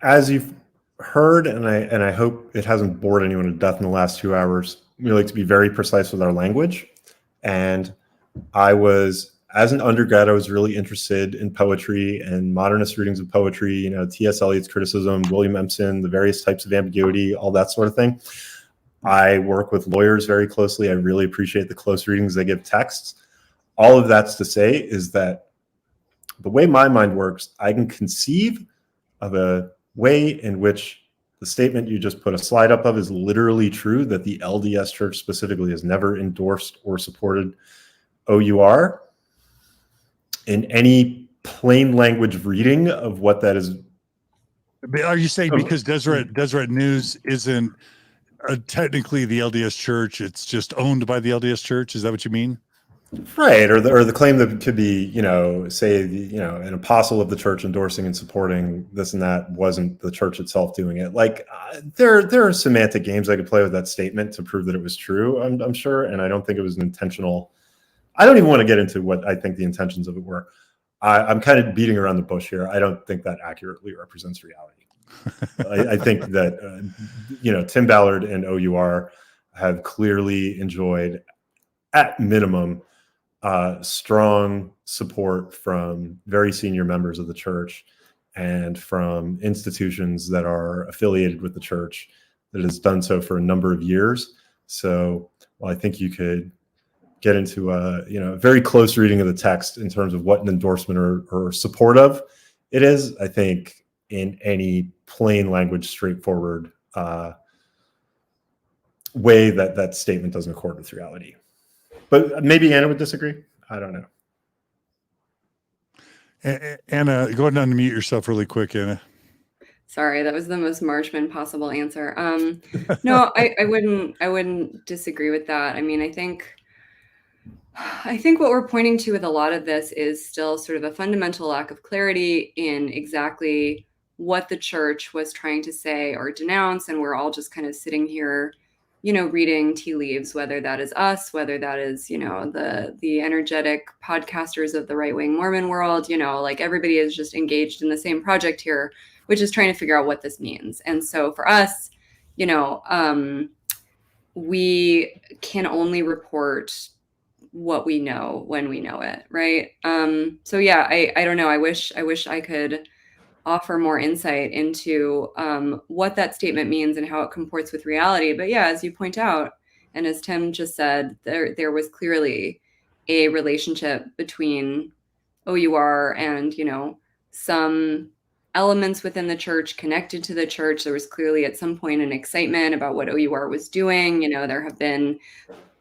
As you've heard, and I hope it hasn't bored anyone to death in the last 2 hours, we like to be very precise with our language. And as an undergrad, I was really interested in poetry and modernist readings of poetry, T.S. Eliot's criticism, William Empson, the various types of ambiguity, all that sort of thing. I work with lawyers very closely. I really appreciate the close readings they give texts. All of that's to say is that the way my mind works, I can conceive of a way in which the statement you just put a slide up of is literally true, that the LDS Church specifically has never endorsed or supported O.U.R. in any plain language reading of what that is. Are you saying because Deseret News isn't technically the LDS Church, it's just owned by the LDS Church? Is that what you mean? Right, or the claim that could be, say, an apostle of the church endorsing and supporting this and that wasn't the church itself doing it. Like, there are semantic games I could play with that statement to prove that it was true, I'm sure, and I don't think it was an intentional. I don't even want to get into what I think the intentions of it were. I'm kind of beating around the bush here. I don't think that accurately represents reality. I think that, Tim Ballard and O.U.R. have clearly enjoyed, at minimum, strong support from very senior members of the church and from institutions that are affiliated with the church that has done so for a number of years. So, I think you could get into a very close reading of the text in terms of what an endorsement or support of it is. I think in any plain language, straightforward way that statement doesn't accord with reality. But maybe Anna would disagree. I don't know. Anna, go ahead and unmute yourself really quick, Anna. Sorry, that was the most Marchman possible answer. No, I wouldn't disagree with that. I mean, I think what we're pointing to with a lot of this is still sort of a fundamental lack of clarity in exactly what the church was trying to say or denounce, and we're all just kind of sitting here, reading tea leaves, whether that is us, whether that is, the energetic podcasters of the right-wing Mormon world, like everybody is just engaged in the same project here, which is trying to figure out what this means. And so for us, we can only report what we know when we know it, right? So yeah, I don't know. I wish I could offer more insight into what that statement means and how it comports with reality. But yeah, as you point out, and as Tim just said, there was clearly a relationship between O.U.R. and, some elements within the church connected to the church. There was clearly at some point an excitement about what O.U.R. was doing. There have been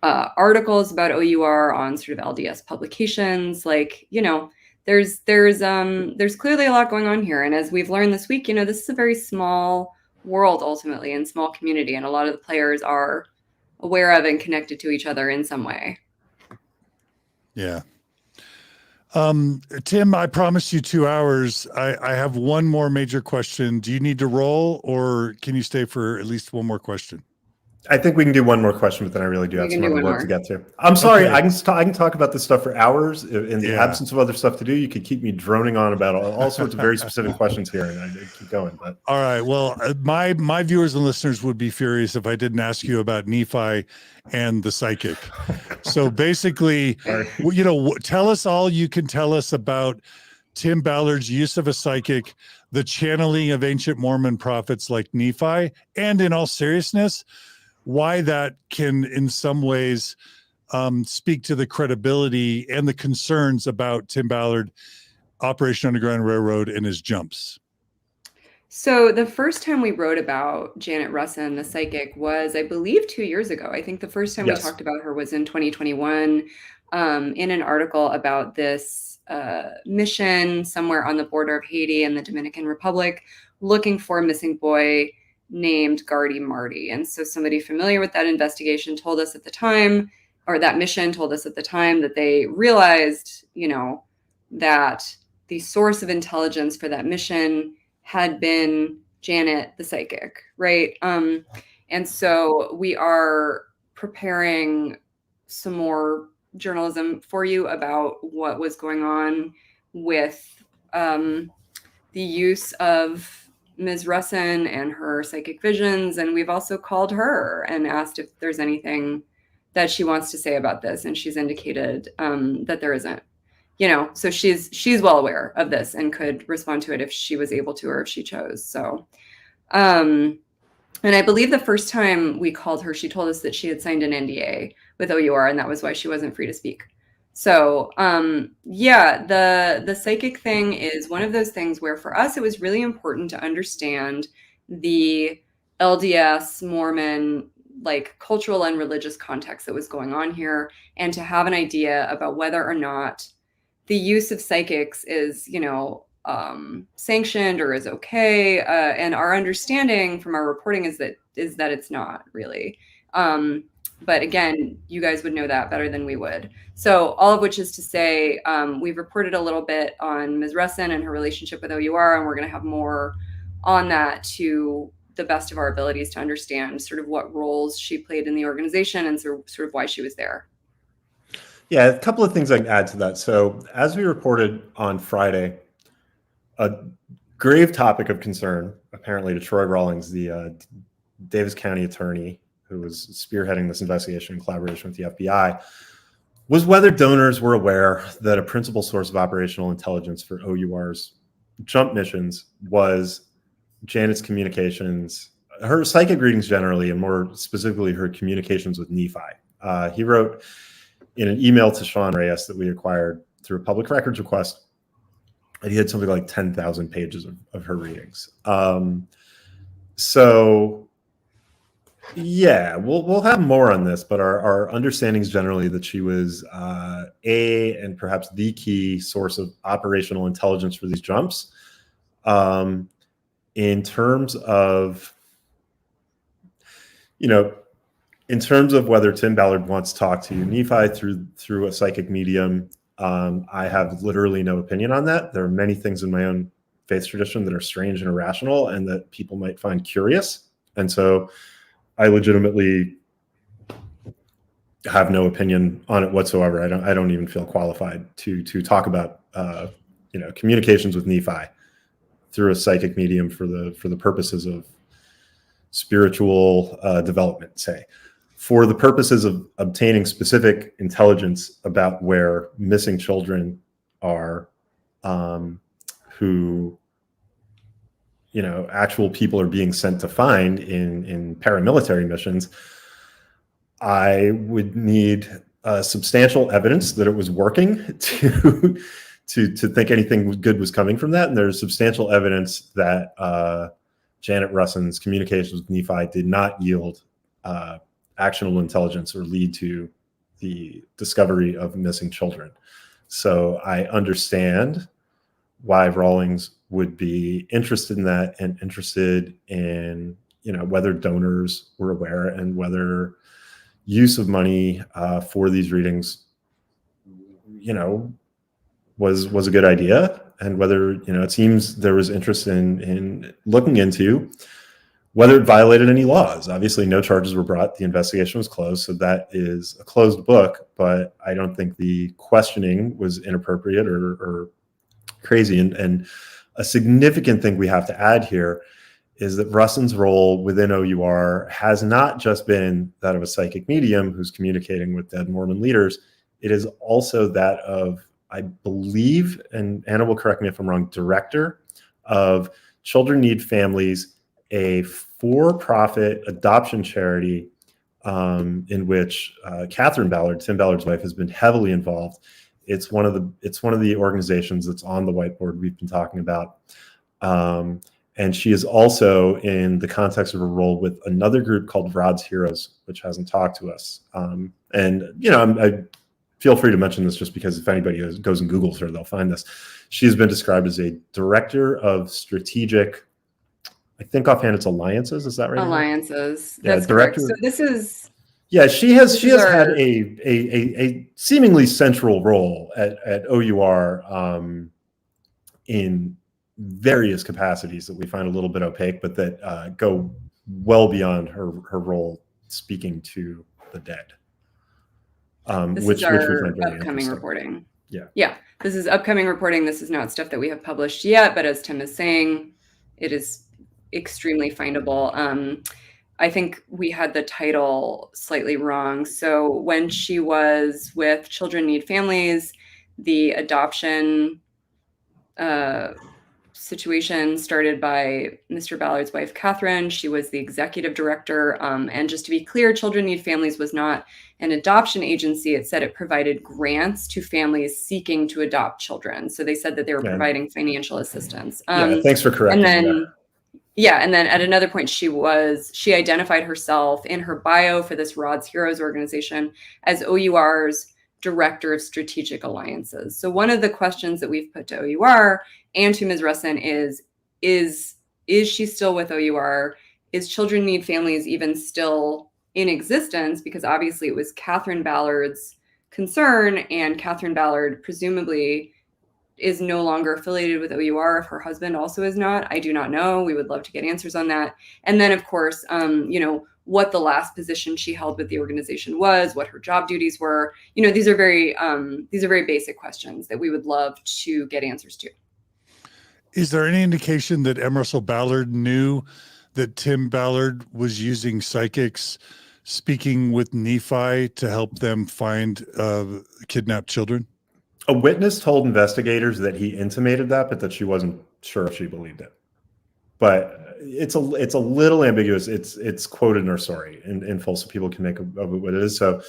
articles about O.U.R. on sort of LDS publications. Like, there's clearly a lot going on here. And as we've learned this week, this is a very small world ultimately and small community. And a lot of the players are aware of and connected to each other in some way. Yeah. Tim, I promised you 2 hours. I have one more major question. Do you need to roll, or can you stay for at least one more question? I think we can do one more question, but then I really do have some other work to get to. I'm sorry. Okay. I can talk about this stuff for hours. In the absence of other stuff to do, you could keep me droning on about all sorts of very specific questions here, and I keep going. But all right. Well, my viewers and listeners would be furious if I didn't ask you about Nephi and the psychic. So basically, tell us all you can tell us about Tim Ballard's use of a psychic, the channeling of ancient Mormon prophets like Nephi, and in all seriousness, why that can in some ways speak to the credibility and the concerns about Tim Ballard, Operation Underground Railroad, and his jumps. So the first time we wrote about Janet Russin, the psychic, was, I believe, 2 years ago. I think the first time we talked about her was in 2021 in an article about this mission somewhere on the border of Haiti and the Dominican Republic looking for a missing boy named Gardy Marty. And so somebody familiar with that investigation told us at the time, or that mission told us at the time, that they realized, you know, that the source of intelligence for that mission had been Janet the psychic, right? And so we are preparing some more journalism for you about what was going on with the use of Ms. Russin and her psychic visions. And we've also called her and asked if there's anything that she wants to say about this. And she's indicated that there isn't. You know, so she's well aware of this and could respond to it if she was able to or if she chose. So, and I believe the first time we called her, she told us that she had signed an NDA with O.U.R. and that was why she wasn't free to speak. So, yeah, the psychic thing is one of those things where for us, it was really important to understand the LDS Mormon, like cultural and religious context that was going on here, and to have an idea about whether or not the use of psychics is, you know, sanctioned or is okay. And our understanding from our reporting is that it's not really. But again, you guys would know that better than we would. So all of which is to say, we've reported a little bit on Ms. Russin and her relationship with O.U.R. and we're going to have more on that to the best of our abilities to understand sort of what roles she played in the organization and sort of why she was there. Yeah, a couple of things I can add to that. So as we reported on Friday, a grave topic of concern, apparently to Troy Rawlings, the Davis County attorney who was spearheading this investigation in collaboration with the FBI, was whether donors were aware that a principal source of operational intelligence for O.U.R.'s jump missions was Janet's communications, her psychic readings generally, and more specifically her communications with Nephi. He wrote in an email to Sean Reyes that we acquired through a public records request, and he had something like 10,000 pages of her readings. So yeah, we'll have more on this, but our understanding is generally that she was and perhaps the key source of operational intelligence for these jumps. In terms of, you know, in terms of whether Tim Ballard wants to talk to Nephi through a psychic medium, I have literally no opinion on that. There are many things in my own faith tradition that are strange and irrational and that people might find curious. And so I legitimately have no opinion on it whatsoever. I don't even feel qualified to talk about you know, communications with Nephi through a psychic medium for the purposes of spiritual development, say. For the purposes of obtaining specific intelligence about where missing children are, who, you know, actual people are being sent to find in paramilitary missions, I would need substantial evidence that it was working to think anything good was coming from that. And there's substantial evidence that Janet Russin's communications with Nephi did not yield actionable intelligence or lead to the discovery of missing children. So I understand why Rawlings would be interested in that and interested in, you know, whether donors were aware and whether use of money for these readings, you know, was a good idea, and whether, you know, it seems there was interest in looking into whether it violated any laws. Obviously, no charges were brought. The investigation was closed, so that is a closed book. But I don't think the questioning was inappropriate or crazy. And a significant thing we have to add here is that Russin's role within O.U.R. has not just been that of a psychic medium who's communicating with dead Mormon leaders. It is also that of I believe, and Anna will correct me if I'm wrong, director of Children Need Families, a for-profit adoption charity in which Catherine Ballard, Tim Ballard's wife, has been heavily involved. It's one of the organizations that's on the whiteboard we've been talking about. And she is also in the context of a role with another group called Rod's Heroes, which hasn't talked to us. And, you know, I feel free to mention this just because if anybody goes and Googles her, they'll find this. She's been described as a director of strategic, I think offhand it's alliances. Is that right? Alliances. Yeah, That's director. correct. So this is. Yeah, she has had a seemingly central role at O.U.R. In various capacities that we find a little bit opaque, but that go well beyond her role speaking to the dead. This is our upcoming reporting. Yeah. This is upcoming reporting. This is not stuff that we have published yet, but as Tim is saying, it is extremely findable. I think we had the title slightly wrong. So when she was with Children Need Families, the adoption situation started by Mr. Ballard's wife, Catherine. She was the executive director. And just to be clear, Children Need Families was not an adoption agency. It said it provided grants to families seeking to adopt children. So they said that they were providing financial assistance. Thanks for correcting that. And then at another point, she identified herself in her bio for this Rod's Heroes organization as O.U.R.'s Director of Strategic Alliances. So one of the questions that we've put to O.U.R. and to Ms. Russin is she still with O.U.R.? Is Children Need Families even still in existence? Because obviously it was Catherine Ballard's concern, and Catherine Ballard presumably is no longer affiliated with O.U.R. if her husband also is not. I do not know. We would love to get answers on that. And then, of course, what the last position she held with the organization was, what her job duties were. These are very basic questions that we would love to get answers to. Is there any indication that M. Russell Ballard knew that Tim Ballard was using psychics speaking with Nephi to help them find kidnapped children? A witness told investigators that he intimated that, but that she wasn't sure if she believed it. But it's a little ambiguous. It's quoted in her story in full, so people can make of it what it is. So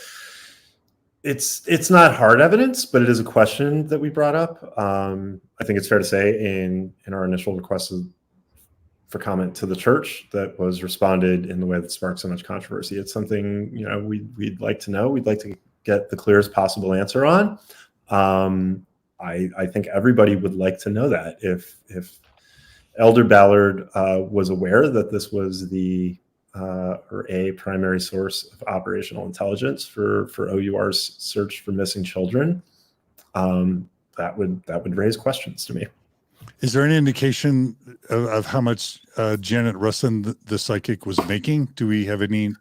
it's not hard evidence, but it is a question that we brought up. I think it's fair to say in our initial request for comment to the church that was responded in the way that sparked so much controversy. It's something we'd like to know. We'd like to get the clearest possible answer on. I think everybody would like to know that if Elder Ballard was aware that this was a primary source of operational intelligence for O.U.R.'s search for missing children, that would raise questions to me. Is there any indication of how much Janet Russin, the psychic, was making? Do we have any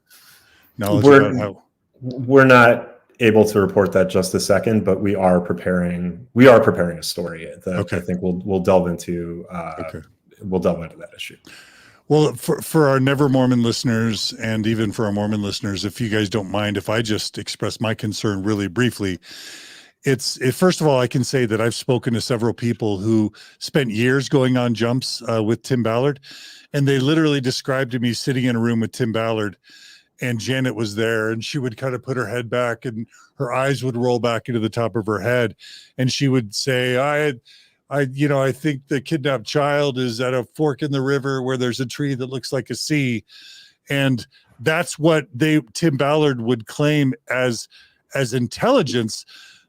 knowledge about how? We're not able to report that just a second, but we are preparing a story that I think we'll delve into. We'll delve into that issue. Well, for our Never Mormon listeners and even for our Mormon listeners, if you guys don't mind, if I just express my concern really briefly, first of all, I can say that I've spoken to several people who spent years going on jumps with Tim Ballard, and they literally described to me sitting in a room with Tim Ballard, and Janet was there, and she would kind of put her head back and her eyes would roll back into the top of her head. And she would say, I think the kidnapped child is at a fork in the river where there's a tree that looks like a C. And that's what Tim Ballard would claim as intelligence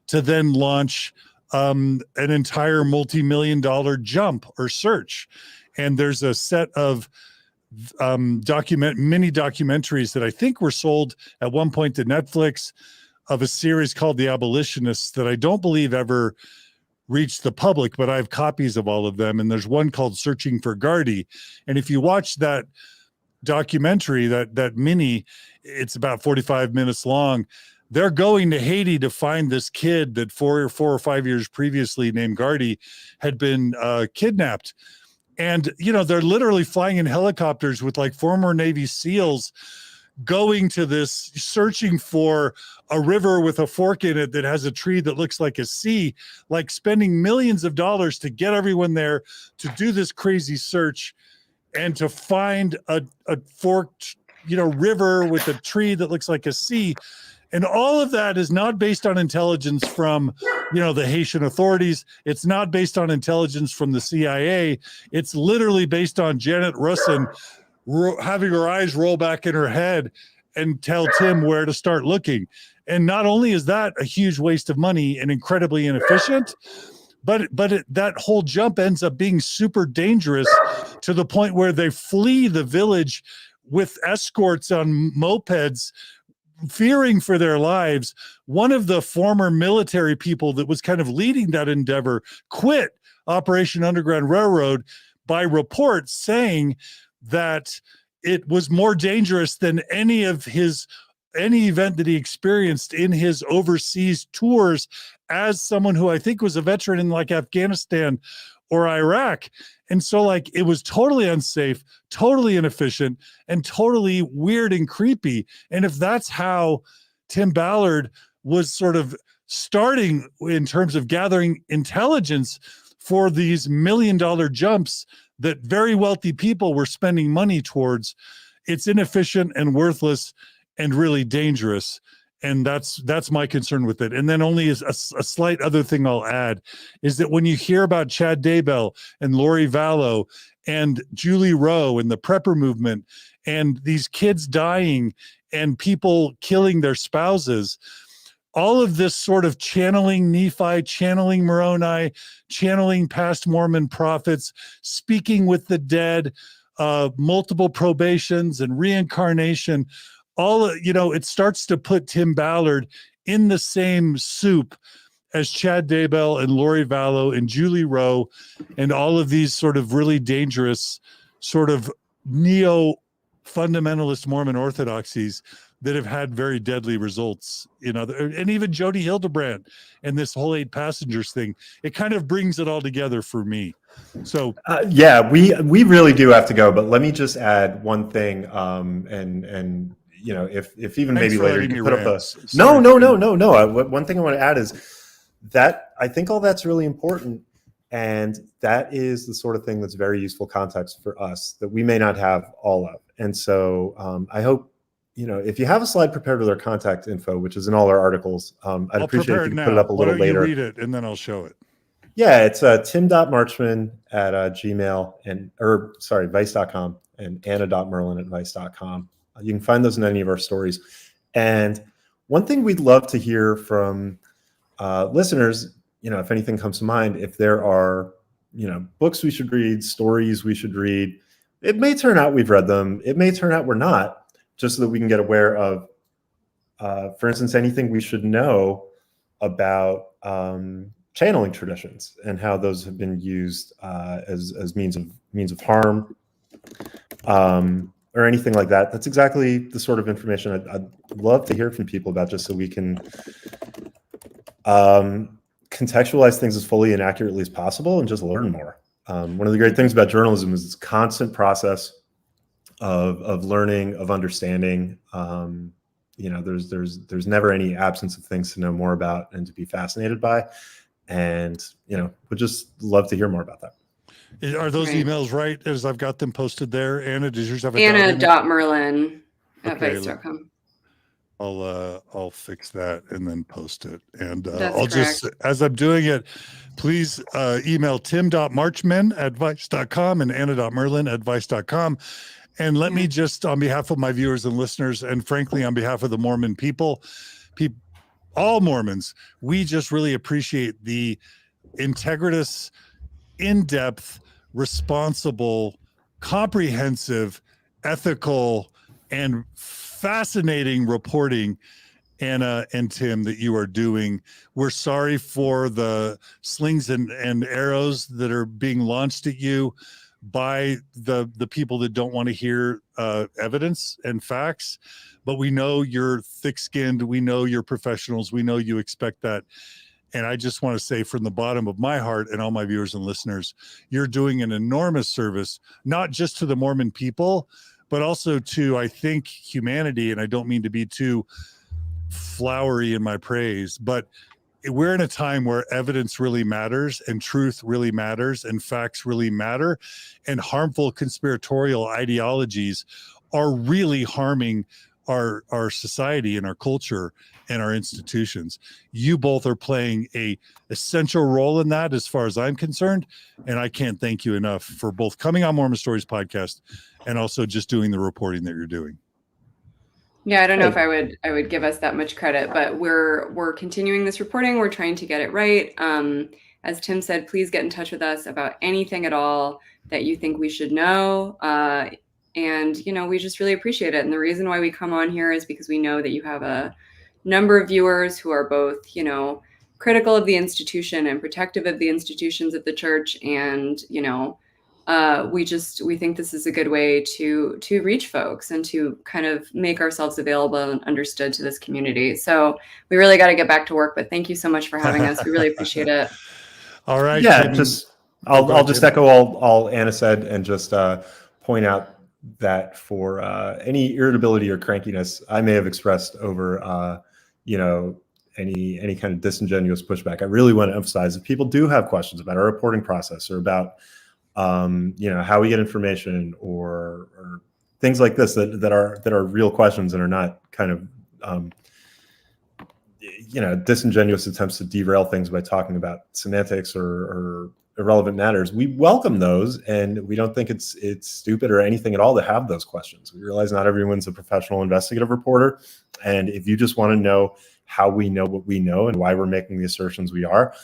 to then launch an entire multi-million-dollar jump or search. And there's a set of mini documentaries that I think were sold at one point to Netflix of a series called The Abolitionists that I don't believe ever reached the public, but I have copies of all of them. And there's one called Searching for Gardy. And if you watch that documentary, that mini, it's about 45 minutes long. They're going to Haiti to find this kid that 4 or 5 years previously named Gardy had been kidnapped. And, they're literally flying in helicopters with like former Navy SEALs going to this, searching for a river with a fork in it that has a tree that looks like a C, like spending millions of dollars to get everyone there to do this crazy search and to find a forked, river with a tree that looks like a C. And all of that is not based on intelligence from, the Haitian authorities. It's not based on intelligence from the CIA. It's literally based on Janet Russin having her eyes roll back in her head and tell Tim where to start looking. And not only is that a huge waste of money and incredibly inefficient, but that whole jump ends up being super dangerous to the point where they flee the village with escorts on mopeds, fearing for their lives. One of the former military people that was kind of leading that endeavor quit Operation Underground Railroad by report, saying that it was more dangerous than any event that he experienced in his overseas tours as someone who I think was a veteran in like Afghanistan or Iraq. And so it was totally unsafe, totally inefficient, and totally weird and creepy. And if that's how Tim Ballard was sort of starting in terms of gathering intelligence for these $1 million jumps that very wealthy people were spending money towards, it's inefficient and worthless and really dangerous. And that's my concern with it. And then only a slight other thing I'll add is that when you hear about Chad Daybell and Lori Vallow and Julie Rowe and the prepper movement and these kids dying and people killing their spouses, all of this sort of channeling Nephi, channeling Moroni, channeling past Mormon prophets, speaking with the dead, multiple probations and reincarnation, it starts to put Tim Ballard in the same soup as Chad Daybell and Lori Vallow and Julie Rowe and all of these sort of really dangerous sort of neo-fundamentalist Mormon orthodoxies that have had very deadly results and even Jody Hildebrand and this whole 8 passengers thing. It kind of brings it all together for me. So we really do have to go, but let me just add one thing. If even maybe later you can put up one thing I want to add is that I think all that's really important. And that is the sort of thing that's very useful context for us that we may not have all of. And so I hope, if you have a slide prepared with our contact info, which is in all our articles, I'd appreciate if you could put it up a little later. Why don't you read it and then I'll show it. Yeah, it's tim.marchman at vice.com and anna.merlan at vice.com. You can find those in any of our stories. And one thing we'd love to hear from listeners, if anything comes to mind, if there are, books we should read, stories we should read. It may turn out we've read them. It may turn out we're not, just so that we can get aware of, for instance, anything we should know about channeling traditions and how those have been used as means of harm. Or anything like that. That's exactly the sort of information I'd love to hear from people about, just so we can contextualize things as fully and accurately as possible and just learn more. One of the great things about journalism is it's a constant process of learning, of understanding. There's never any absence of things to know more about and to be fascinated by. And, would just love to hear more about that. Are those emails right as I've got them posted there? Anna, does yours have a Anna.Merlan at vice.com. I'll fix that and then post it. And That's I'll correct. just, as I'm doing it, please email tim.marchman at vice.com and anna.merlan at vice.com. And let me just, on behalf of my viewers and listeners, and frankly, on behalf of the Mormon people, all Mormons, we just really appreciate the integritous, in-depth, responsible, comprehensive, ethical, and fascinating reporting, Anna and Tim, that you are doing. We're sorry for the slings and arrows that are being launched at you by the people that don't want to hear evidence and facts, but we know you're thick-skinned. We know you're professionals. We know you expect that. And I just want to say from the bottom of my heart and all my viewers and listeners, you're doing an enormous service, not just to the Mormon people, but also to, I think, humanity. And I don't mean to be too flowery in my praise, but we're in a time where evidence really matters and truth really matters and facts really matter, and harmful conspiratorial ideologies are really harming our society and our culture and our institutions. You both are playing a essential role in that, as far as I'm concerned, and I can't thank you enough for both coming on Mormon Stories podcast and also just doing the reporting that you're doing. Yeah, I don't know if I would give us that much credit, but we're continuing this reporting. We're trying to get it right. As Tim said, please get in touch with us about anything at all that you think we should know. And, we just really appreciate it. And the reason why we come on here is because we know that you have a number of viewers who are both, critical of the institution and protective of the institutions of the church. And, we think this is a good way to reach folks and to kind of make ourselves available and understood to this community. So we really got to get back to work, but thank you so much for having us. We really appreciate it. All right. Yeah, Tim. I'll just echo all Anna said and just point out that for any irritability or crankiness I may have expressed over any kind of disingenuous pushback, I really want to emphasize if people do have questions about our reporting process or about how we get information or things like this that are real questions and are not kind of disingenuous attempts to derail things by talking about semantics or irrelevant matters, we welcome those, and we don't think it's stupid or anything at all to have those questions. We realize not everyone's a professional investigative reporter, and if you just want to know how we know what we know and why we're making the assertions we are,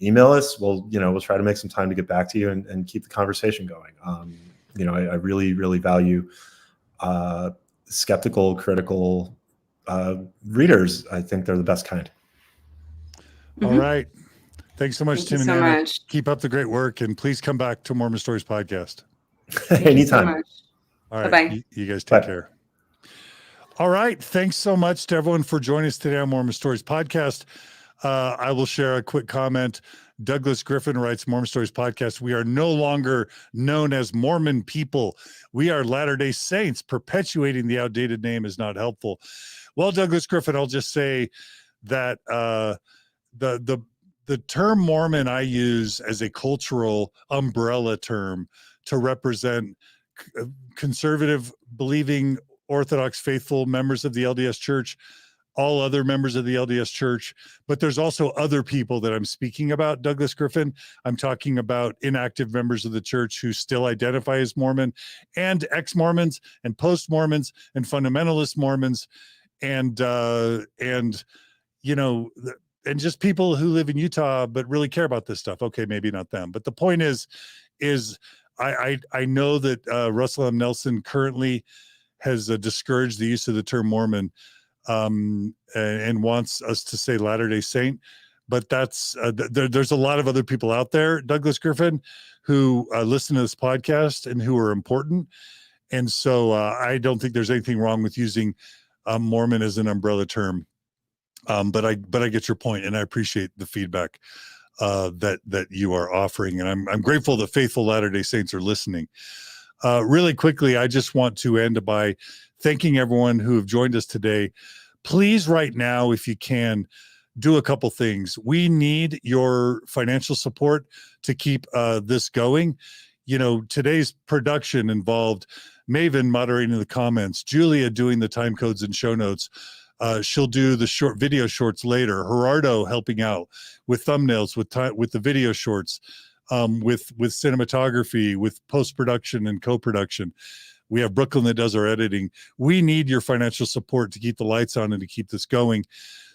email us. We'll try to make some time to get back to you and keep the conversation going. I really, really value skeptical, critical readers. I think they're the best kind. All right. Thanks so much, Thank Tim you and so Anna. much. Keep up the great work, and please come back to Mormon Stories podcast. Anytime. So much. All right. Bye-bye. You guys take Bye. care. All right. Thanks so much to everyone for joining us today on Mormon Stories podcast. I will share a quick comment. Douglas Griffin writes, Mormon Stories podcast, we are no longer known as Mormon people. We are Latter-day Saints. Perpetuating the outdated name is not helpful. Well, Douglas Griffin, I'll just say that the term Mormon I use as a cultural umbrella term to represent conservative, believing, Orthodox, faithful members of the LDS Church, all other members of the LDS Church, but there's also other people that I'm speaking about, Douglas Griffin. I'm talking about inactive members of the church who still identify as Mormon, and ex-Mormons and post-Mormons and fundamentalist Mormons, and just people who live in Utah but really care about this stuff. Okay, maybe not them, but the point is I know that Russell M. Nelson currently has discouraged the use of the term Mormon and wants us to say Latter-day Saint, but that's there's a lot of other people out there, Douglas Griffin, who listen to this podcast and who are important, and so I don't think there's anything wrong with using Mormon as an umbrella term. But I get your point, and I appreciate the feedback that you are offering, and I'm grateful that faithful Latter-day Saints are listening. Really quickly, I just want to end by thanking everyone who have joined us today. Please, right now, if you can, do a couple things. We need your financial support to keep this going. Today's production involved Maven moderating the comments, Julia doing the time codes and show notes. She'll do the short video shorts later. Gerardo helping out with thumbnails, with the video shorts, with cinematography, with post-production and co-production. We have Brooklyn that does our editing. We need your financial support to keep the lights on and to keep this going.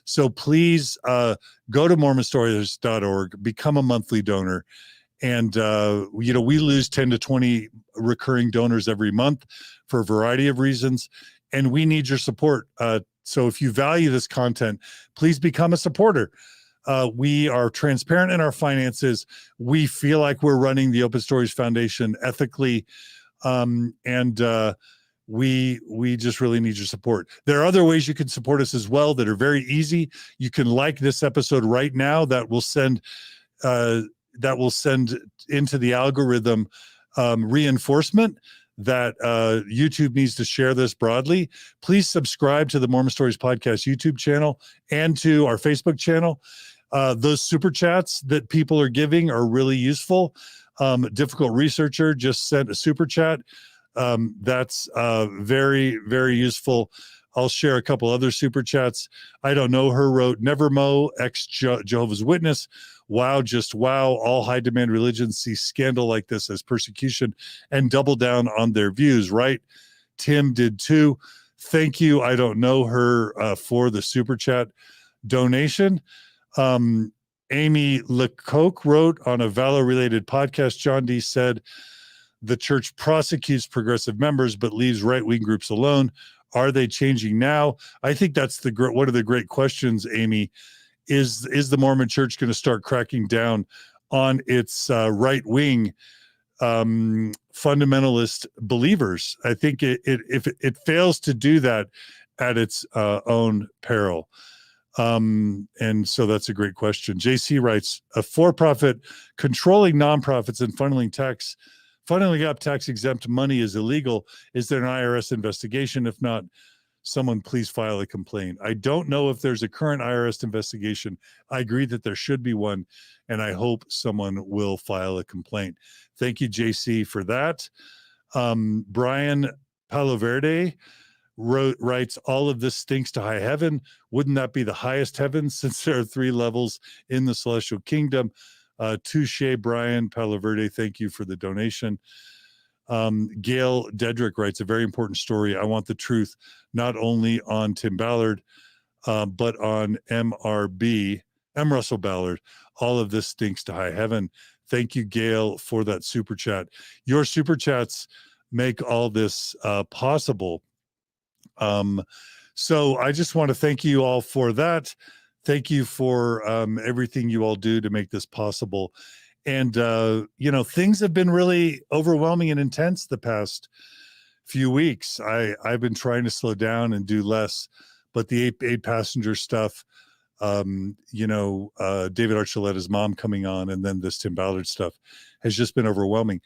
So please go to mormonstories.org, become a monthly donor. And, we lose 10 to 20 recurring donors every month for a variety of reasons. And we need your support. So if you value this content, please become a supporter. We are transparent in our finances. We feel like we're running the Open Stories Foundation ethically. We just really need your support. There are other ways you can support us as well that are very easy. You can like this episode right now. That will send into the algorithm reinforcement that YouTube needs to share this broadly. Please subscribe to the Mormon Stories Podcast YouTube channel and to our Facebook channel. Those super chats that people are giving are really useful. Difficult Researcher just sent a super chat. That's very, very useful. I'll share a couple other super chats. I don't know her wrote, Never Mo, ex-Jehovah's Witness. Wow, just wow. All high demand religions see scandal like this as persecution and double down on their views, right? Tim did too. Thank you. I don't know her for the super chat donation. Amy Lecoq wrote on a Valor-related podcast, John D. said, the church prosecutes progressive members but leaves right-wing groups alone. Are they changing now? I think that's one of the great questions, Amy. Is the Mormon Church going to start cracking down on its right-wing fundamentalist believers? I think if it fails to do that at its own peril. And so that's a great question. JC writes, a for-profit controlling nonprofits and funneling up tax-exempt money is illegal. Is there an IRS investigation? If not, someone please file a complaint. I don't know if there's a current IRS investigation. I agree that there should be one, and I hope someone will file a complaint. Thank you, JC, for that. Brian Paloverde writes, all of this stinks to high heaven. Wouldn't that be the highest heaven, since there are 3 levels in the celestial kingdom? Touche, Brian Paloverde, thank you for the donation. Gail Dedrick writes, a very important story. I want the truth, not only on Tim Ballard, but on M. Russell Ballard. All of this stinks to high heaven. Thank you, Gail, for that super chat. Your super chats make all this possible. So I just want to thank you all for that. Thank you for everything you all do to make this possible. And, things have been really overwhelming and intense the past few weeks. I've been trying to slow down and do less, but the eight passenger stuff, David Archuleta's mom coming on, and then this Tim Ballard stuff has just been overwhelming.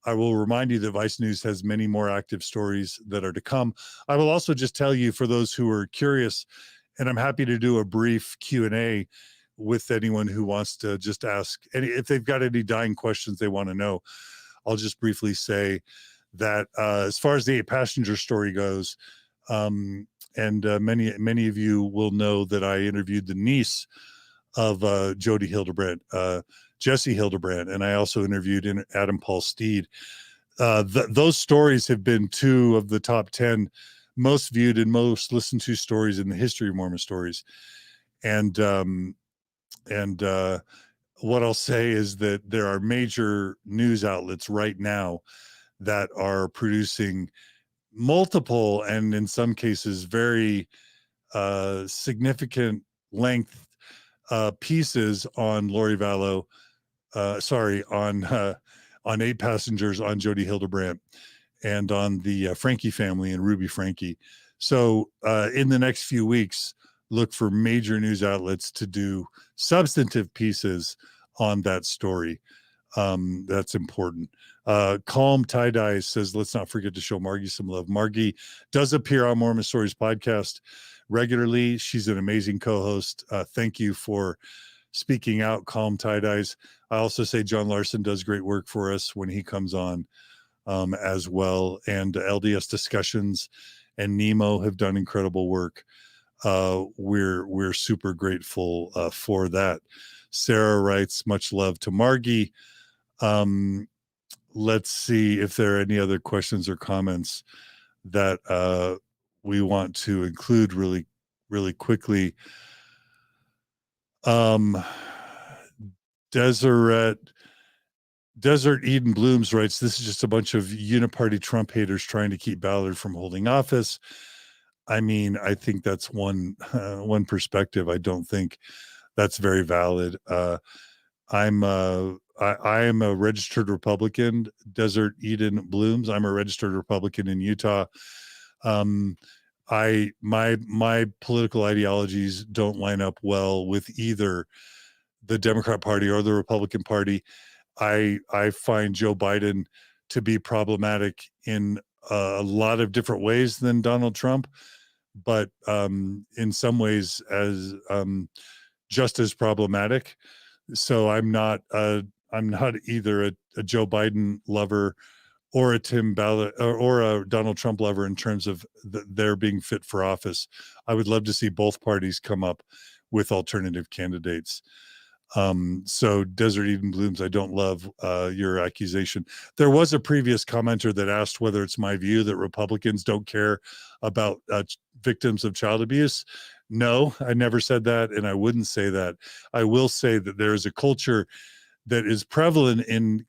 I will remind you that Vice News has many more active stories that are to come. I will also just tell you, for those who are curious, and I'm happy to do a brief Q&A with anyone who wants to just ask, and if they've got any dying questions they want to know. I'll just briefly say that as far as the 8-passenger story goes, many of you will know that I interviewed the niece of Jody Hildebrand, Jesse Hildebrand, and I also interviewed Adam Paul Steed. Those stories have been 2 of the top 10 most viewed and most listened to stories in the history of Mormon stories. And what I'll say is that there are major news outlets right now that are producing multiple, and in some cases very significant length pieces on Lori Vallow, on 8 passengers, on Jody Hildebrand, and on the Frankie family and Ruby Frankie. So in the next few weeks, look for major news outlets to do substantive pieces on that story. That's important. Calm Tie-Dye says, let's not forget to show Margie some love. Margie does appear on Mormon Stories podcast regularly. She's an amazing co-host. Thank you for speaking out, Calm Tie-Dyes. I also say John Larson does great work for us when he comes on as well. And LDS Discussions and Nemo have done incredible work. We're super grateful for that. Sarah writes, much love to Margie. Let's see if there are any other questions or comments that we want to include really, really quickly. Desert Eden Blooms writes, this is just a bunch of uniparty Trump haters trying to keep Ballard from holding office. I mean, I think that's one perspective. I don't think that's very valid. I am a registered Republican. Desert Eden Blooms, I'm a registered Republican in Utah. My political ideologies don't line up well with either the Democrat Party or the Republican Party. I find Joe Biden to be problematic in a lot of different ways than Donald Trump, but in some ways as just as problematic. So I'm not either a Joe Biden lover or a Tim Ballard or a Donald Trump lover in terms of their being fit for office. I would love to see both parties come up with alternative candidates. So Desert Eden Blooms, I don't love your accusation. There was a previous commenter that asked whether it's my view that Republicans don't care about victims of child abuse. No, I never said that, and I wouldn't say that. I will say that there is a culture that is prevalent in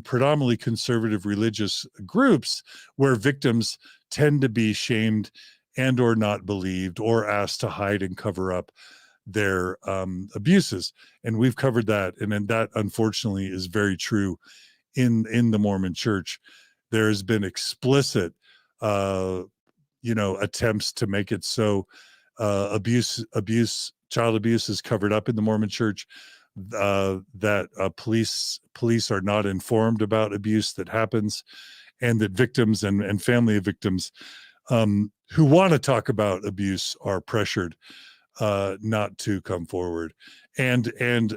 predominantly conservative religious groups where victims tend to be shamed and or not believed or asked to hide and cover up their abuses. And we've covered that. And then that unfortunately is very true in the Mormon Church. There has been explicit, attempts to make it so child abuse is covered up in the Mormon Church, that police are not informed about abuse that happens, and that victims and family of victims who want to talk about abuse are pressured not to come forward. And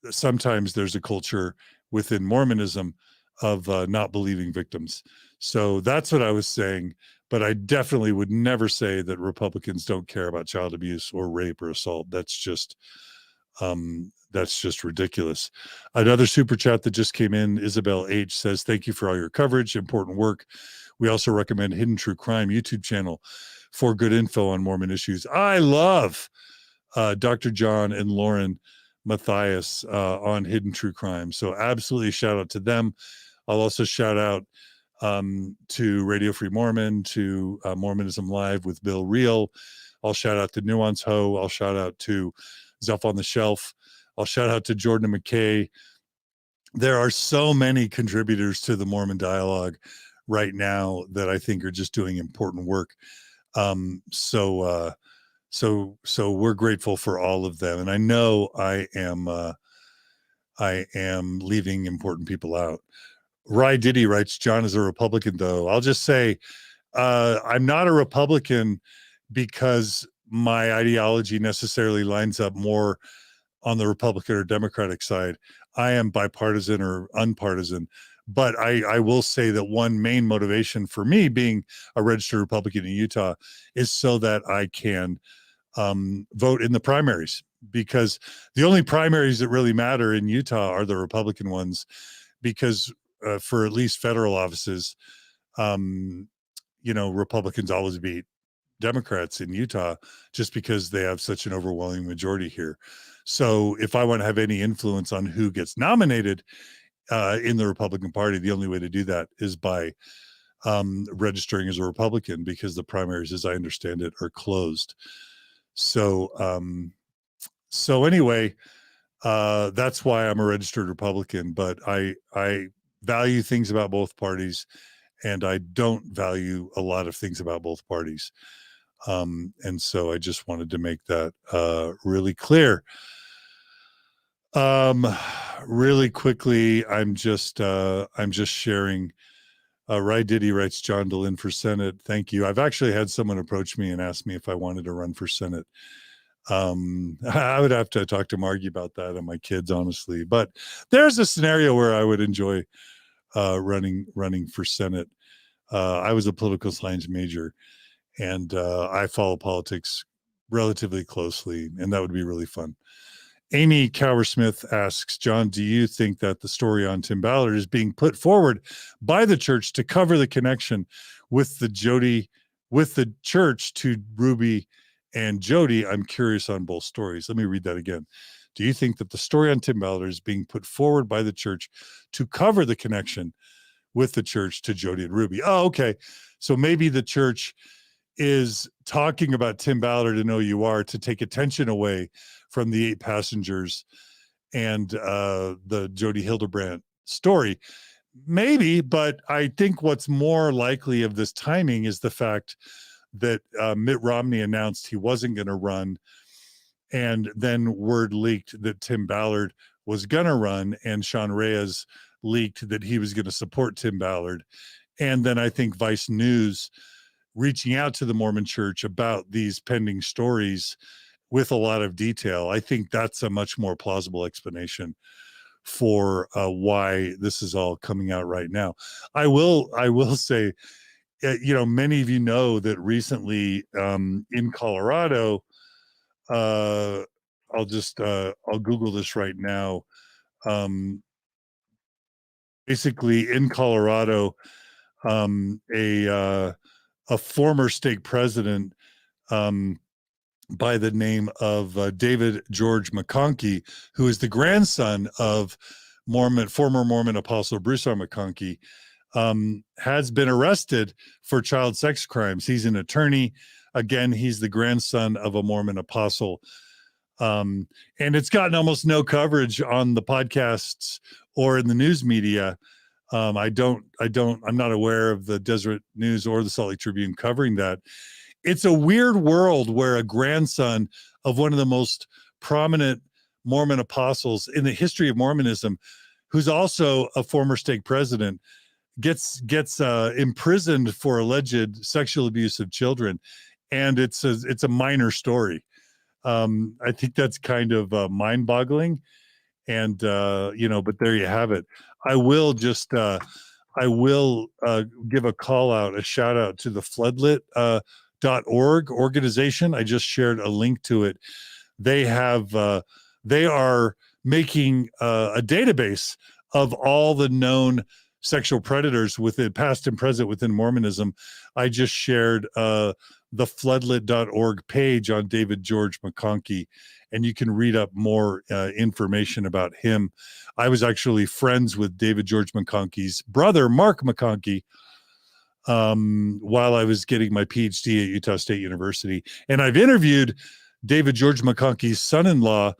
sometimes there's a culture within Mormonism of not believing victims. So that's what I was saying. But I definitely would never say that Republicans don't care about child abuse or rape or assault. That's just ridiculous. Another super chat that just came in, Isabel H says, thank you for all your coverage, important work. We also recommend Hidden True Crime YouTube channel for good info on Mormon issues. I love Dr. John and Lauren Matthias on Hidden True Crime. So absolutely shout out to them. I'll also shout out to Radio Free Mormon, to Mormonism Live with Bill Reel. I'll shout out to Nuance Ho. I'll shout out to Zelf on the Shelf. I'll shout out to Jordan McKay. There are so many contributors to the Mormon dialogue right now that I think are just doing important work. So we're grateful for all of them. And I know I am leaving important people out. Rye Diddy writes, John is a Republican, though. I'll just say I'm not a Republican because my ideology necessarily lines up more on the Republican or Democratic side. I am bipartisan or unpartisan. But I will say that one main motivation for me being a registered Republican in Utah is so that I can vote in the primaries, because the only primaries that really matter in Utah are the Republican ones, because for at least federal offices, Republicans always beat Democrats in Utah just because they have such an overwhelming majority here. So if I want to have any influence on who gets nominated in the Republican Party, the only way to do that is by registering as a Republican, because the primaries, as I understand it, are closed. So anyway, that's why I'm a registered Republican, but I value things about both parties, and I don't value a lot of things about both parties. And so I just wanted to make that really clear. Really quickly, I'm just sharing. Rye Diddy writes, John Dehlin for Senate. Thank you. I've actually had someone approach me and ask me if I wanted to run for Senate. I would have to talk to Margie about that and my kids, honestly. But there's a scenario where I would enjoy running for Senate. I was a political science major, and I follow politics relatively closely, and that would be really fun. Amy Cower-Smith asks, John, do you think that the story on Tim Ballard is being put forward by the church to cover the connection with the church to Ruby and Jody? I'm curious on both stories. Let me read that again. Do you think that the story on Tim Ballard is being put forward by the church to cover the connection with the church to Jody and Ruby? Oh, okay. So maybe the church is talking about Tim Ballard and O.U.R. to take attention away from the 8 passengers and the Jody Hildebrandt story. Maybe, but I think what's more likely of this timing is the fact that Mitt Romney announced he wasn't going to run, and then word leaked that Tim Ballard was going to run, and Sean Reyes, leaked that he was going to support Tim Ballard. And then I think Vice News reaching out to the Mormon Church about these pending stories with a lot of detail. I think that's a much more plausible explanation for why this is all coming out right now. I will say, many of you know that recently in Colorado, I'll Google this right now. Basically in Colorado, a former stake president by the name of David George McConkie, who is the grandson of former Mormon apostle Bruce R. McConkie, has been arrested for child sex crimes. He's an attorney. Again, he's the grandson of a Mormon apostle. And it's gotten almost no coverage on the podcasts or in the news media. I'm not aware of the Deseret News or the Salt Lake Tribune covering that. It's a weird world where a grandson of one of the most prominent Mormon apostles in the history of Mormonism, who's also a former stake president, gets imprisoned for alleged sexual abuse of children, and it's a minor story. I think that's kind of mind-boggling, and but there you have it. I will just give a call out, a shout out to the floodlit.org organization. I just shared a link to it. They are making a database of all the known sexual predators within past and present within Mormonism. I just shared the floodlit.org page on David George McConkie, and you can read up more information about him. I was actually friends with David George McConkie's brother, Mark McConkie, while I was getting my PhD at Utah State University. And I've interviewed David George McConkie's son-in-law,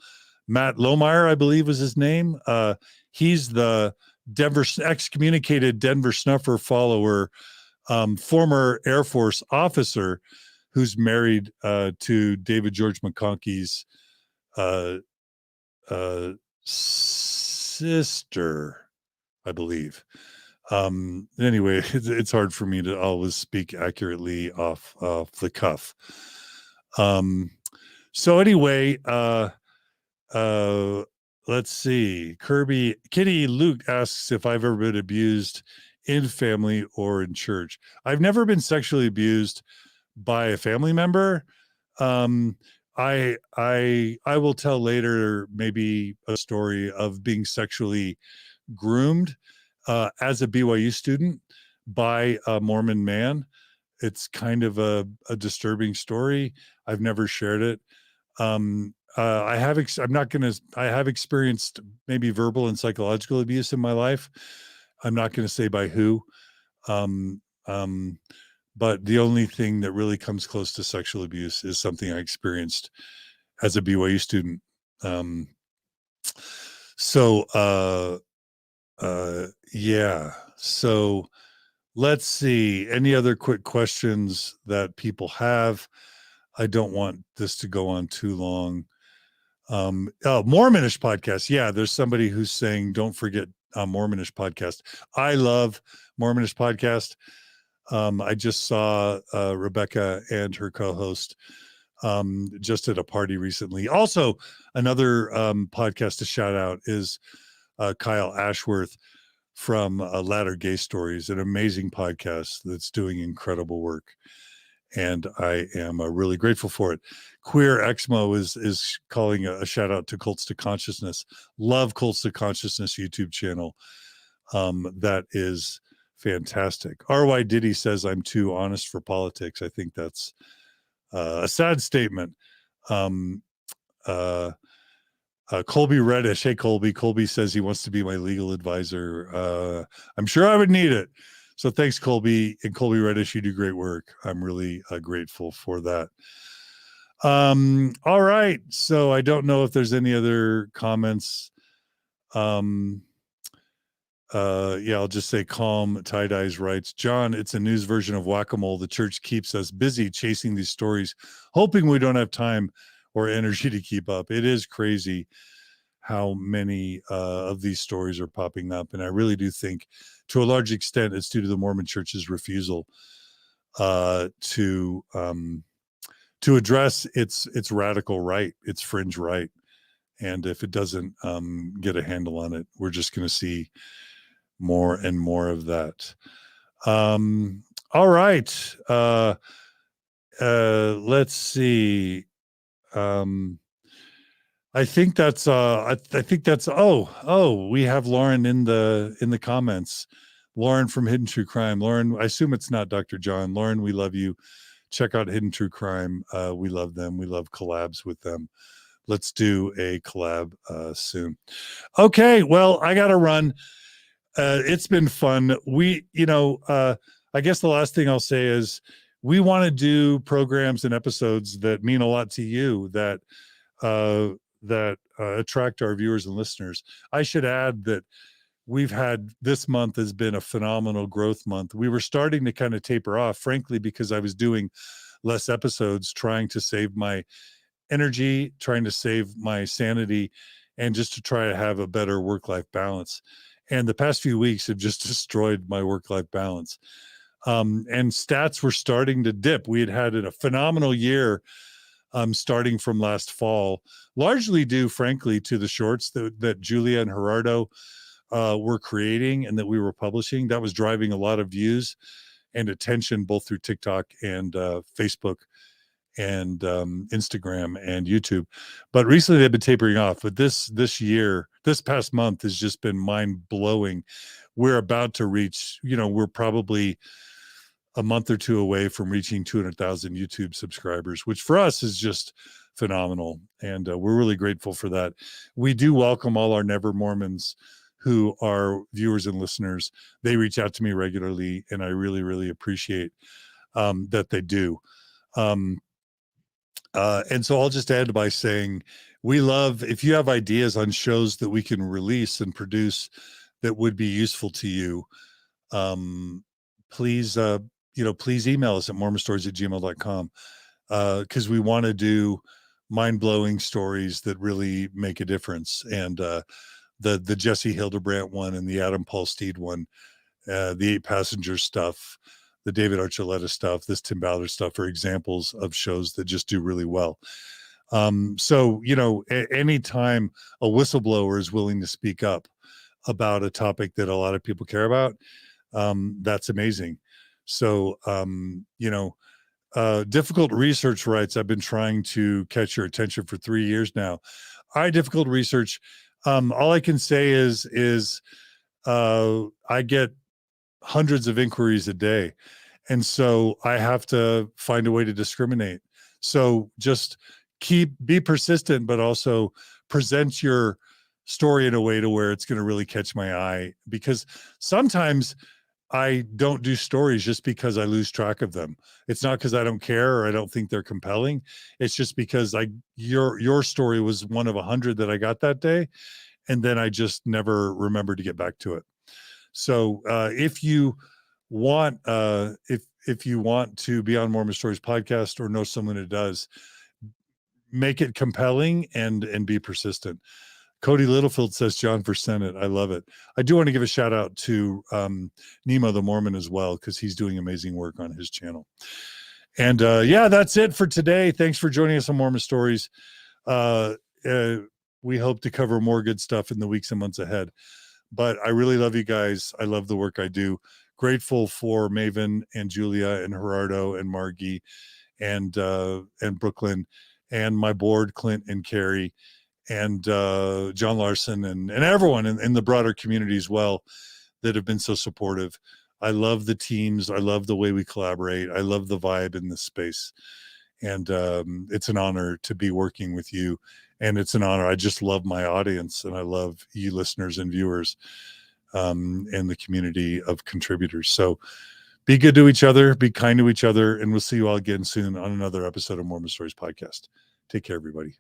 Matt Lohmeyer, I believe was his name. He's the excommunicated Denver snuffer follower, former Air Force officer who's married to David George McConkie's sister, I believe. Anyway, it's hard for me to always speak accurately off the cuff. So anyway, let's see. Kitty Luke asks if I've ever been abused in family or in church. I've never been sexually abused by a family member. I will tell later maybe a story of being sexually groomed as a BYU student by a Mormon man. It's kind of a disturbing story. I've never shared it. I have experienced maybe verbal and psychological abuse in my life. I'm not going to say by who. But the only thing that really comes close to sexual abuse is something I experienced as a BYU student. Yeah. So let's see. Any other quick questions that people have? I don't want this to go on too long. Mormonish podcast. Yeah, there's somebody who's saying, don't forget Mormonish podcast. I love Mormonish podcast. I just saw Rebecca and her co-host just at a party recently. Also, another podcast to shout out is Kyle Ashworth from Latter Gay Stories, an amazing podcast that's doing incredible work. And I am really grateful for it. Queer Exmo is calling a shout out to Cults to Consciousness. Love Cults to Consciousness YouTube channel. That is fantastic. R.Y. Diddy says I'm too honest for politics. I think that's a sad statement. Colby Reddish. Hey, Colby. Colby says he wants to be my legal advisor. I'm sure I would need it. So thanks, Colby. And Colby Reddish, you do great work. I'm really grateful for that. All right. So I don't know if there's any other comments. Yeah, I'll just say calm. Tie-Dyes writes, John, it's a news version of whack-a-mole. The church keeps us busy chasing these stories, hoping we don't have time or energy to keep up. It is crazy how many of these stories are popping up. And I really do think, to a large extent, it's due to the Mormon Church's refusal to address its radical right, its fringe right. And if it doesn't get a handle on it, we're just going to see more and more of that. All right. Let's see. I think that's we have Lauren in the comments. Lauren from Hidden True Crime. Lauren, I assume it's not Dr. John. Lauren, we love you. Check out Hidden True Crime. We love them. We love collabs with them. Let's do a collab soon. Okay, well, I gotta run. It's been fun. I guess the last thing I'll say is we want to do programs and episodes that mean a lot to you, that attract our viewers and listeners. I should add that this month has been a phenomenal growth month. We were starting to kind of taper off, frankly, because I was doing less episodes, trying to save my energy, trying to save my sanity, and just to try to have a better work-life balance. And the past few weeks have just destroyed my work-life balance. And stats were starting to dip. We had a phenomenal year starting from last fall, largely due, frankly, to the shorts that Julia and Gerardo were creating and that we were publishing. That was driving a lot of views and attention, both through TikTok and Facebook and Instagram and YouTube. But recently they've been tapering off. But this past month has just been mind-blowing. We're about to reach, we're probably a month or two away from reaching 200,000 YouTube subscribers, which for us is just phenomenal. And we're really grateful for that. We do welcome all our Never Mormons who are viewers and listeners. They reach out to me regularly, and I really, really appreciate that they do. And so I'll just end by saying, we love, if you have ideas on shows that we can release and produce that would be useful to you, please email us at mormonstories@gmail.com, because we want to do mind-blowing stories that really make a difference. And the Jesse Hildebrandt one and the Adam Paul Steed one, the 8 Passenger stuff, the David Archuleta stuff, this Tim Ballard stuff are examples of shows that just do really well. So, anytime a whistleblower is willing to speak up about a topic that a lot of people care about, that's amazing. So, Difficult Research writes, I've been trying to catch your attention for 3 years now. Difficult Research. All I can say is I get hundreds of inquiries a day. And so I have to find a way to discriminate. So just be persistent, but also present your story in a way to where it's going to really catch my eye, because sometimes I don't do stories just because I lose track of them. It's not because I don't care or I don't think they're compelling. It's just because your story was one of 100 that I got that day. And then I just never remembered to get back to it. So if you want if you want to be on Mormon Stories podcast or know someone who does, make it compelling and be persistent. Cody Littlefield says John for Senate. I love it. I do want to give a shout out to Nemo the Mormon as well, because he's doing amazing work on his channel. And that's it for today. Thanks for joining us on Mormon Stories. We hope to cover more good stuff in the weeks and months ahead. But I really love you guys. I love the work I do. Grateful for Maven and Julia and Gerardo and Margie and Brooklyn and my board, Clint and Carrie and John Larson and everyone in the broader community as well that have been so supportive. I love the teams. I love the way we collaborate. I love the vibe in this space. And it's an honor to be working with you. And it's an honor. I just love my audience, and I love you listeners and viewers and the community of contributors. So be good to each other, be kind to each other, and we'll see you all again soon on another episode of Mormon Stories Podcast. Take care, everybody.